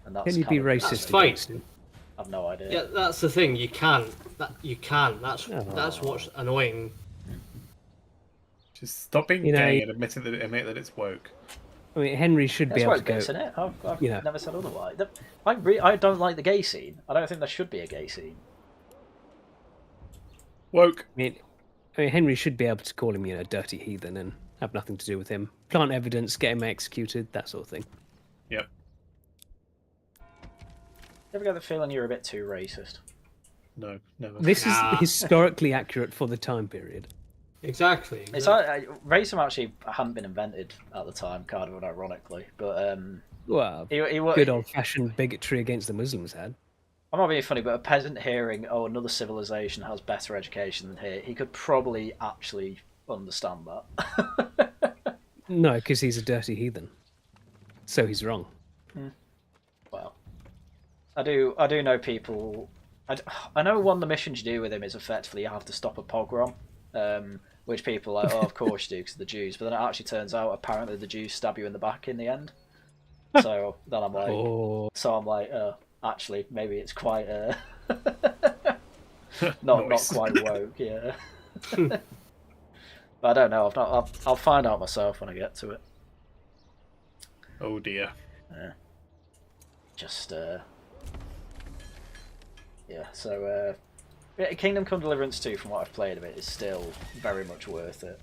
And that's Can you be racist? That's fine. I've no idea. Yeah, that's the thing. You can. That's what's annoying. Just stop being gay and admit that it's woke. I mean, Henry should be That's able what to go. isn't it? I've you know. never said otherwise. I don't like the gay scene. I don't think there should be a gay scene. Woke. I mean, Henry should be able to call him, dirty heathen and have nothing to do with him. Plant evidence, get him executed, that sort of thing. Yep. You ever get the feeling you're a bit too racist? No, never. This is historically accurate for the time period. Exactly. It's racism actually hadn't been invented at the time, kind of ironically, but Well, he good old-fashioned bigotry against the Muslims had. I'm not being funny, but a peasant hearing, oh, another civilization has better education than here, he could probably actually understand that. No, because he's a dirty heathen. So he's wrong. Well, I do know people. I know one of the missions you do with him is effectively you have to stop a pogrom, which people are like, oh, of course you do, because of the Jews. But then it actually turns out apparently the Jews stab you in the back in the end. So then I'm like, actually, maybe it's quite not quite woke, yeah. But I don't know. I'll find out myself when I get to it. Oh dear. Just yeah. So Kingdom Come Deliverance 2, from what I've played of it, is still very much worth it.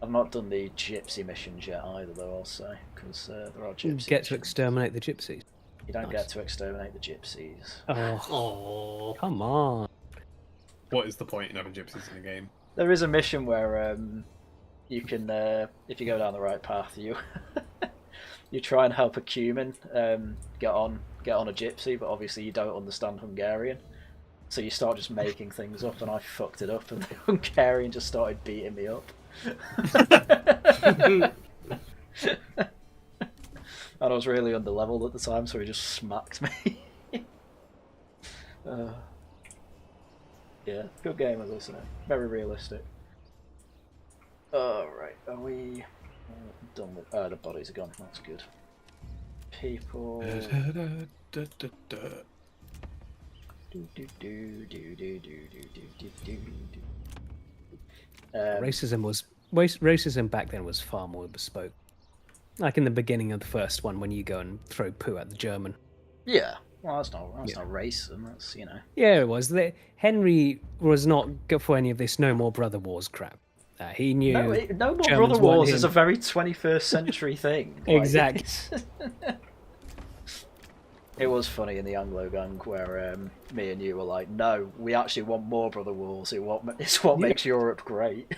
I've not done the gypsy missions yet either, though, I'll say, because there are gypsies. You get to exterminate the gypsies. You don't get to exterminate the gypsies. Oh, come on. What is the point in having gypsies in the game? There is a mission where you can, if you go down the right path, you you try and help a Cuman get on a gypsy, but obviously you don't understand Hungarian. So you start just making things up, and I fucked it up, and the Hungarian just started beating me up. And I was really underleveled at the time, so he just smacked me. Yeah, good game, as I say. Very realistic. Alright, are we done with... Oh, the bodies are gone, that's good. People... Racism back then was far more bespoke. Like in the beginning of the first one, when you go and throw poo at the German. Yeah, well, that's not racism. That's Yeah, it was. Henry was not good for any of this "no more brother wars" crap. He knew. No more Germans brother wars him. is a very 21st century thing. Exactly. It was funny in the Anglo gang where me and you were like, "No, we actually want more brother wars. It's what makes Europe great."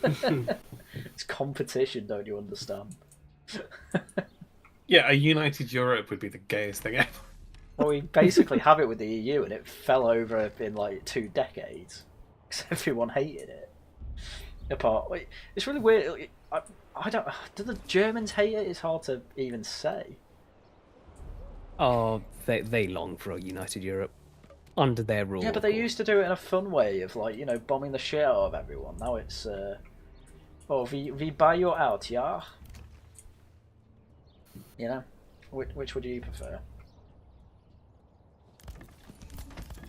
It's competition, don't you understand? Yeah, a united Europe would be the gayest thing ever. Well, we basically have it with the EU, and it fell over in like 2 decades because everyone hated it. It's really weird. I don't. Do the Germans hate it? It's hard to even say. Oh, they long for a united Europe under their rule. Yeah, but they used to do it in a fun way of bombing the shit out of everyone. Now it's we buy you out, yeah. You know, which would you prefer?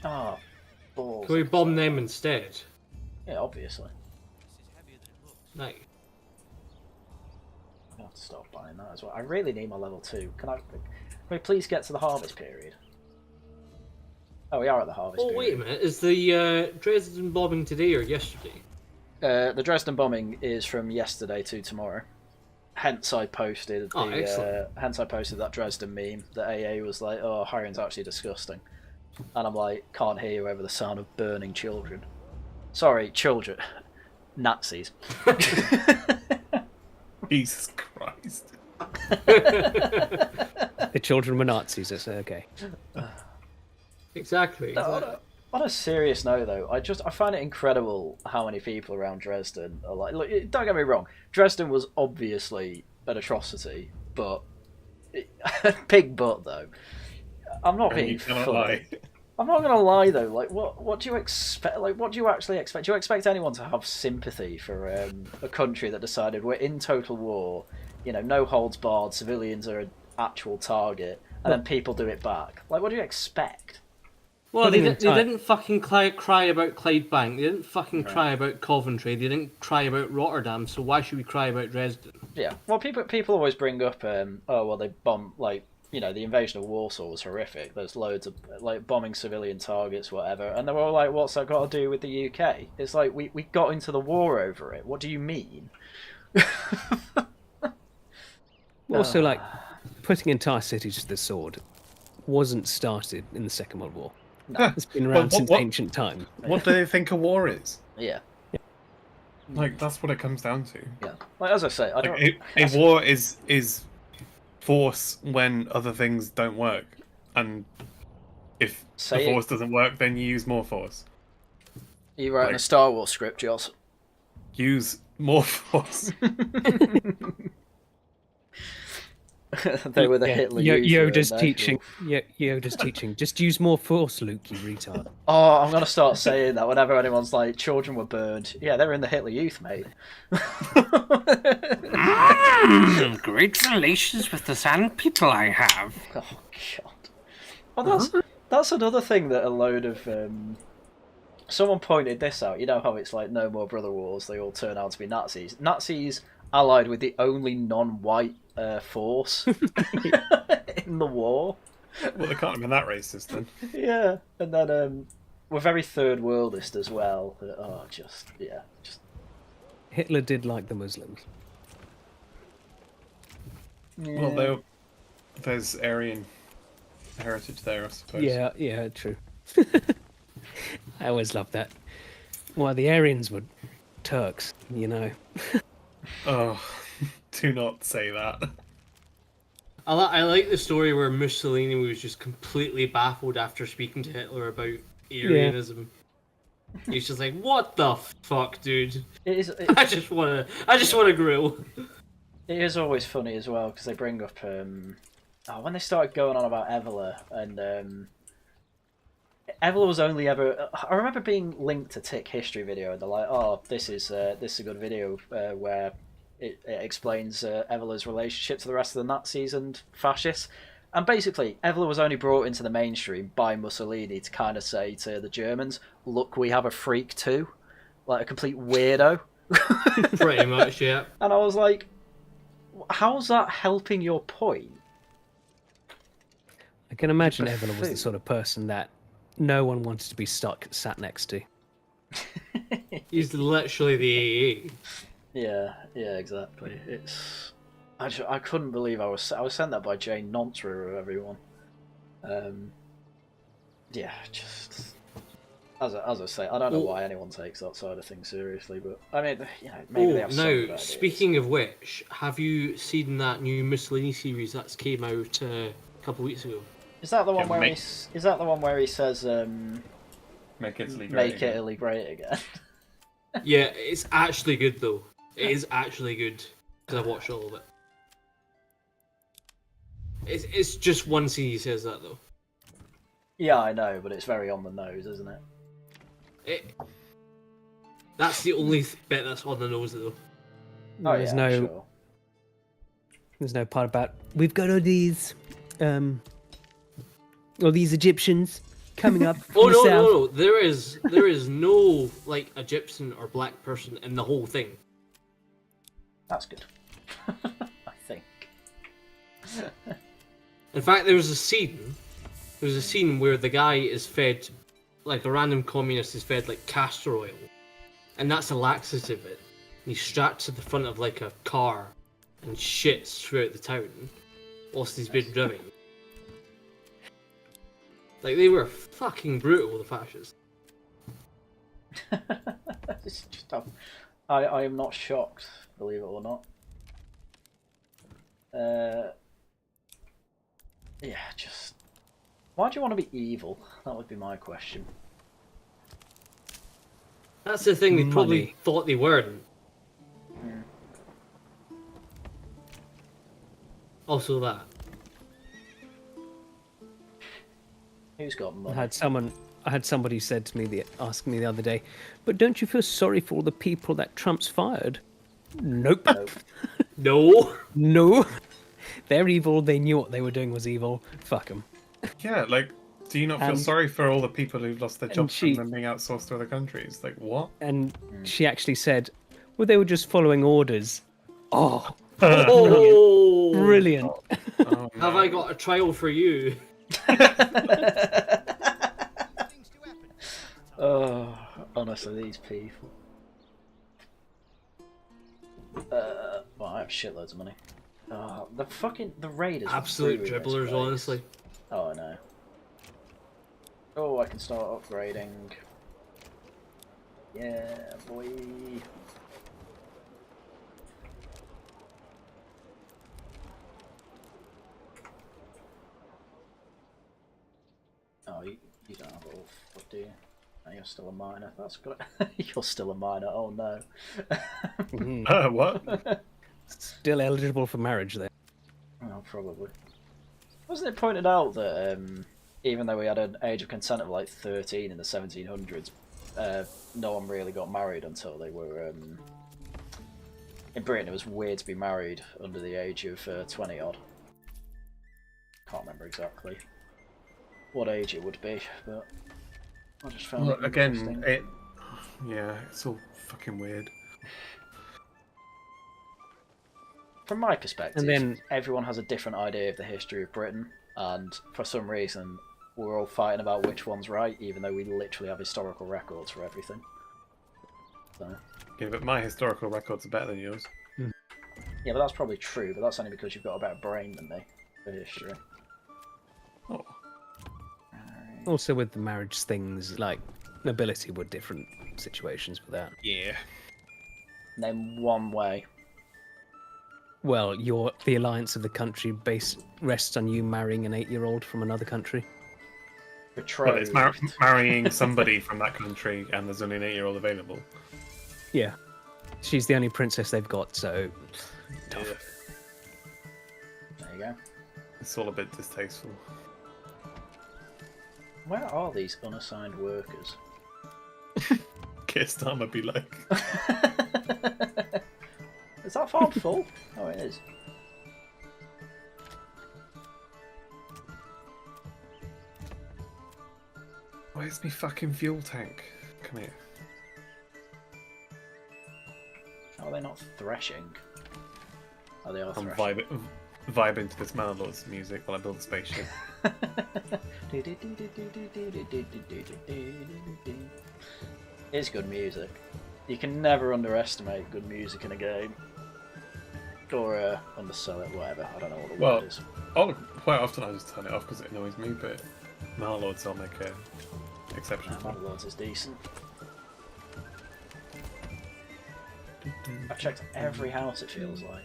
Ah, balls. Can we bomb them instead? Yeah, obviously. No. I have to stop buying that as well. I really need my level 2. Can we please get to the harvest period? Oh, we are at the harvest period. Oh, wait a minute. Is the Dresden bombing today or yesterday? The Dresden bombing is from yesterday to tomorrow. Hence, I posted that Dresden meme that AA was like, "Oh, Haryan's actually disgusting," and I'm like, "Can't hear you over the sound of burning children." Sorry, children, Nazis. Jesus Christ! The children were Nazis. That's okay. Exactly. On a serious note, though, I find it incredible how many people around Dresden are like. Look, don't get me wrong, Dresden was obviously an atrocity, but big but though. I'm not being funny. I'm not gonna lie though. Like, what do you expect? Like, what do you actually expect? Do you expect anyone to have sympathy for a country that decided we're in total war? You know, no holds barred. Civilians are an actual target, and then people do it back. Like, what do you expect? Well, they Putting didn't fucking cry about Clydebank. They didn't fucking cry about Coventry. They didn't cry about Rotterdam. So why should we cry about Dresden? Yeah. Well, people always bring up, oh well, they bomb the invasion of Warsaw was horrific. There's loads of bombing civilian targets, whatever, and they were all like, "What's that got to do with the UK?" It's like we got into the war over it. What do you mean? Also, like putting entire cities to the sword wasn't started in the Second World War. No. It's been around since ancient time. What do they think a war is? Yeah. Like, that's what it comes down to. Yeah. Like, as I say, I don't. A war is force when other things don't work, and if the force doesn't work, then you use more force. You writing a Star Wars script, Joss? Use more force. They were the Hitler Yoda's teaching. Yoda's teaching. Just use more force, Luke, you retard. Oh, I'm gonna start saying that whenever anyone's like, "Children were burned." Yeah, they were in the Hitler Youth, mate. Great relations with the Sand people I have. Oh God. Well, that's another thing that a load of someone pointed this out. You know how it's like no more brother wars; they all turn out to be Nazis. Nazis allied with the only non-white force in the war. Well, they can't have been that racist then. Yeah, and then we're very third worldist as well. Just. Hitler did like the Muslims. Yeah. Well, there's Aryan heritage there, I suppose. Yeah, true. I always loved that. Well, the Aryans were Turks, you know. Oh, do not say that. I like the story where Mussolini was just completely baffled after speaking to Hitler about Aryanism. He's just like, "What the fuck, dude? I just want to grill." It is always funny as well because they bring up when they started going on about Evola, and Evola was only ever. I remember being linked to Tick history video, and they're like, "Oh, this is a good video where it explains Evola's relationship to the rest of the Nazis and fascists." And basically, Evola was only brought into the mainstream by Mussolini to kind of say to the Germans, "Look, we have a freak too, like a complete weirdo." Pretty much, yeah. And I was like, "How's that helping your point?" I can imagine Evelyn was the sort of person that no one wanted to be sat next to. He's literally the AA. Yeah, exactly. It's I couldn't believe I was sent that by Jane Nontra of everyone. Yeah, just as I say, I don't know why anyone takes that side of things seriously, but I mean, maybe they have some good ideas. Speaking of which, have you seen that new Mussolini series that's came out a couple of weeks ago? Is that the one where he says Make Italy great make again. Italy great again? Yeah, it's actually good though. It is actually good because I've watched all of it. It's just one scene he says that though. Yeah, I know, but it's very on the nose, isn't it? That's the only bit that's on the nose though. Oh, There's yeah, no sure. There's no part about we've got all these Egyptians coming up. From the south. No. There is no like Egyptian or black person in the whole thing. That's good. I think. In fact, there was a scene where the guy is fed, like a random communist is fed like castor oil, and that's a laxative. And he's strapped to the front of like a car and shits throughout the town whilst he's been driven. Like, they were fucking brutal, the fascists. It's just, I am not shocked, believe it or not. Yeah, just... Why do you want to be evil? That would be my question. That's the thing, they probably thought they weren't. Yeah. Also that. Who's got money? I had somebody said to me, asked me the other day, but don't you feel sorry for all the people that Trump's fired? Nope. No. No. They're evil. They knew what they were doing was evil. Fuck them. Yeah, like, Do you not feel And- sorry for all the people who've lost their and jobs she- from them being outsourced to other countries? Like, what? And she actually said, well, they were just following orders. Oh, Oh, brilliant. Oh, Have I got a trial for you? Oh, honestly, these people. Well, I have shitloads of money. Oh, the raiders. Absolute ruined this dribblers, place. honestly. Oh, I know. Oh, I can start upgrading. Yeah, boy. Oh, you don't have all fuck, do you? No, you're still a minor. That's good. You're still a minor. Oh no. What? Still eligible for marriage there. Oh, probably. Wasn't it pointed out that even though we had an age of consent of like 13 in the 1700s, no one really got married until they were. In Britain, it was weird to be married under the age of 20 odd. Can't remember exactly what age it would be, but I just found Well, it again, interesting. yeah, it's all fucking weird. From my perspective, And then- everyone has a different idea of the history of Britain, and for some reason, we're all fighting about which one's right, even though we literally have historical records for everything. So, Yeah, but my historical records are better than yours. yeah, but that's probably true, but that's only because you've got a better brain than me for history. Oh, Also with the marriage things, like nobility were different situations with that. yeah. Name one way. Well, the alliance of the country rests on you marrying an 8-year-old from another country. Well, it's Betrothed. marrying somebody from that country, and there's only an 8-year-old available. Yeah. She's the only princess they've got, so tough. Yeah, There you go. it's all a bit distasteful. Where are these unassigned workers? Keir Starmer be like, Is that farm full? Oh, it is. where's me fucking fuel tank? Come here. How are they not threshing? Oh, they are I'm threshing. vibing to this Manor music while I build a spaceship. It's good music. You can never underestimate good music in a game. Or undersell it, whatever. I don't know what the Well, word is. Quite often I just turn it off because it annoys me, but Manor I'll make an exception Nah, for. Manor Lords is decent. I've checked every house, it feels like.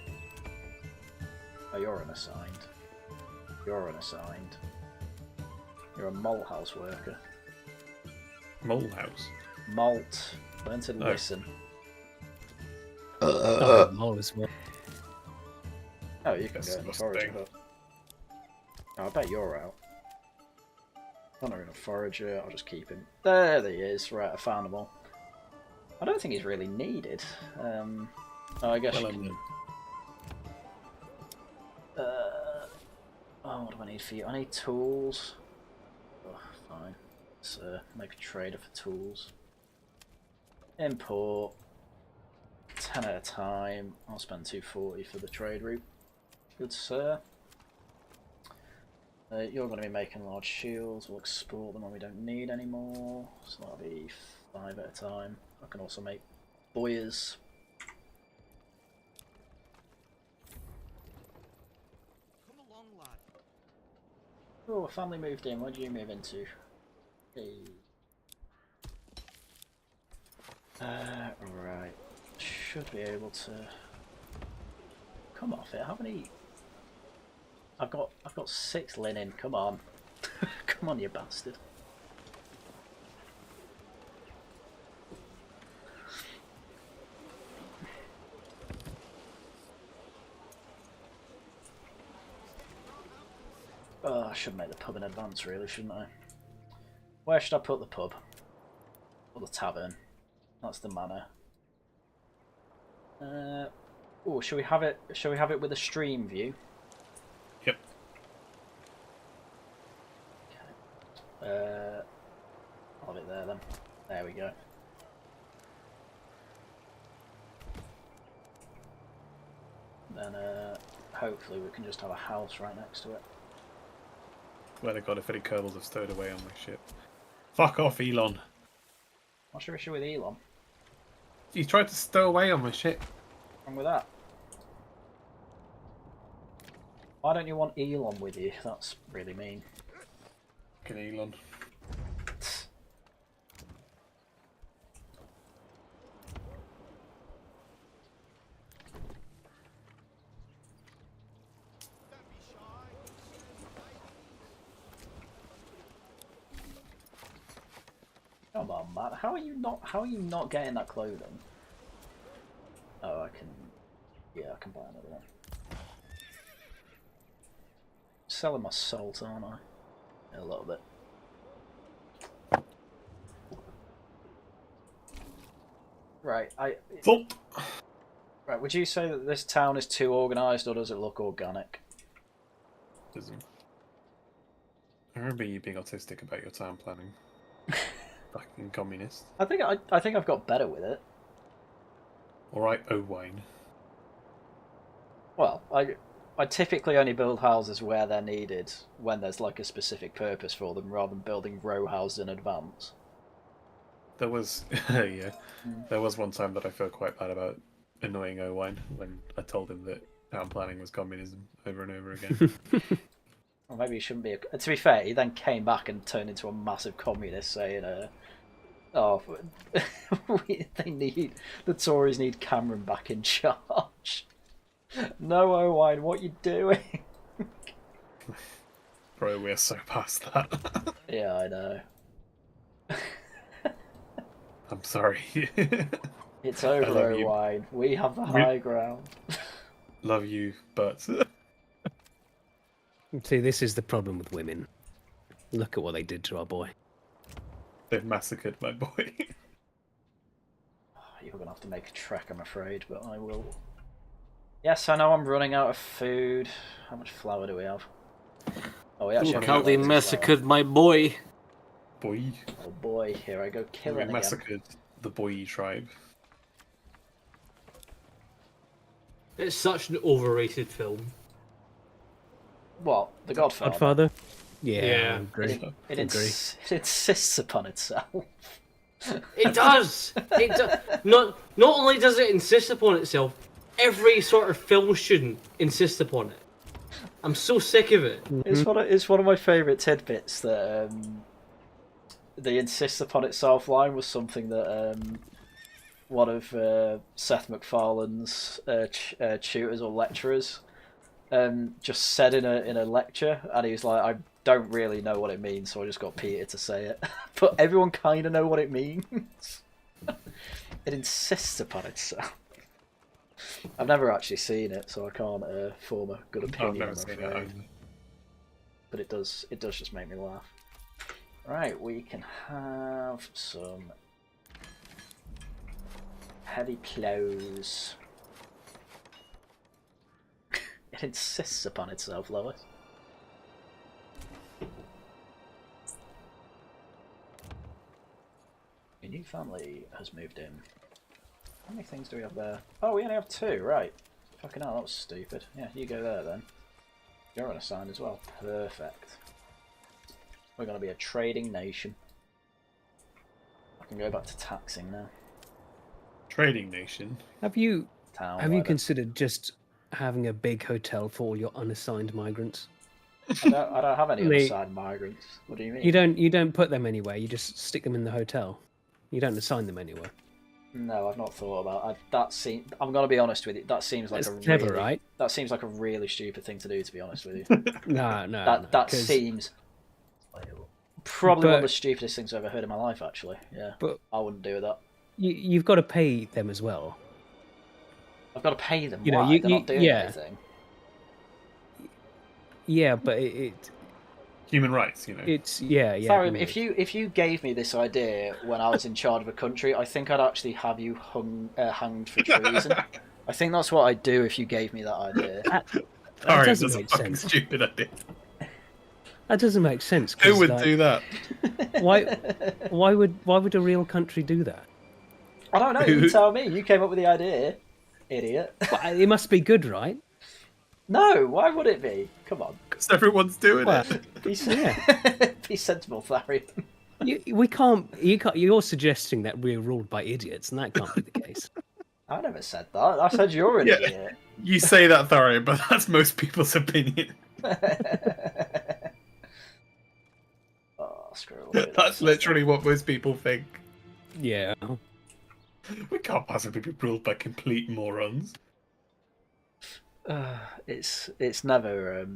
Oh, you're unassigned. You're unassigned. You're a malt house worker. Mole house. Malt. Learn to listen. Oh, mole as well. Oh, you can That's go in the disgusting. forager hut. Oh, I bet you're out. I'm not in a forager, I'll just keep him. There he is. Right, I found them all. I don't think he's really needed. Oh, I guess Well, you can... Oh, what do I need for you? I need tools. Oh, fine. Let's make a trader for tools. Import. 10 at a time. I'll spend 240 for the trade route. Good sir. You're going to be making large shields. We'll export them when we don't need any more. So that'll be 5 at a time. I can also make boyers. Oh, a family moved in. Where do you move into? Hey. Right. Should be able to come off it. How many? I've got 6 linen. Come on, come on, you bastard. Oh, I should make the pub in advance, really, shouldn't I? Where should I put the pub? Or the tavern? That's the manor. Oh, shall we have it? Shall we have it with a stream view? Yep. There we go. Then hopefully we can just have a house right next to it. Swear to God, if any Kerbals have stowed away on my ship. Fuck off, Elon. What's your issue with Elon? He tried to stow away on my ship. What's wrong with that? Why don't you want Elon with you? That's really mean. Fucking Elon. Come on, man. How are you not getting that clothing? Oh, I can. Yeah, I can buy another one. Selling my salt, aren't I? A little bit. Right, Thump! Right, would you say that this town is too organised, or does it look organic? Doesn't. I remember you being autistic about your town planning. Fucking communist. I think I've got better with it. Alright, Owain. Well, I typically only build houses where they're needed, when there's like a specific purpose for them, rather than building row houses in advance. There was, yeah, there was one time that I felt quite bad about annoying Owain when I told him that town planning was communism over and over again. Or maybe he shouldn't be. To be fair, he then came back and turned into a massive communist, saying, "Oh, the Tories need Cameron back in charge." No, Owain, what you doing? Bro, we're so past that. Yeah, I know. I'm sorry. It's over, you. Owain. We have the high ground. Love you, but See, this is the problem with women. Look at what they did to our boy. they've massacred my boy. You're going to have to make a trek, I'm afraid, but I will. Yes, I know I'm running out of food. How much flour do we have? Oh, we actually Look have how they loads of massacred my boy. Boy. flour. Oh boy, here I go We killing again. massacred the boy tribe. It's such an overrated film. What? The Godfather? Godfather? Yeah, Yeah. I agree. It Agree. insists upon itself. It does. It not only does it insist upon itself, every sort of film student insists upon it. I'm so sick of it. It's one of my favourite tidbits that the insist upon itself line was something that one of Seth MacFarlane's tutors or lecturers just said in a lecture, and he was like, I don't really know what it means, so I just got Peter to say it. But everyone kind of know what it means. It insists upon itself. I've never actually seen it, so I can't form a good I've opinion. never I'm seen it afraid. either. But it does just make me laugh. Right, we can have some heavy clothes. It insists upon itself, Lois. A new family has moved in. How many things do we have there? Oh, we only have 2, right. Fucking hell, that was stupid. Yeah, you go there then. You're unassigned as well. Perfect. We're going to be a trading nation. I can go back to taxing now. Trading nation. Have you Town, have you whatever. considered just having a big hotel for all your unassigned migrants? I don't have any They- unassigned migrants. What do you mean? You don't put them anywhere. You just stick them in the hotel. You don't assign them anywhere. No, I've not thought about it. I'm going to be honest with you. That seems like That's a clever, really, right? That seems like a really stupid thing to do, to be honest with you. No, that 'cause- seems probably one of But- the stupidest things I've ever heard in my life. Actually, yeah. But I wouldn't do that. you've got to pay them as well. I've got to pay them. You know, Why? They're not doing yeah. anything. Yeah, but it Human rights, you know. it's yeah. Tharium, it if you gave me this idea when I was in charge of a country, I think I'd actually have you hanged for treason. I think that's what I'd do if you gave me that idea. that Sorry, doesn't that's a make fucking sense. stupid idea. That doesn't make sense. Who 'cause, would like, do that? why would a real country do that? I don't know. You tell me. You came up with the idea, idiot. Well, it must be good, right? No, why would it be? Come on. Because everyone's doing Well, it. Be, yeah. be sensible, Tharium. We can't. You can't. You're suggesting that we're ruled by idiots, and that can't be the case. I never said that. I said you're an Yeah. idiot. You say that, Tharium, but that's most people's opinion. Oh, screw it. That's literally what most people think. Yeah. We can't possibly be ruled by complete morons. It's never.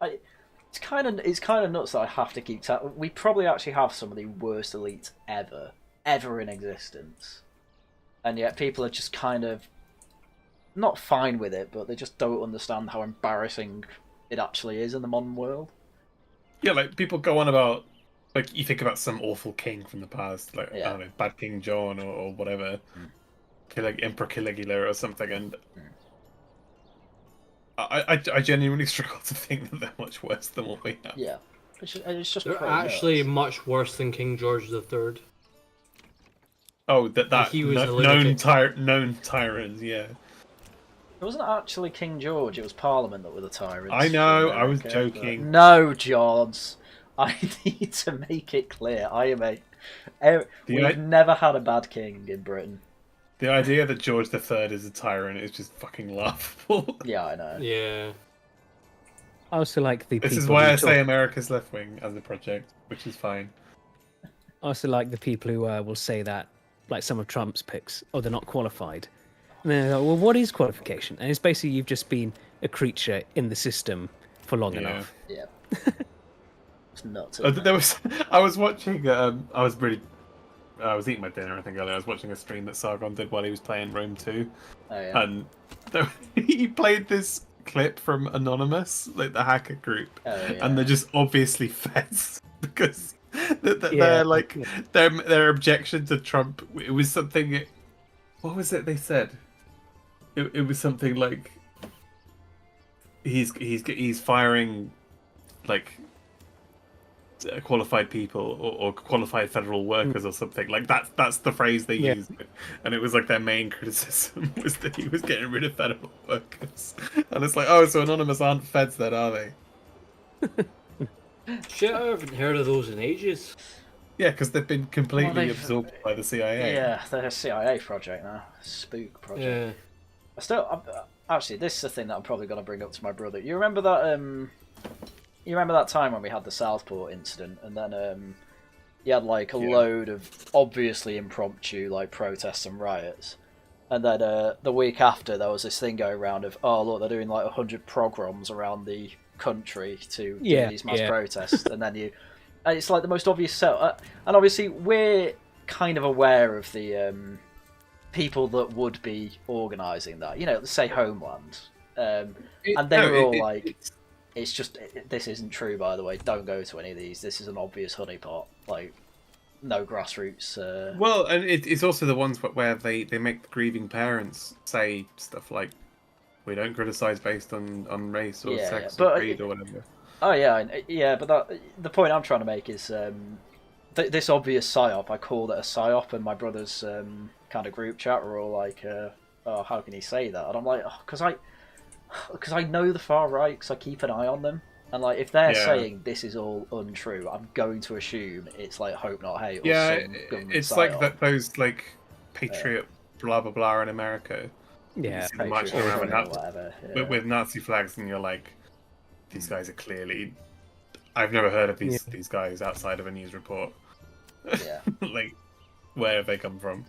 It's kind of nuts that I have to keep. We probably actually have some of the worst elites ever in existence, and yet people are just kind of not fine with it, but they just don't understand how embarrassing it actually is in the modern world. Yeah, like people go on about, like you think about some awful king from the past, like Yeah. I don't know, Bad King John or whatever, like Emperor Caligula or something, and I genuinely struggle to think that they're much worse than what we have. Yeah, it's just They're pretty actually nuts. much worse than King George III. Oh, that He was a known lunatic. tyrant, yeah. It wasn't actually King George; it was Parliament that were the tyrants. I know, in I was America, joking. but No, Johns. I need to make it clear. We've never had a bad king in Britain. The idea that George III is a tyrant is just fucking laughable. Yeah, I know. Yeah. I also like the. This is people why who I say talk- America's left wing as a project, which is fine. I also like the people who will say that, like some of Trump's picks, oh, they're not qualified. And then they're like, well, what is qualification? And it's basically you've just been a creature in the system for long Yeah. enough. Yeah. It's nuts. There was, I was watching. I was eating my dinner. I think earlier. I was watching a stream that Sargon did while he was playing Rome 2, Oh, yeah. and he played this clip from Anonymous, like the hacker group, Oh, yeah. and they're just obviously feds because they're Yeah. like their objection to Trump. It was something. What was it they said? It was something like he's firing like qualified people or qualified federal workers or something like that's the phrase they used, and it was like their main criticism was that he was getting rid of federal workers, and it's like, oh, so Anonymous aren't feds then, are they? Shit, I haven't heard of those in ages. Yeah, because they've been completely they've- absorbed by the CIA. Yeah, they're a CIA project now. Spook project. Yeah. Actually, this is the thing that I'm probably going to bring up to my brother. You remember that? You remember that time when we had the Southport incident, and then you had like a load of obviously impromptu like protests and riots, and then the week after there was this thing going around of, oh look, they're doing like 100 pogroms around the country to do these mass protests, and then and it's like the most obvious set, and obviously we're kind of aware of the people that would be organising that, let's say Homeland, and they were all like, it's just, this isn't true, by the way, don't go to any of these, this is an obvious honeypot, like, no grassroots. Well, and it's also the ones where they make the grieving parents say stuff like, we don't criticise based on race or sex or creed or whatever. Oh yeah, but the point I'm trying to make is this obvious psyop. I called it a psyop, and my brother's kind of group chat were all like, "Oh, how can he say that?" And I'm like, because I know the far right, because I keep an eye on them, and like if they're saying this is all untrue, I'm going to assume it's like hope not hate. Or some government it's psyop. like that those like patriot blah blah blah in America. Yeah, You see them marching around with, whatever. with Nazi flags, and you're like, these guys are clearly. I've never heard of these guys outside of a news report. Yeah. Like, where have they come from?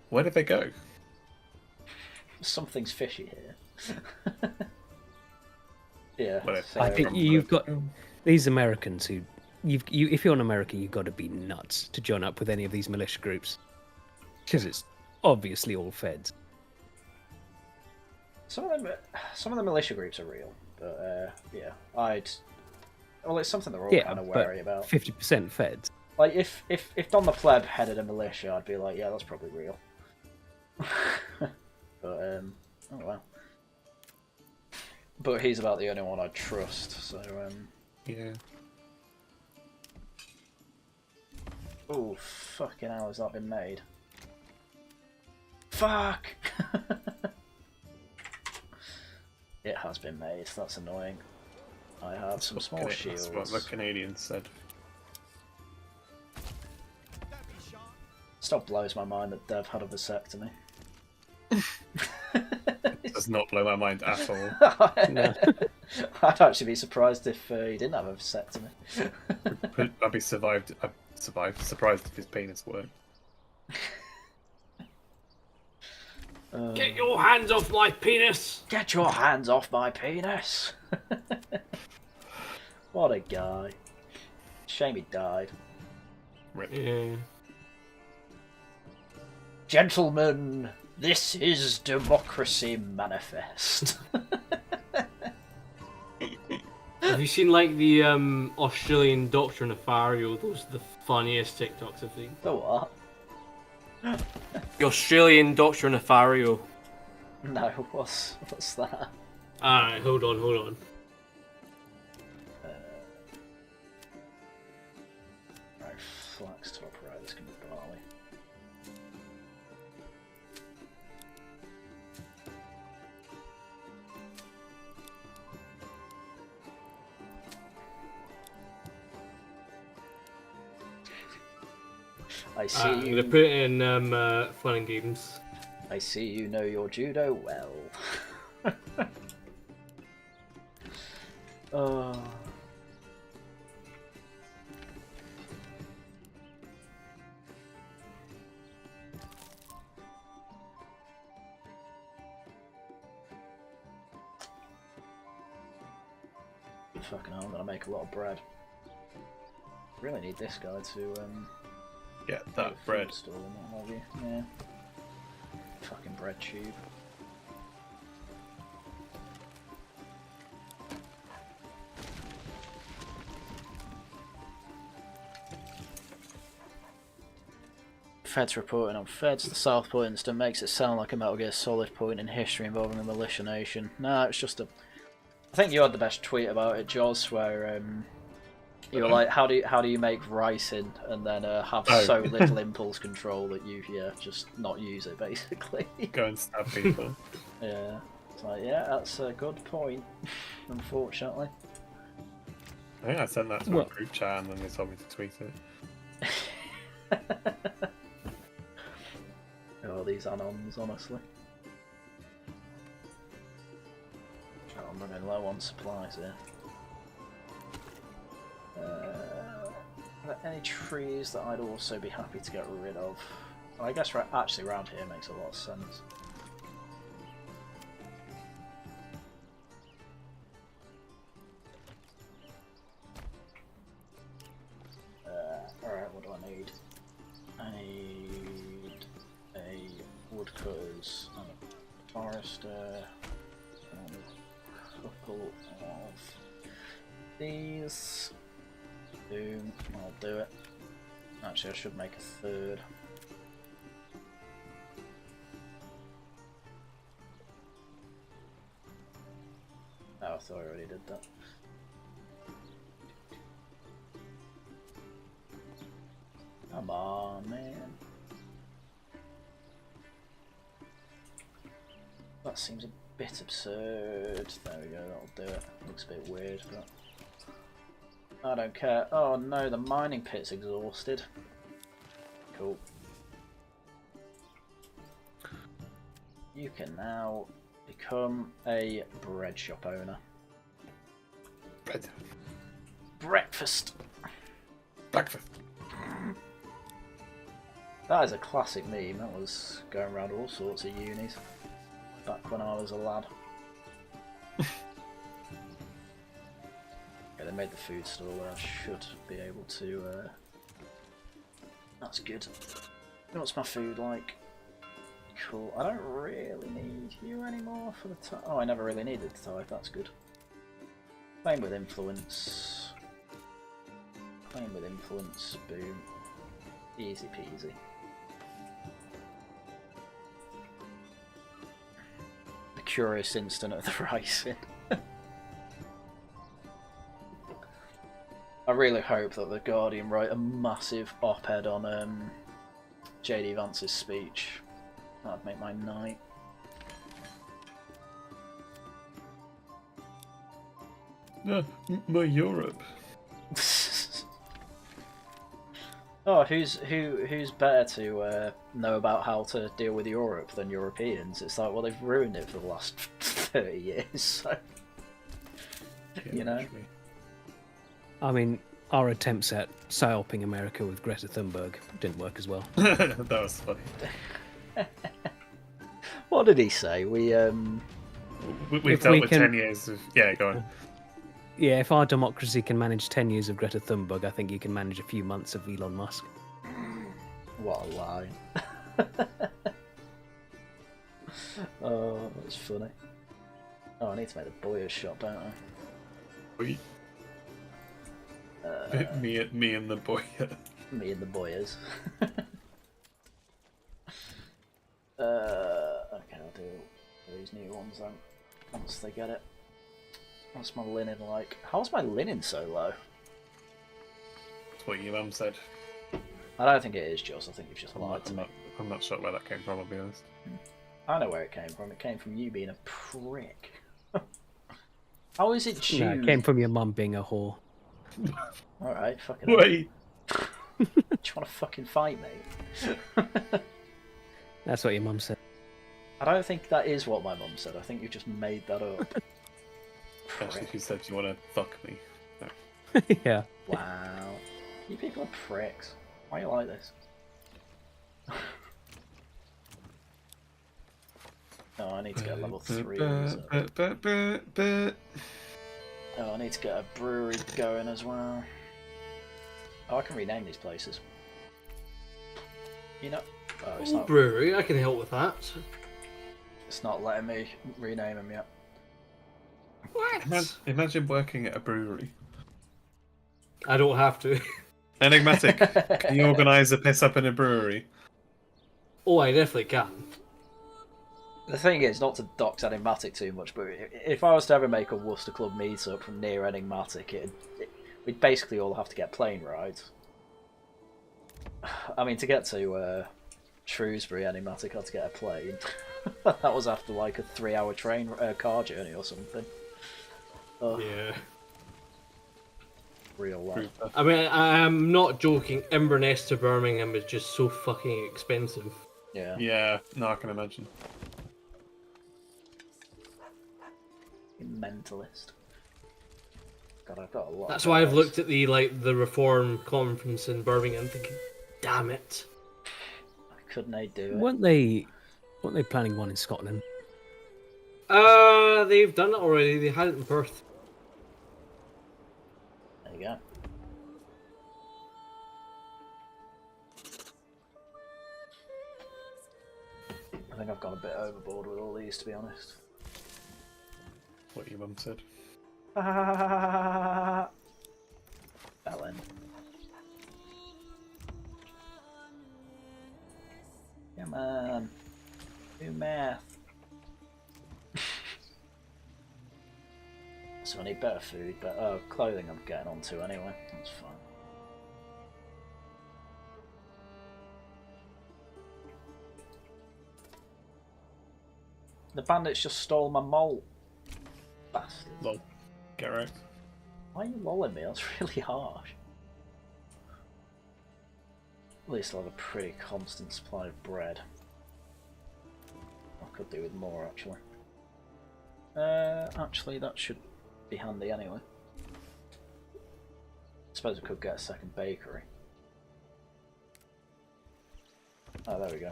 Where did they go? Something's fishy here. Yeah. Well, so- I think you've got these Americans who, if you're an American, you've got to be nuts to join up with any of these militia groups, because it's obviously all feds. Some of the militia groups are real, but it's something that we're all kind of wary about. 50% feds. Like if Don the Pleb headed a militia, I'd be like, yeah, that's probably real. But oh well. But he's about the only one I trust, so Yeah. Oh, fucking hell, has that been made? Fuck! It has been made, that's annoying. I have some small shields. That's what the Canadians said. Still blows my mind that Dev had a vasectomy. It does not blow my mind at all. No. I'd actually be surprised if he didn't have a vasectomy. I'd be surprised if his penis worked. Get your hands off my penis! Get your hands off my penis! What a guy. Shame he died. Rip. Yeah. Gentlemen, this is Democracy Manifest. Have you seen like the Australian Doctor Nefario? Those are the funniest TikToks I've seen. The what? The Australian Doctor Nefario. No, what's that? Alright, hold on. Right, flax top right, this can be barley. I see I'm you. gonna put it in fun and games. I see you know your judo well. Oh. Fucking hell, I'm gonna make a lot of bread. Really need this guy to Get get a that food bread. store and what have you. Yeah. Fucking bread tube. Feds reporting on Feds. The South Point incident makes it sound like a Metal Gear Solid point in history involving a militia nation. No, it's just a... I think you had the best tweet about it, Joz, where you were like, how do you make ricin and then have so little impulse control that you just not use it basically. Go and stab people. Yeah, it's like, yeah, that's a good point. Unfortunately. I think I sent that to my group chat and then they told me to tweet it. Oh, these anons, honestly. Oh, I'm running low on supplies here. Are there any trees that I'd also be happy to get rid of? Well, I guess actually around here makes a lot of sense. Alright, what do I need? I need a woodcutters and a forester and a couple of these. Boom, I'll do it. Actually, I should make a third. Oh, I thought I already did that. Come on, man. That seems a bit absurd. There we go, that'll do it. Looks a bit weird, but... I don't care. Oh no, the mining pit's exhausted. Cool. You can now become a bread shop owner. Bread. Breakfast! Breakfast. That is a classic meme. That was going around all sorts of unis back when I was a lad. Yeah, they made the food store where I should be able to... That's good. What's my food like? Cool. I don't really need you anymore for the type. Oh, I never really needed the type. That's good. Playing with influence. Playing with influence. Boom. Easy peasy. The curious instant of the ricin. I really hope that the Guardian write a massive op-ed on JD Vance's speech. That'd make my night. My Europe. Oh, who's better to know about how to deal with Europe than Europeans? It's like, well, they've ruined it for the last 30 years, so... Yeah, you know? actually. I mean, our attempts at psyoping America with Greta Thunberg didn't work as well. That was funny. What did he say? We've If dealt we with can- 10 years of... Yeah, go on. Yeah, if our democracy can manage 10 years of Greta Thunberg, I think you can manage a few months of Elon Musk. What a lie. Oh, that's funny. Oh, I need to make the boyers shot, don't I? We- me and the boy. Me and the boyers. Okay, I'll do these new ones then, once they get it. What's my linen like? How's my linen so low? That's what your mum said. I don't think it is, Jules. I think you've just lied to me. I'm not sure where that came from, I'll be honest. I know where it came from. It came from you being a prick. How is it June? No, it came from your mum being a whore. Alright, fucking Wait! Do you want to fucking fight me? That's what your mum said. I don't think that is what my mum said. I think you just made that up. Actually, she said, "Do you want to fuck me?" No. Yeah. Wow. You people are pricks. Why are you like this? Oh, I need to get level 3. Oh, I need to get a brewery going as well. Oh, I can rename these places. You know... Oh, it's not, Brewery, I can help with that. it's not letting me rename them yet. What? Imagine working at a brewery. I don't have to. Enigmatic, can you organise a piss up in a brewery? Oh, I definitely can. The thing is, not to dox Enigmatic too much, but if I was to ever make a Worcester Club meetup from near Enigmatic, we'd basically all have to get plane rides. I mean, to get to Shrewsbury Enigmatic, I had to get a plane. That was after like a 3-hour car journey or something. Oh, Yeah. real life. I mean, I'm not joking. Inverness to Birmingham is just so fucking expensive. Yeah. Yeah, no, I can imagine. Mentalist. God, I've got a lot. That's of why I've guys. looked at the Reform conference in Birmingham, thinking, damn it. Couldn't they do it? Weren't they planning one in Scotland? They've done it already. They had it in Perth. There you go. I think I've gone a bit overboard with all these, to be honest. What your mum said. Ellen. Come on. Do math. So I need better food, but clothing I'm getting onto anyway. That's fine. The bandits just stole my malt. Bastard. Lol. Get right. Why are you lolling me? That's really harsh. At least I'll have a pretty constant supply of bread. I could do with more, actually. Actually, that should be handy anyway. I suppose we could get a second bakery. Oh, there we go.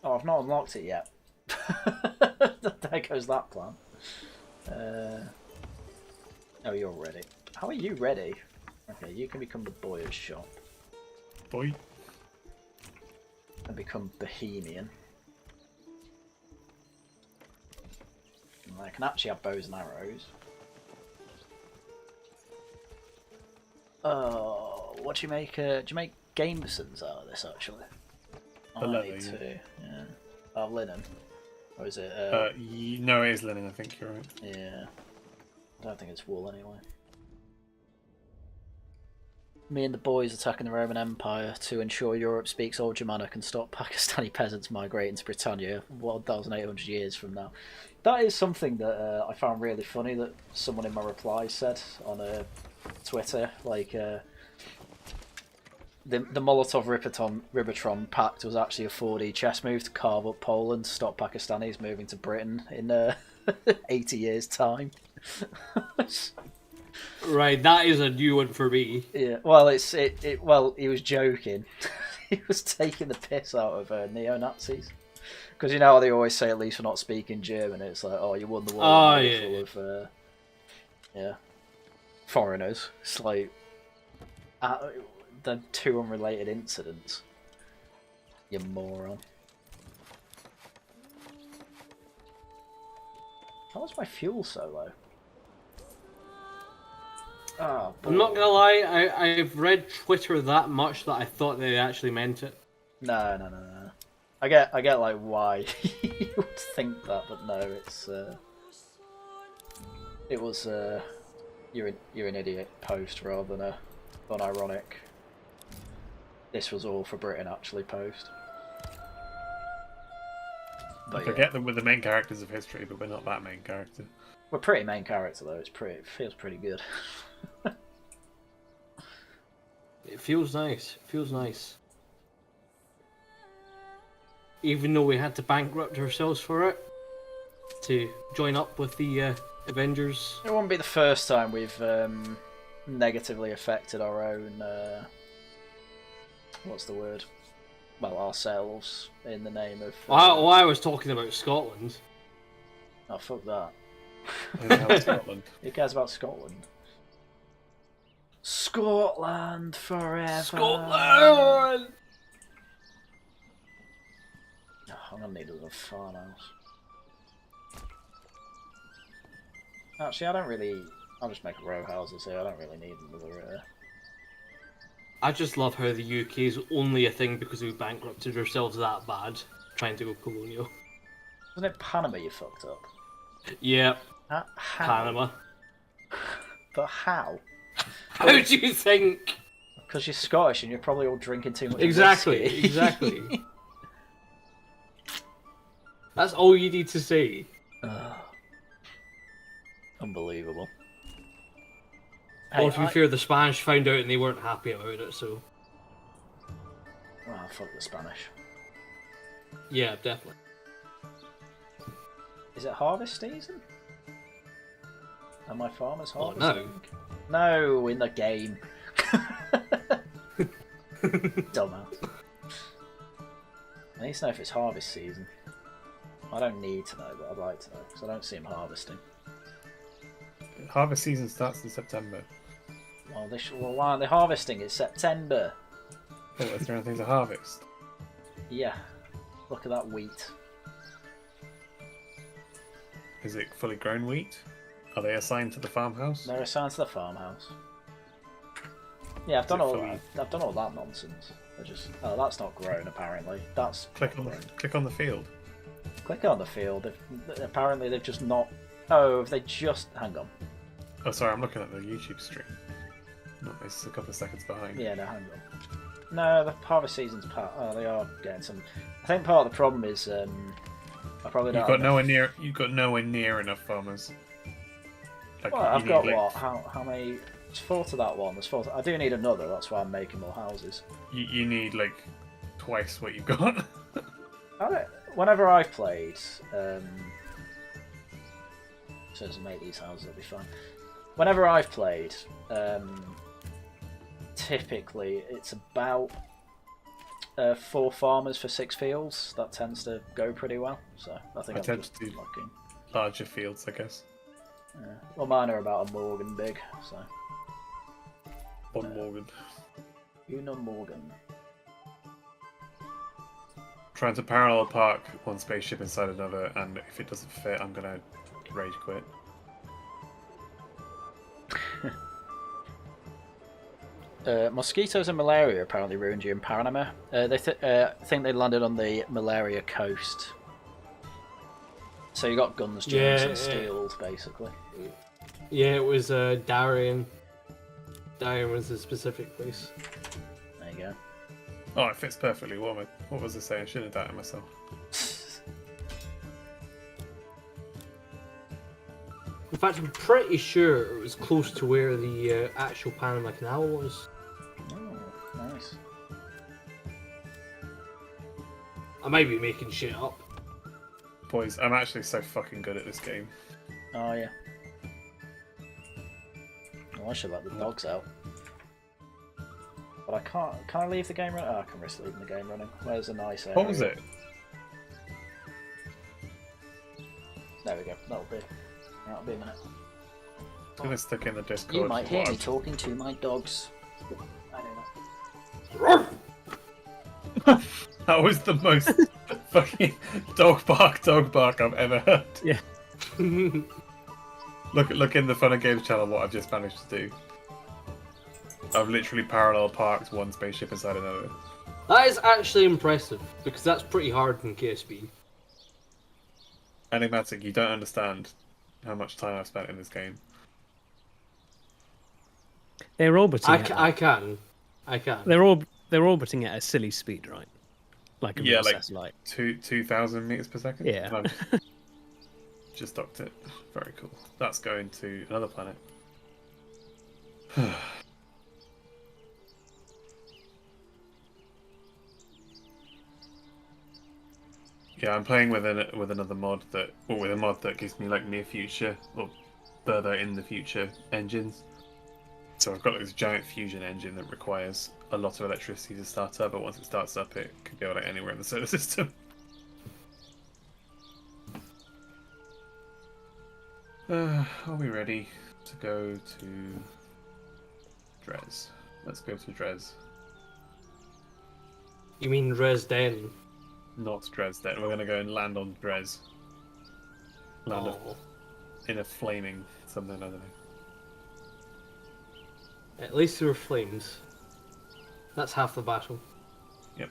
Oh, I've not unlocked it yet. There goes that plan. Oh, you're ready. How are you ready? Okay, you can become the boyer's shop. Boy. And become Bohemian. And I can actually have bows and arrows. Oh, what do you make? Do you make gamesons out of this actually? The I leather, need yeah. to. Yeah. Oh, linen. Or is it? No, it is linen. I think you're right. Yeah. I don't think it's wool anyway. Me and the boys attacking the Roman Empire to ensure Europe speaks Old Germanic and stop Pakistani peasants migrating to Britannia 1,800 years from now. That is something that I found really funny that someone in my replies said on Twitter. Like, the Molotov-Ribbentrop Pact was actually a 4D chess move to carve up Poland to stop Pakistanis moving to Britain in 80 years' time. Right, that is a new one for me. Yeah, well, well, he was joking. He was taking the piss out of neo-Nazis. Because you know how they always say, at least we're not speaking German. It's like, oh, you won the war full of foreigners. It's like the two unrelated incidents. You moron. How was my fuel so low? Oh, I'm not gonna lie, I've read Twitter that much that I thought they actually meant it. No. I get like why you would think that, but no, it was you're an idiot post rather than a unironic. This was all for Britain actually post. But I get them with the main characters of history, but we're not that main character. We're pretty main character though. It feels pretty good. It feels nice. It feels nice. Even though we had to bankrupt ourselves for it to join up with the Avengers. It won't be the first time we've negatively affected our own. What's the word? Well, ourselves in the name of. Well, I was talking about Scotland. Oh, fuck that. Scotland. Who cares about Scotland? Scotland forever. Scotland! Oh, I'm gonna need a little farmhouse. Actually, I don't really. I'll just make row houses here. I don't really need another. I just love how the UK is only a thing because we bankrupted ourselves that bad trying to go colonial. Wasn't it Panama you fucked up? Yeah, How? Panama. But how? How do you think? Because you're Scottish and you're probably all drinking too much Exactly, whiskey. exactly. That's all you need to say. Unbelievable. Or to be fair, the Spanish found out and they weren't happy about it, so... Oh, fuck the Spanish. Yeah, definitely. Is it harvest season? Are my farmers Oh, harvesting? no. No, in the game. Dumbass. I need to know if it's harvest season. I don't need to know, but I'd like to know, because I don't see them harvesting. Harvest season starts in September. Well, why aren't they harvesting? It's September. Oh, is there anything to harvest? Yeah. Look at that wheat. Is it fully grown wheat? Are they assigned to the farmhouse? They're assigned to the farmhouse. Yeah, I've done all that nonsense. That's not grown apparently. That's Click on the field. Click on the field. Apparently they've just not. Oh, have they just? Hang on. Oh, sorry, I'm looking at the YouTube stream. No, it's a couple of seconds behind. Yeah, no, hang on. No, the harvest season's part. Oh, they are getting some. I think part of the problem is I probably don't. You've got nowhere near enough farmers. Like, well, I've got what? How many? There's 4 to that one. There's 4. I do need another. That's why I'm making more houses. You need like twice what you've got. Whenever I've played, so to make these houses, it'll be fine. Whenever I've played, typically it's about 4 farmers for 6 fields. That tends to go pretty well. So I think I I'm tend just to do lucky. larger fields, I guess. Well, mine are about a Morgan big, so. One Morgan. Una Morgan. Trying to parallel park one spaceship inside another, and if it doesn't fit, I'm gonna rage quit. Mosquitoes and malaria apparently ruined you in Panama. They think they landed on the malaria coast. So you got guns, germs, and steels, basically. Yeah, it was Darien. Diamond's a specific place. There you go. Oh, it fits perfectly. What was I saying? I shouldn't have doubted myself. In fact, I'm pretty sure it was close to where the actual Panama Canal was. Oh, nice. I might be making shit up. Boys, I'm actually so fucking good at this game. Oh yeah. Oh, I should let the dogs out. But I can't. Can I leave the game running? Oh, I can risk leaving the game running. Where's a nice area? What was it? There we go. That'll be a minute. I'm gonna stick in the Discord. You might hear what me I've- talking to my dogs. I don't know. That was the most fucking dog bark I've ever heard. Yeah. Look in the Fun and Games channel what I've just managed to do. I've literally parallel parked one spaceship inside another. That is actually impressive, because that's pretty hard in KSB. Enigmatic, you don't understand how much time I've spent in this game. They're orbiting. I can. They're orbiting at a silly speed, right? Like a real like satellite. 2,000 meters per second. Yeah. And I've just docked it. Very cool. That's going to another planet. Yeah, I'm playing with another mod with a mod that gives me like near future or further in the future engines. So I've got this giant fusion engine that requires a lot of electricity to start up, but once it starts up, it can go like anywhere in the solar system. Are we ready to go to Dres? Let's go to Dres. You mean Dresden? Not Dresden. We're going to go and land on Dres. Land Oh. in a flaming something, I don't know. At least there were flames. That's half the battle. Yep.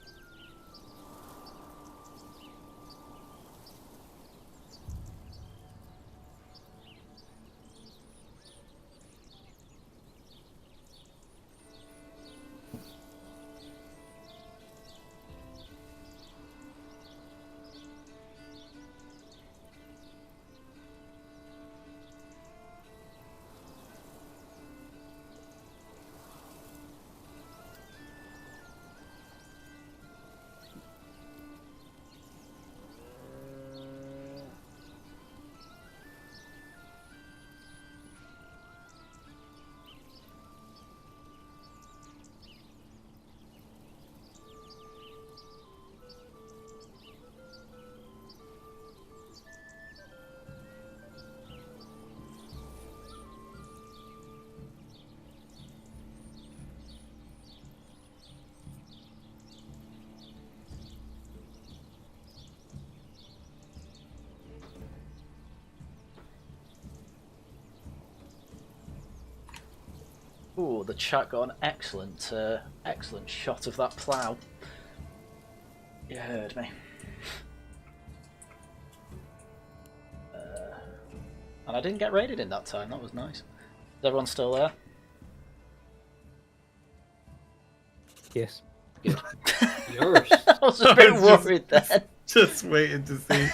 Ooh, the chat got an excellent shot of that plough. You heard me. And I didn't get raided in that time, that was nice. Is everyone still there? Yes. Good. Yours. I was a bit worried then. Just waiting to see.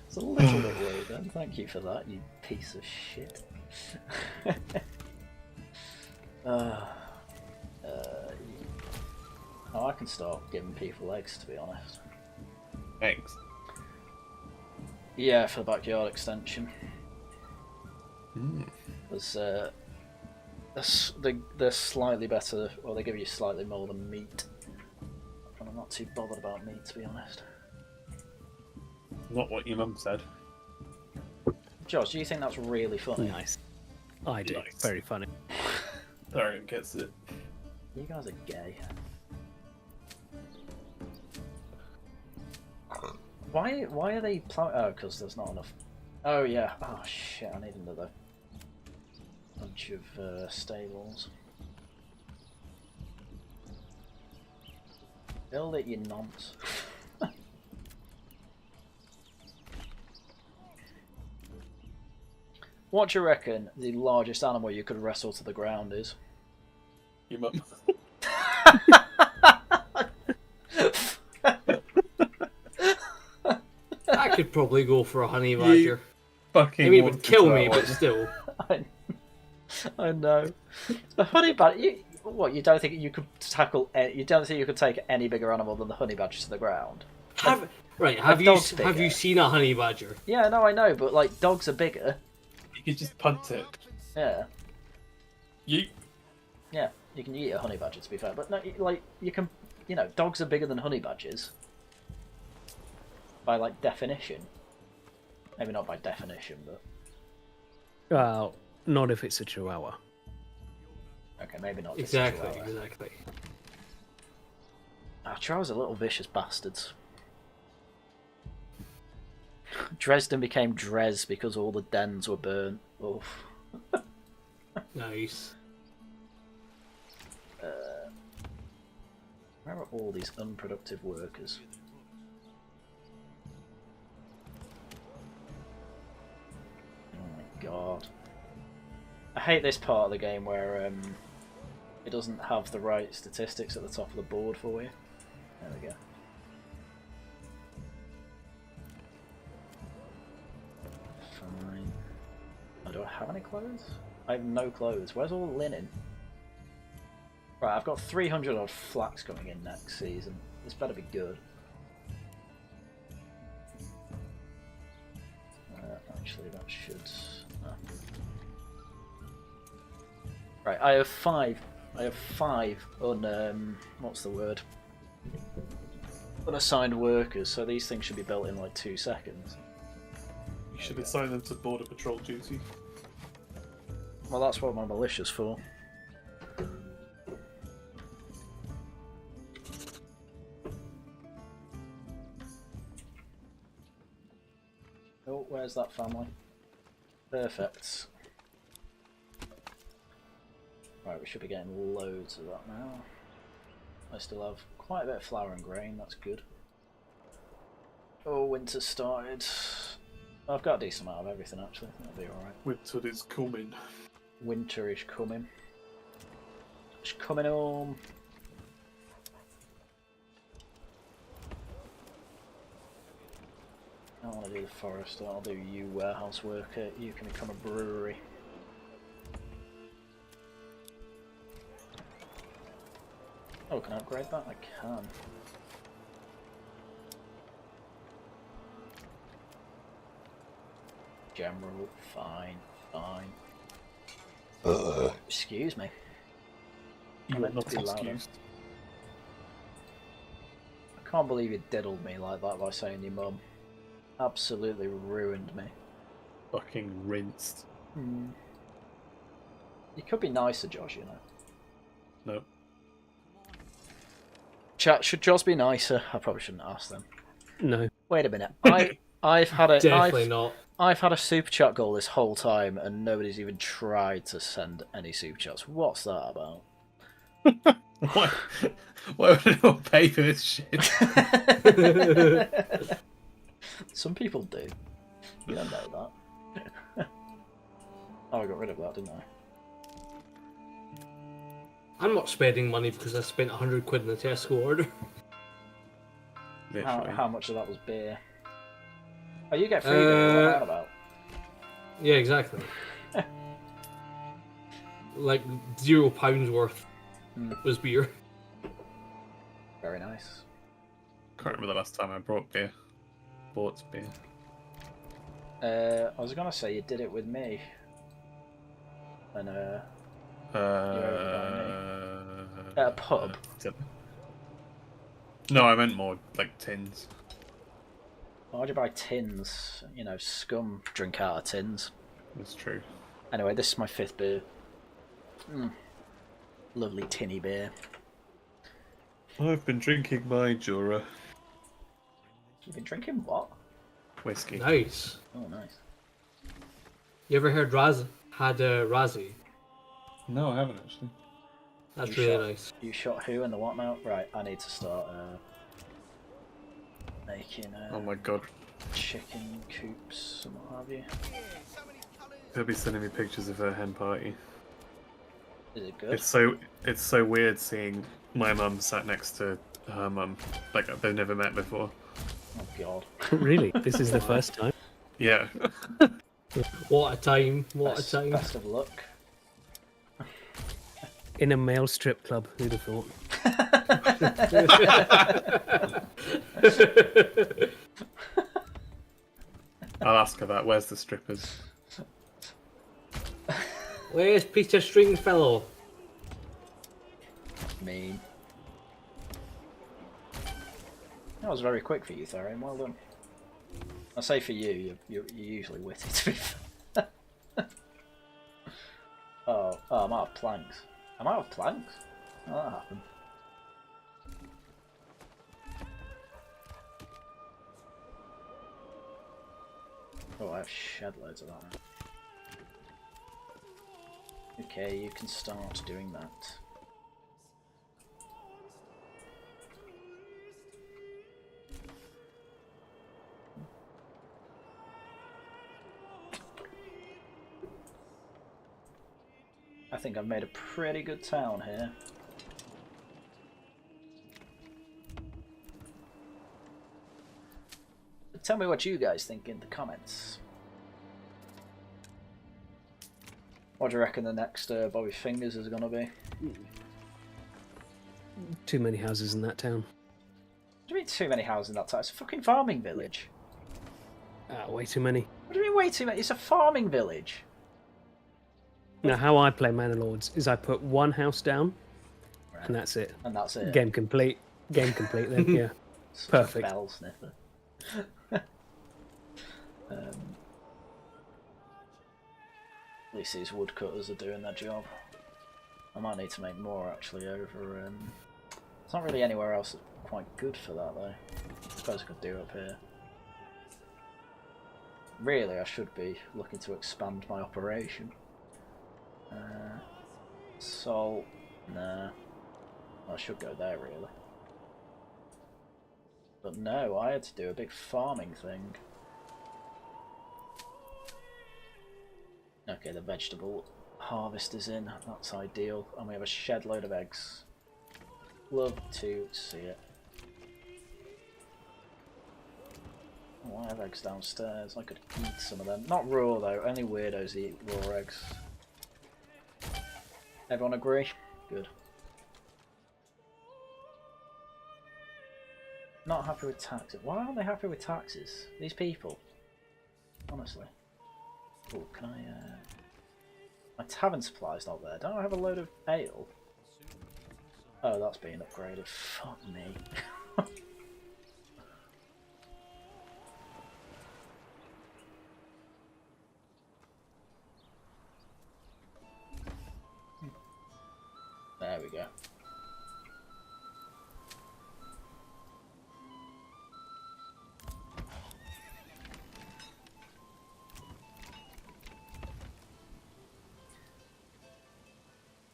It's a little bit worried then. Thank you for that, you piece of shit. Oh, I can start giving people eggs, to be honest. Thanks. Yeah, for the backyard extension. Mm. They're slightly better, or they give you slightly more than meat. And I'm not too bothered about meat, to be honest. Not what your mum said. Josh, do you think that's really funny? Nice. I do. Nice. Very funny. Tharium gets it. You guys are gay. Why are they plowing? Oh, because there's not enough. Oh yeah. Oh shit! I need another bunch of stables. Build it, you nonce. What do you reckon the largest animal you could wrestle to the ground is? Your mum. I could probably go for a honey badger. Fucking I mean, it want would to kill try me, one. but still. I know. The honey badger. What? You don't think you could tackle? You don't think you could take any bigger animal than the honey badger to the ground? Have dogs you bigger? seen a honey badger? Yeah, no, I know, but like dogs are bigger. You could just punt it. Yeah, Yeet. yeah. You can eat a honey badger, to be fair, but no, like you can. You know, dogs are bigger than honey badgers. By like definition. Maybe not by definition, but Well, not if it's a chihuahua. okay, maybe not. If it's a Exactly, chihuahua. exactly. Chihuahuas are little vicious bastards. Dresden became Dres because all the dens were burnt. Oof. Nice. Where are all these unproductive workers? Oh my god. I hate this part of the game where it doesn't have the right statistics at the top of the board for you. There we go. Fine. Oh, do I have any clothes? I have no clothes. Where's all the linen? Right, I've got 300 odd flax coming in next season. This better be good. Actually, that should. Right, I have five. I have 5 on what's the word? Unassigned workers. So these things should be built in like 2 seconds. You should assign them to border patrol duty. Well, that's what my militia's for. Oh, where's that family? Perfect. Right, we should be getting loads of that now. I still have quite a bit of flour and grain, that's good. Oh, winter started. I've got a decent amount of everything actually, that'll be alright. Winter is coming. Winter is coming. It's coming home. I don't want to do the forest, I'll do you warehouse worker, you can become a brewery. Oh, can I upgrade that? I can. General, fine, fine. Excuse me. You I are meant not to be louder. excused. I can't believe you diddled me like that by saying your mum. Absolutely ruined me. Fucking rinsed. You could be nicer, Josh, you know. No. Chat, should Josh be nicer? I probably shouldn't ask them. No. Wait a minute. I've had a Definitely not. I've had a super chat goal this whole time, and nobody's even tried to send any super chats. What's that about? Why? Why would anyone pay for this shit? Some people do. You don't know that. Oh, I got rid of that, didn't I? I'm not spending money because I spent 100 quid in the Tesco order. Literally. How much of that was beer? Oh, you get free beer. What am I on about? Yeah, exactly. Like £0 worth was beer. Very nice. Can't remember the last time I bought beer. I was gonna say you did it with me. And at a pub. No, I meant more like tins. Why'd you buy tins? You know, scum drink out of tins. That's true. Anyway, this is my 5th beer. Lovely tinny beer. I've been drinking my Jura You've been drinking what? whiskey. Nice. Oh, nice. You ever heard had a Razzie? No, I haven't actually. That's You really shot- nice. You shot who and the what now? Right, I need to start making Oh my god. chicken coops and what have you. They'll be sending me pictures of her hen party. Is it good? It's so weird seeing my mum sat next to her mum, like they've never met before. Oh god. Really? This is the first time? Yeah. What a time! What a time! Best of luck. In a male strip club, who'd have thought? I'll ask her that. Where's the strippers? Where's Peter Stringfellow? Mean. That was very quick for you, Tharium. Well done. I say for you, you're usually witty to be fair. Oh, I'm out of planks. I'm out of planks? How that happened? Oh, I have shed loads of that. Okay, you can start doing that. I think I've made a pretty good town here. But tell me what you guys think in the comments. What do you reckon the next Bobby Fingers is going to be? Too many houses in that town. What do you mean too many houses in that town? It's a fucking farming village. Way too many. What do you mean way too many? It's a farming village. Now, how I play Manor Lords is I put one house down, Right. and that's it. And that's it. Game complete. Game complete then, yeah. Such a Perfect. Bell sniffer. At least these woodcutters are doing their job. I might need to make more actually over. There's not really anywhere else that's quite good for that though. I suppose I could do up here. Really, I should be looking to expand my operation. Salt, nah. I should go there really. But no, I had to do a big farming thing. Okay, the vegetable harvest is in, that's ideal. And we have a shed load of eggs. Love to see it. Oh, I have eggs downstairs, I could eat some of them. Not raw though, only weirdos eat raw eggs. Everyone agree? Good. Not happy with taxes. Why aren't they happy with taxes? These people. Honestly. Oh, can I, my tavern supply's not there. Don't I have a load of ale? Oh, that's being upgraded. Fuck me. There we go.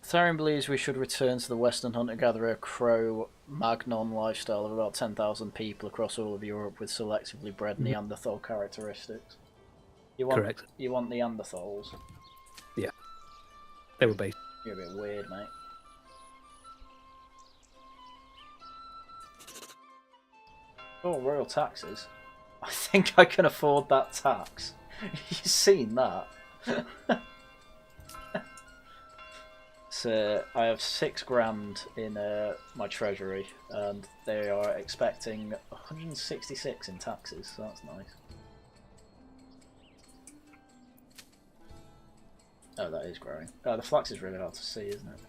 Tharium believes we should return to the Western hunter-gatherer Cro-Magnon lifestyle of about 10,000 people across all of Europe with selectively bred Neanderthal characteristics. Correct. You want Neanderthals? Yeah. They were based. You're a bit weird, mate. Oh, royal taxes. I think I can afford that tax. You've seen that. So I have 6 grand in my treasury, and they are expecting 166 in taxes, so that's nice. Oh, that is growing. Oh, the flax is really hard to see, isn't it?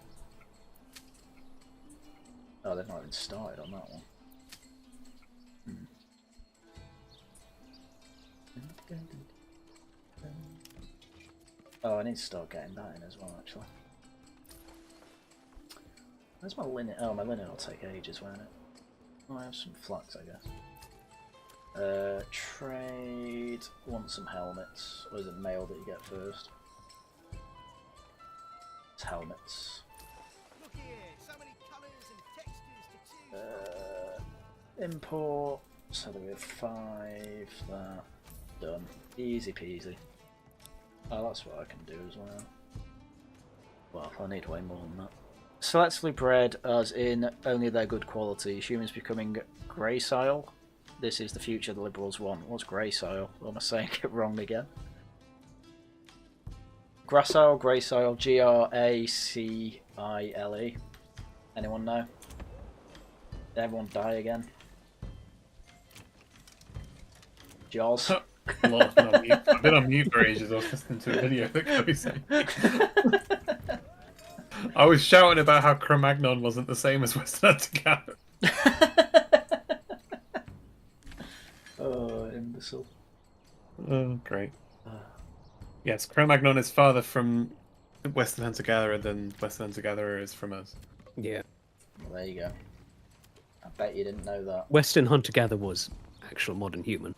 Oh, they've not even started on that one. Oh, I need to start getting that in as well, actually. Where's my linen? Oh, my linen will take ages, won't it? Oh, I have some flax, I guess. Trade. Want some helmets. Or is it mail that you get first? It's helmets. Import. So there we have 5. That. Done. Easy peasy. Oh, that's what I can do as well. Well, I need way more than that. Selectively bred, as in only their good quality. Humans becoming gracile. This is the future the Liberals want. What's gracile? Or am I saying it wrong again? Gracile, gracile, Gracile. Anyone know? Did everyone die again? Jaws. I've been on mute for ages. I was listening to a video that Chloe sent me. I was shouting about how Cro-Magnon wasn't the same as Western Hunter-Gatherer. Oh, imbecile. Oh, great. Yes, Cro-Magnon is farther from Western Hunter-Gatherer than Western Hunter-Gatherer is from us. Yeah. Well, there you go. I bet you didn't know that. Western hunter-gatherer was actual modern human.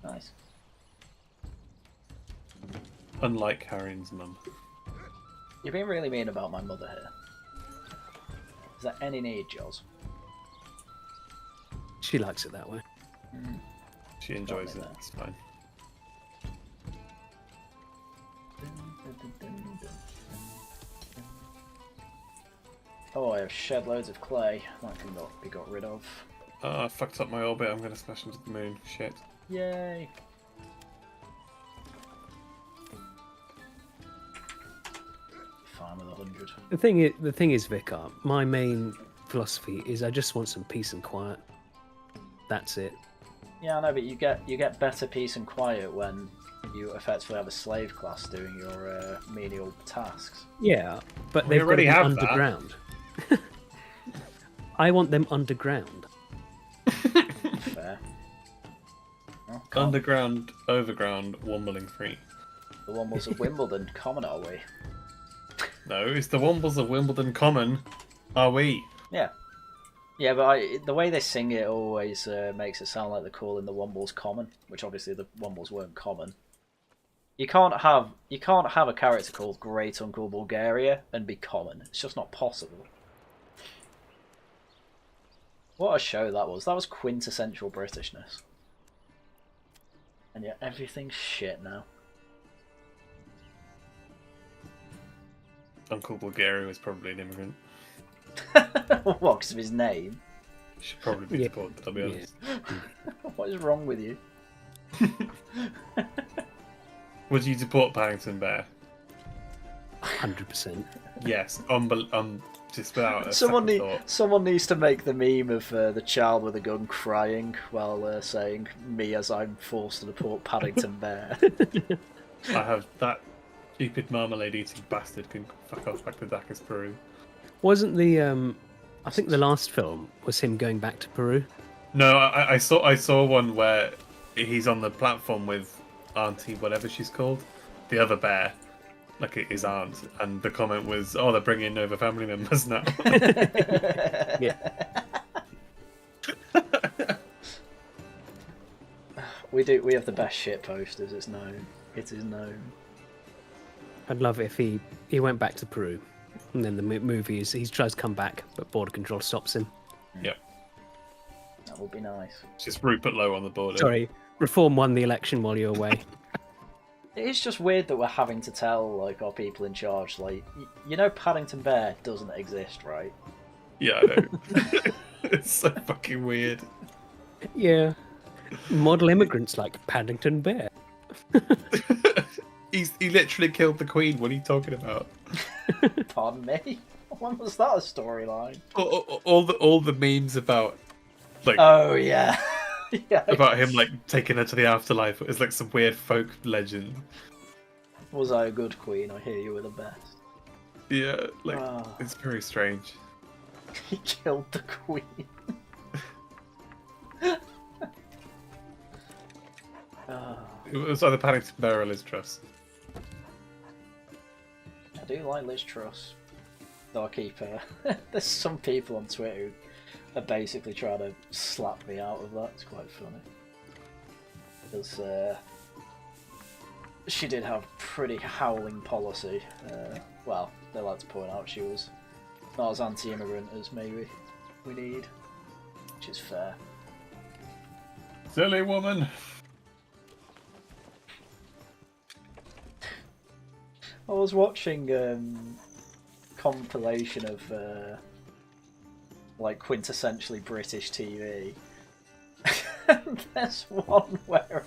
Nice. Unlike Haryan's mum. You're being really mean about my mother here. Is there any need, Jaws? She likes it that way. She enjoys Tell it. me It's fine. Oh, I have shed loads of clay. That can be got rid of. Oh, I fucked up my orbit. I'm going to smash into the moon. Shit. Yay! Fine with 100. The thing is, Vicar, my main philosophy is I just want some peace and quiet. That's it. Yeah, I know, but you get better peace and quiet when you effectively have a slave class doing your menial tasks. Yeah, but We they've got to already be have that. underground. I want them underground. Fair. Well, can't- Underground, overground, Wombling free. The Wombles of Wimbledon, common are we? No, it's the Wombles of Wimbledon Common. Are we? Yeah. Yeah, but the way they sing it always makes it sound like they're calling the Wombles common, which obviously the Wombles weren't common. You can't have a character called Great Uncle Bulgaria and be common. It's just not possible. What a show that was. That was quintessential Britishness. And yet everything's shit now. Uncle Bulgaria was probably an immigrant. What, because of his name? Should probably be Yeah. deported, I'll be honest. What is wrong with you? Would you deport Paddington Bear? 100%. Yes, just without a Someone second thought. someone needs to make the meme of the child with a gun crying while saying, "Me as I'm forced to deport Paddington Bear." I have that stupid marmalade eating bastard can fuck off back to Dakar, Peru. Wasn't the I think the last film was him going back to Peru? No, I saw one where he's on the platform with Auntie, whatever she's called, the other bear, like his aunt, and the comment was, "Oh, they're bringing over family members now." Yeah. We have the best shit posters. It's known. It is known. I'd love it if he went back to Peru, and then the movie is he tries to come back, but border control stops him. Yep, That would be nice. it's just Rupert Lowe on the border. Sorry, Reform won the election while you're away. It is just weird that we're having to tell like our people in charge, like, you know, Paddington Bear doesn't exist, right? Yeah, I know. It's so fucking weird. Yeah, model immigrants like Paddington Bear. He literally killed the Queen. What are you talking about? Pardon me. When was that a storyline? All the memes about like Oh yeah, yeah. about him like taking her to the afterlife is like some weird folk legend. Was I a good queen? I hear you were the best. Yeah, like Ah. it's very strange. He killed the queen. Ah, It was either Paddington Bear or Liz Truss. I do like Liz Truss. Though I keep there's some people on Twitter who are basically trying to slap me out of that. It's quite funny. Because she did have pretty howling policy. Well, they like to point out she was not as anti-immigrant as maybe we need, which is fair. Silly woman. I was watching compilation of like quintessentially British TV. And there's one where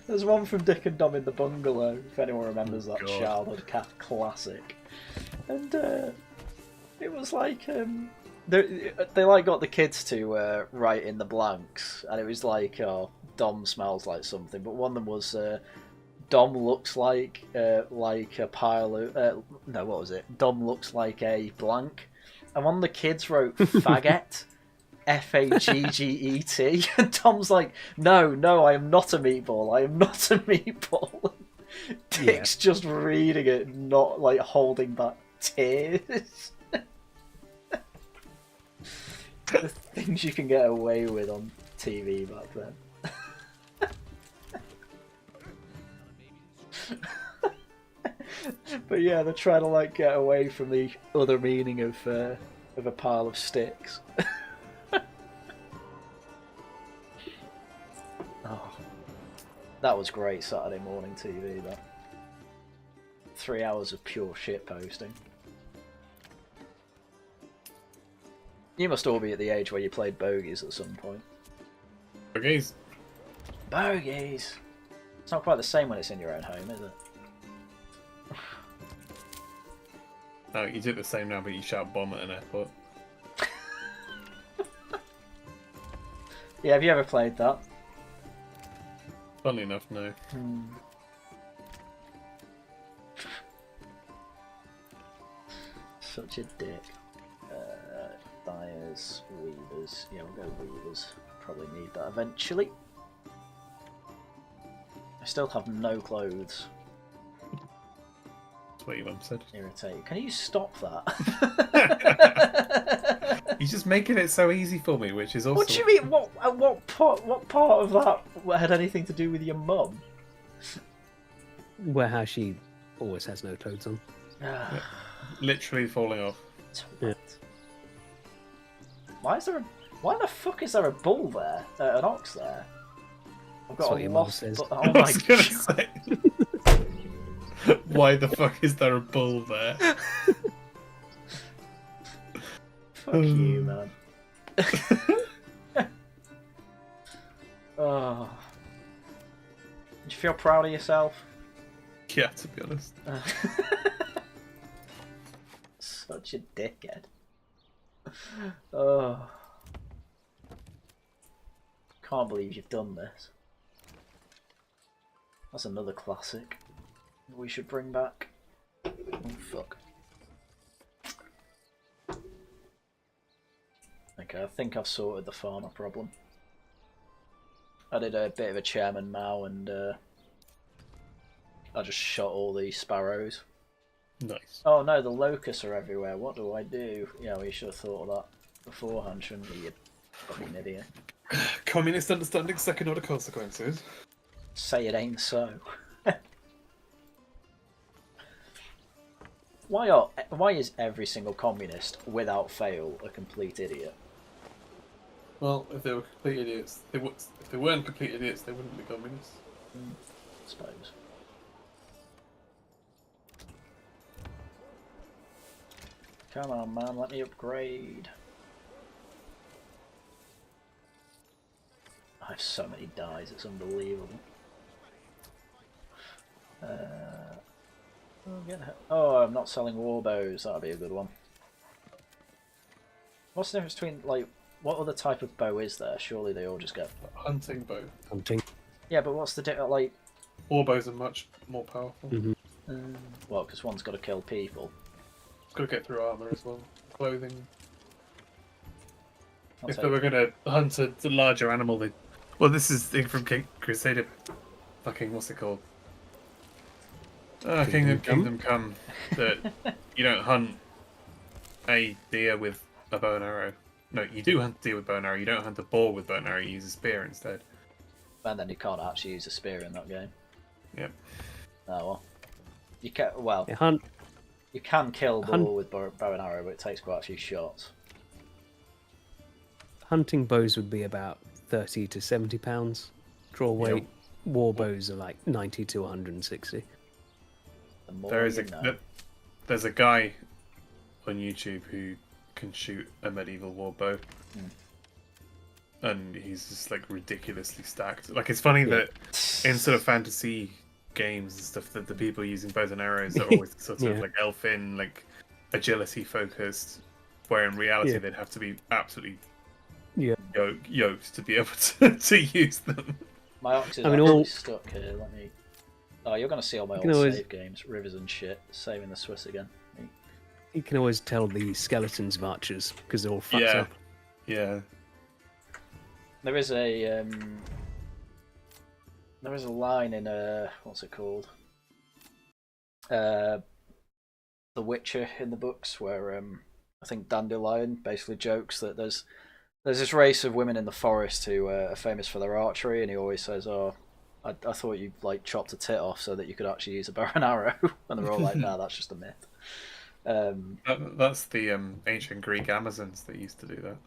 there's one from Dick and Dom in the Bungalow, if anyone remembers that childhood classic. And it was like they like got the kids to write in the blanks, and it was like, oh, Dom smells like something, but one of them was Dom looks like a pile of no, what was it? Dom looks like a blank, and one of the kids wrote faggot. Fagget, and Tom's like, no, I am not a meatball. I am not a meatball. Dick's just reading it, not like holding back tears. The things you can get away with on TV back then. But yeah, they're trying to like get away from the other meaning of a pile of sticks. Oh, that was great Saturday morning TV, that. 3 hours of pure shit posting. You must all be at the age where you played bogeys at some point. Bogeys? Bogeys! It's not quite the same when it's in your own home, is it? No, you do it the same now, but you shout bomb at an airport. Yeah, have you ever played that? Funnily enough, no. Such a dick. Dyers, weavers. Yeah, we'll go weavers. Probably need that eventually. I still have no clothes. That's what your mum said. Irritating. Can you stop that? You're just making it so easy for me, which is also... What do you mean? What part of that had anything to do with your mum? Where how she always has no clothes on. Yeah. Literally falling off. Yeah. Why the fuck is there a bull there? An ox there? I've got That's a what lost. your mum says. Oh I my was gonna god! say. Why the fuck is there a bull there? Fuck you, man. Oh. Did you feel proud of yourself? Yeah, to be honest. Such a dickhead. Oh. Can't believe you've done this. That's another classic we should bring back. Oh, fuck. Okay, I think I've sorted the farmer problem. I did a bit of a Chairman Mao and I just shot all the sparrows. Nice. Oh no, the locusts are everywhere. What do I do? Yeah, we should have thought of that beforehand, shouldn't we, you fucking idiot? Communist understanding second order consequences. Say it ain't so. Why is every single communist, without fail, a complete idiot? Well, if they were complete idiots, if they weren't complete idiots, they wouldn't be communists. I suppose. Come on, man, let me upgrade. I have so many dyes, it's unbelievable. Oh, I'm not selling war bows, that'll be a good one. What's the difference between, like, what other type of bow is there? Surely they all just get... Hunting bow. Hunting. Yeah, but what's the difference, like... War bows are much more powerful. Mm-hmm. Well, because one's got to kill people. It's got to get through armour as well. Clothing. I'll If take they were going to hunt a larger animal, they... Well, this is the thing from Crusader... Fucking, what's it called? Kingdom Come. That you don't hunt a deer with a bow and arrow. No, you do hunt a deer with bow and arrow. You don't hunt a boar with bow and arrow. You use a spear instead. And then you can't actually use a spear in that game. Yep. Oh well. You can, well, Yeah, you can kill boar with bow and arrow, but it takes quite a few shots. hunting bows would be about 30 to 70 pounds. Draw weight. Yep. War bows are like 90 to 160. The more There is you know. there's a guy on YouTube who can shoot a medieval warbow, and he's just like ridiculously stacked. Like it's funny that in sort of fantasy games and stuff that the people using bows and arrows are always sort of like elfin, like agility focused, where in reality they'd have to be absolutely yoked to be able to use them. My ox is actually stuck here. Let me. Oh, you're gonna see all my old save games, rivers and shit. Saving the Swiss again. You can always tell the skeletons of archers because they're all fucked up. Yeah. There is a line in what's it called? The Witcher in the books where I think Dandelion basically jokes that there's this race of women in the forest who are famous for their archery, and he always says, "Oh, I thought you like chopped a tit off so that you could actually use a bow and arrow," and they're all like, "No, that's just a myth." That's the ancient Greek Amazons that used to do that.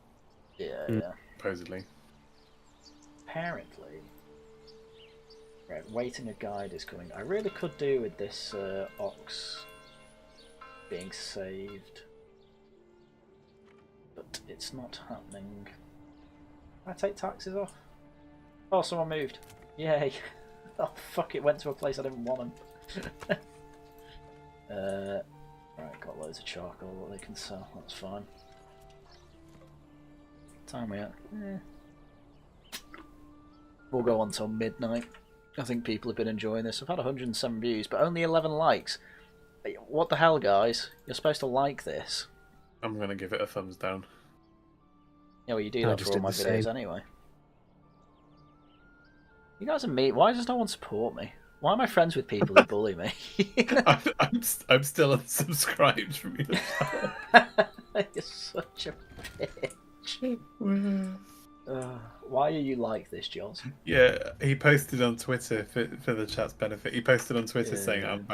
Yeah. Supposedly. Apparently. Right, waiting a guide is coming. I really could do with this ox being saved, but it's not happening. Can I take taxes off? Oh, someone moved. Yay. Oh, fuck, it went to a place I didn't want them. Right, got loads of charcoal that they can sell, that's fine. Time we at? We'll go on till midnight. I think people have been enjoying this. I've had 107 views, but only 11 likes. What the hell, guys? You're supposed to like this. I'm gonna give it a thumbs down. Yeah, well, you do that for all my videos anyway. You guys are mean. Why does no one support me? Why am I friends with people who bully me? I'm still unsubscribed from you. You're such a bitch. Why are you like this, Joz? Yeah, he posted on Twitter for the chat's benefit. He posted on Twitter saying,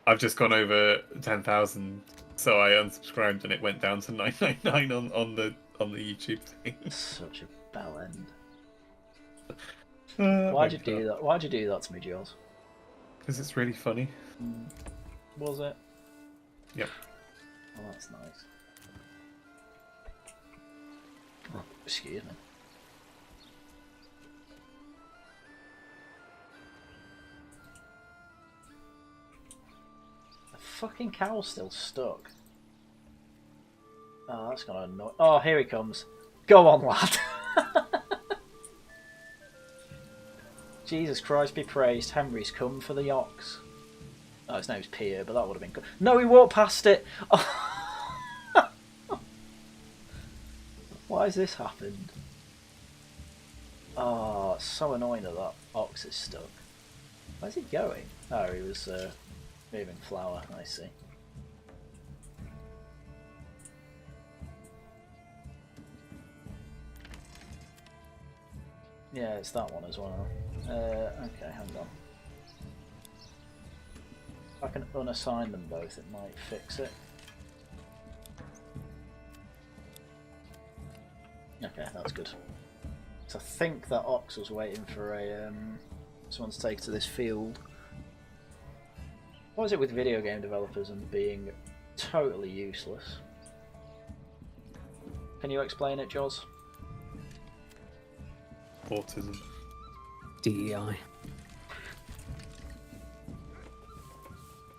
I've just gone over 10,000, so I unsubscribed and it went down to 999 on the YouTube thing. Such a bell end. Why'd you do that? Why'd you do that to me, Joz? Because it's really funny. Was it? Yep. Oh, that's nice. Oh, excuse me. The fucking cow's still stuck. Oh, that's gonna annoy. Oh, here he comes. Go on, lad. Jesus Christ be praised. Henry's come for the ox. Oh, his name's Pierre, but that would have been good. No, he walked past it. Oh. Why has this happened? Oh, it's so annoying that that ox is stuck. Where's he going? Oh, he was moving flour, I see. Yeah, it's that one as well. Okay, hang on. If I can unassign them both, it might fix it. Okay, that's good. So I think that ox was waiting for a someone to take to this field. What is it with video game developers and being totally useless? Can you explain it, Joz? Autism. DEI.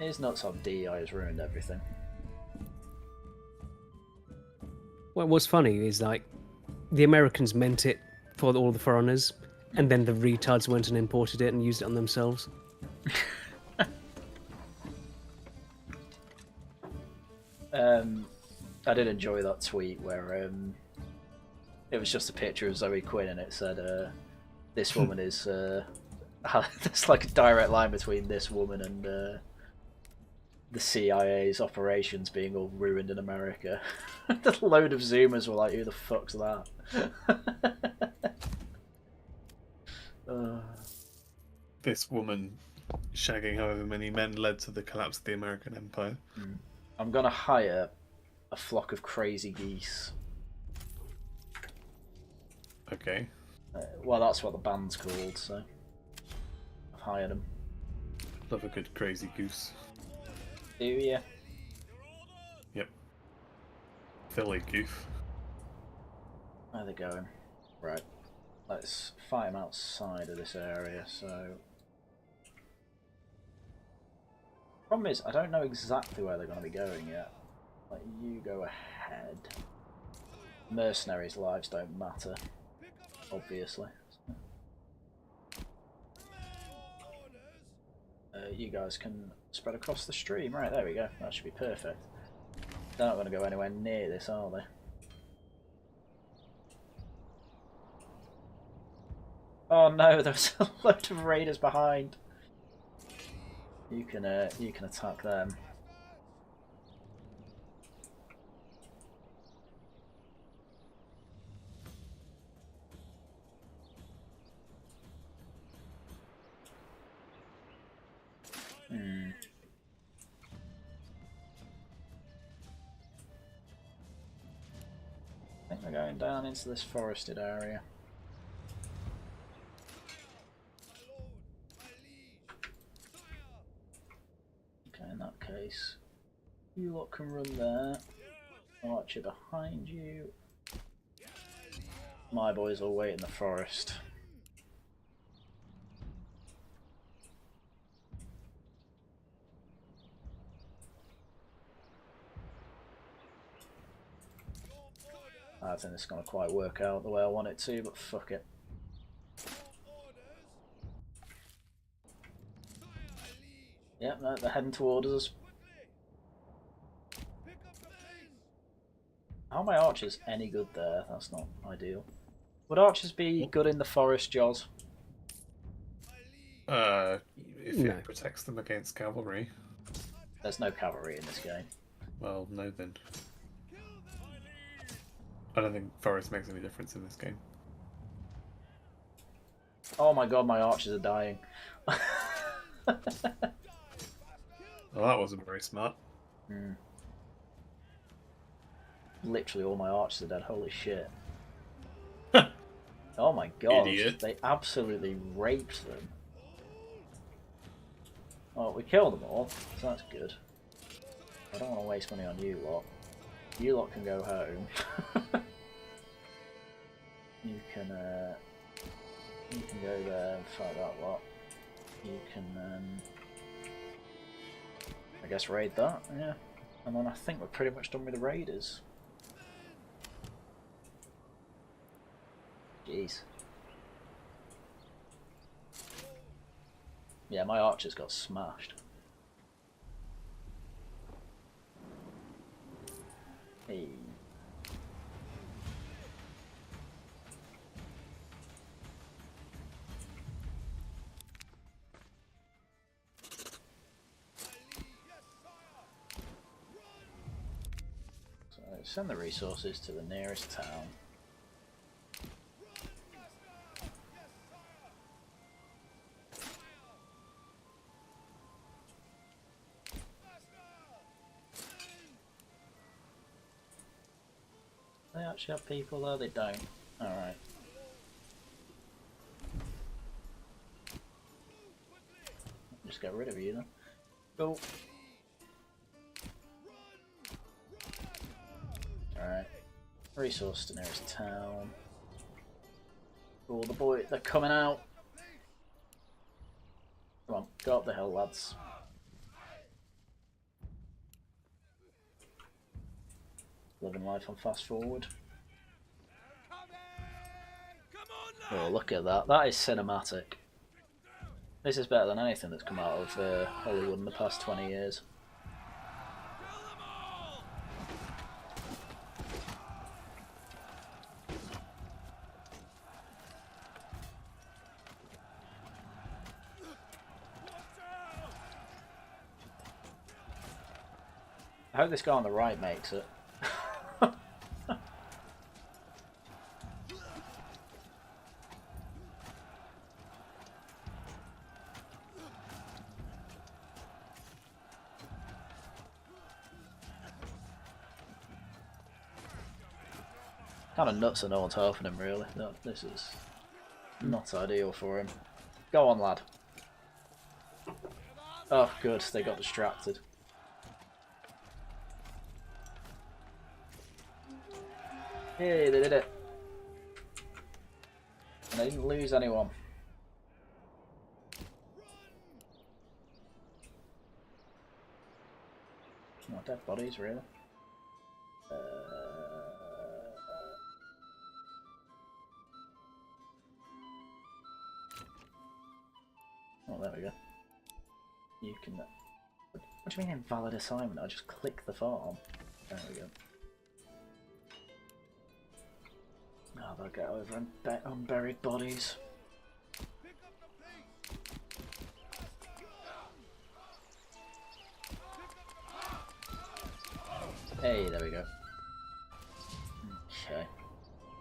It is nuts how DEI has ruined everything. Well, what's funny is like the Americans meant it for all the foreigners, and then the retards went and imported it and used it on themselves. I did enjoy that tweet where it was just a picture of Zoe Quinn and it said this woman is there's like a direct line between this woman and the CIA's operations being all ruined in America. A load of Zoomers were like, who the fuck's that? This woman shagging however many men led to the collapse of the American Empire. I'm gonna hire a flock of crazy geese. Okay. Well, that's what the band's called, so I've hired them. Love a good crazy goose. Do you? Yep. Philly goof. Where are they going? Right. Let's fight them outside of this area, so... Problem is, I don't know exactly where they're going to be going yet. Like, you go ahead. Mercenaries' lives don't matter, obviously. You guys can spread across the stream. Right, there we go. That should be perfect. They're not going to go anywhere near this, are they? Oh no, there's a load of raiders behind. You can attack them. I think we're going down into this forested area. Okay, in that case, you lot can run there. Archer behind you. My boys will wait in the forest. I don't think it's going to quite work out the way I want it to, but fuck it. Yep, no, they're heading towards us. How are my archers any good there? That's not ideal. Would archers be good in the forest, Jaws? If it protects them against cavalry. There's no cavalry in this game. Well, no then. I don't think forest makes any difference in this game. Oh my god, my archers are dying. Well, that wasn't very smart. Literally all my archers are dead, holy shit. Oh my god, Idiot. They absolutely raped them. Oh, we killed them all, so that's good. I don't want to waste money on you lot. You lot can go home. You can go there and fight that lot. You can I guess raid that, yeah. And then I think we're pretty much done with the raiders. Jeez. Yeah, my archers got smashed. Hey. So send the resources to the nearest town. They actually have people there? They don't. Alright. Just get rid of you then. Go. Alright. Resource to nearest town. Oh, the boy, they're coming out. Come on, go up the hill, lads. Living life on fast forward. Oh, look at that. That is cinematic. This is better than anything that's come out of Hollywood in the past 20 years. I hope this guy on the right makes it. Kind of nuts that no one's helping him, really. No, this is not ideal for him. Go on, lad. Oh, good. They got distracted. Hey, they did it. And they didn't lose anyone. No dead bodies, really. Oh, there we go. You can... What do you mean invalid assignment? I just click the farm. There we go. Oh, they'll get over and unburied bodies. Hey, there we go. Okay.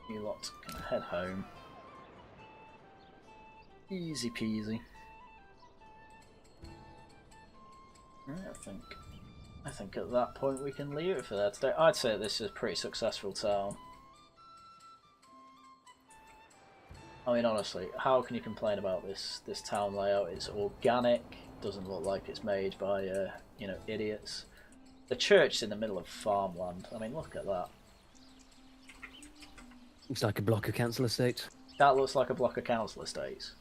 You lot can head home. Easy peasy. I think at that point we can leave it for that today. I'd say this is a pretty successful town. I mean, honestly, how can you complain about this town layout? It's organic, doesn't look like it's made by you know, idiots. The church's in the middle of farmland. I mean, look at that. Looks like a block of council estates. That looks like a block of council estates.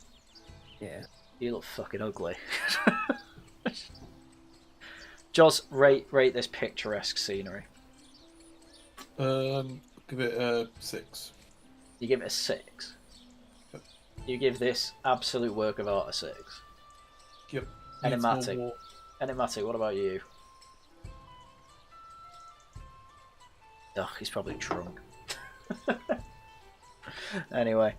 Yeah. You look fucking ugly. Joz, rate this picturesque scenery. Give it a 6. You give it a 6. You give this absolute work of art a 6. Yep. Enigmatic. Enigmatic, what about you? Ugh, he's probably drunk. Anyway,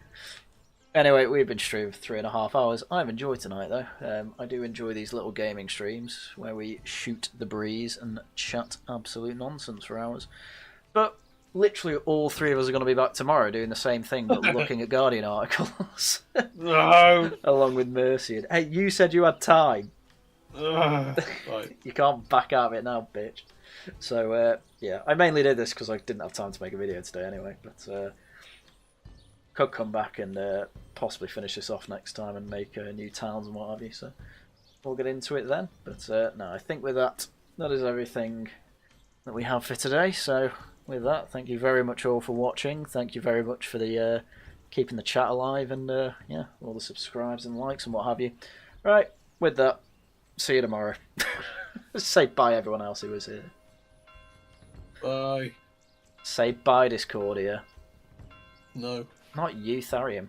we've been streaming for 3.5 hours. I've enjoyed tonight, though. I do enjoy these little gaming streams where we shoot the breeze and chat absolute nonsense for hours. But literally all three of us are going to be back tomorrow doing the same thing, but looking at Guardian articles. No! Along with Mercy. Hey, you said you had time. Right. You can't back out of it now, bitch. So, yeah, I mainly did this because I didn't have time to make a video today anyway, but could come back and possibly finish this off next time and make new towns and what have you, so we'll get into it then. But no, I think with that is everything that we have for today, so with that, thank you very much all for watching. Thank you very much for the keeping the chat alive and yeah, all the subscribes and likes and what have you. Right, with that, see you tomorrow. Say bye everyone else who was here. Bye. Say bye Discordia. No. Not you, Tharium.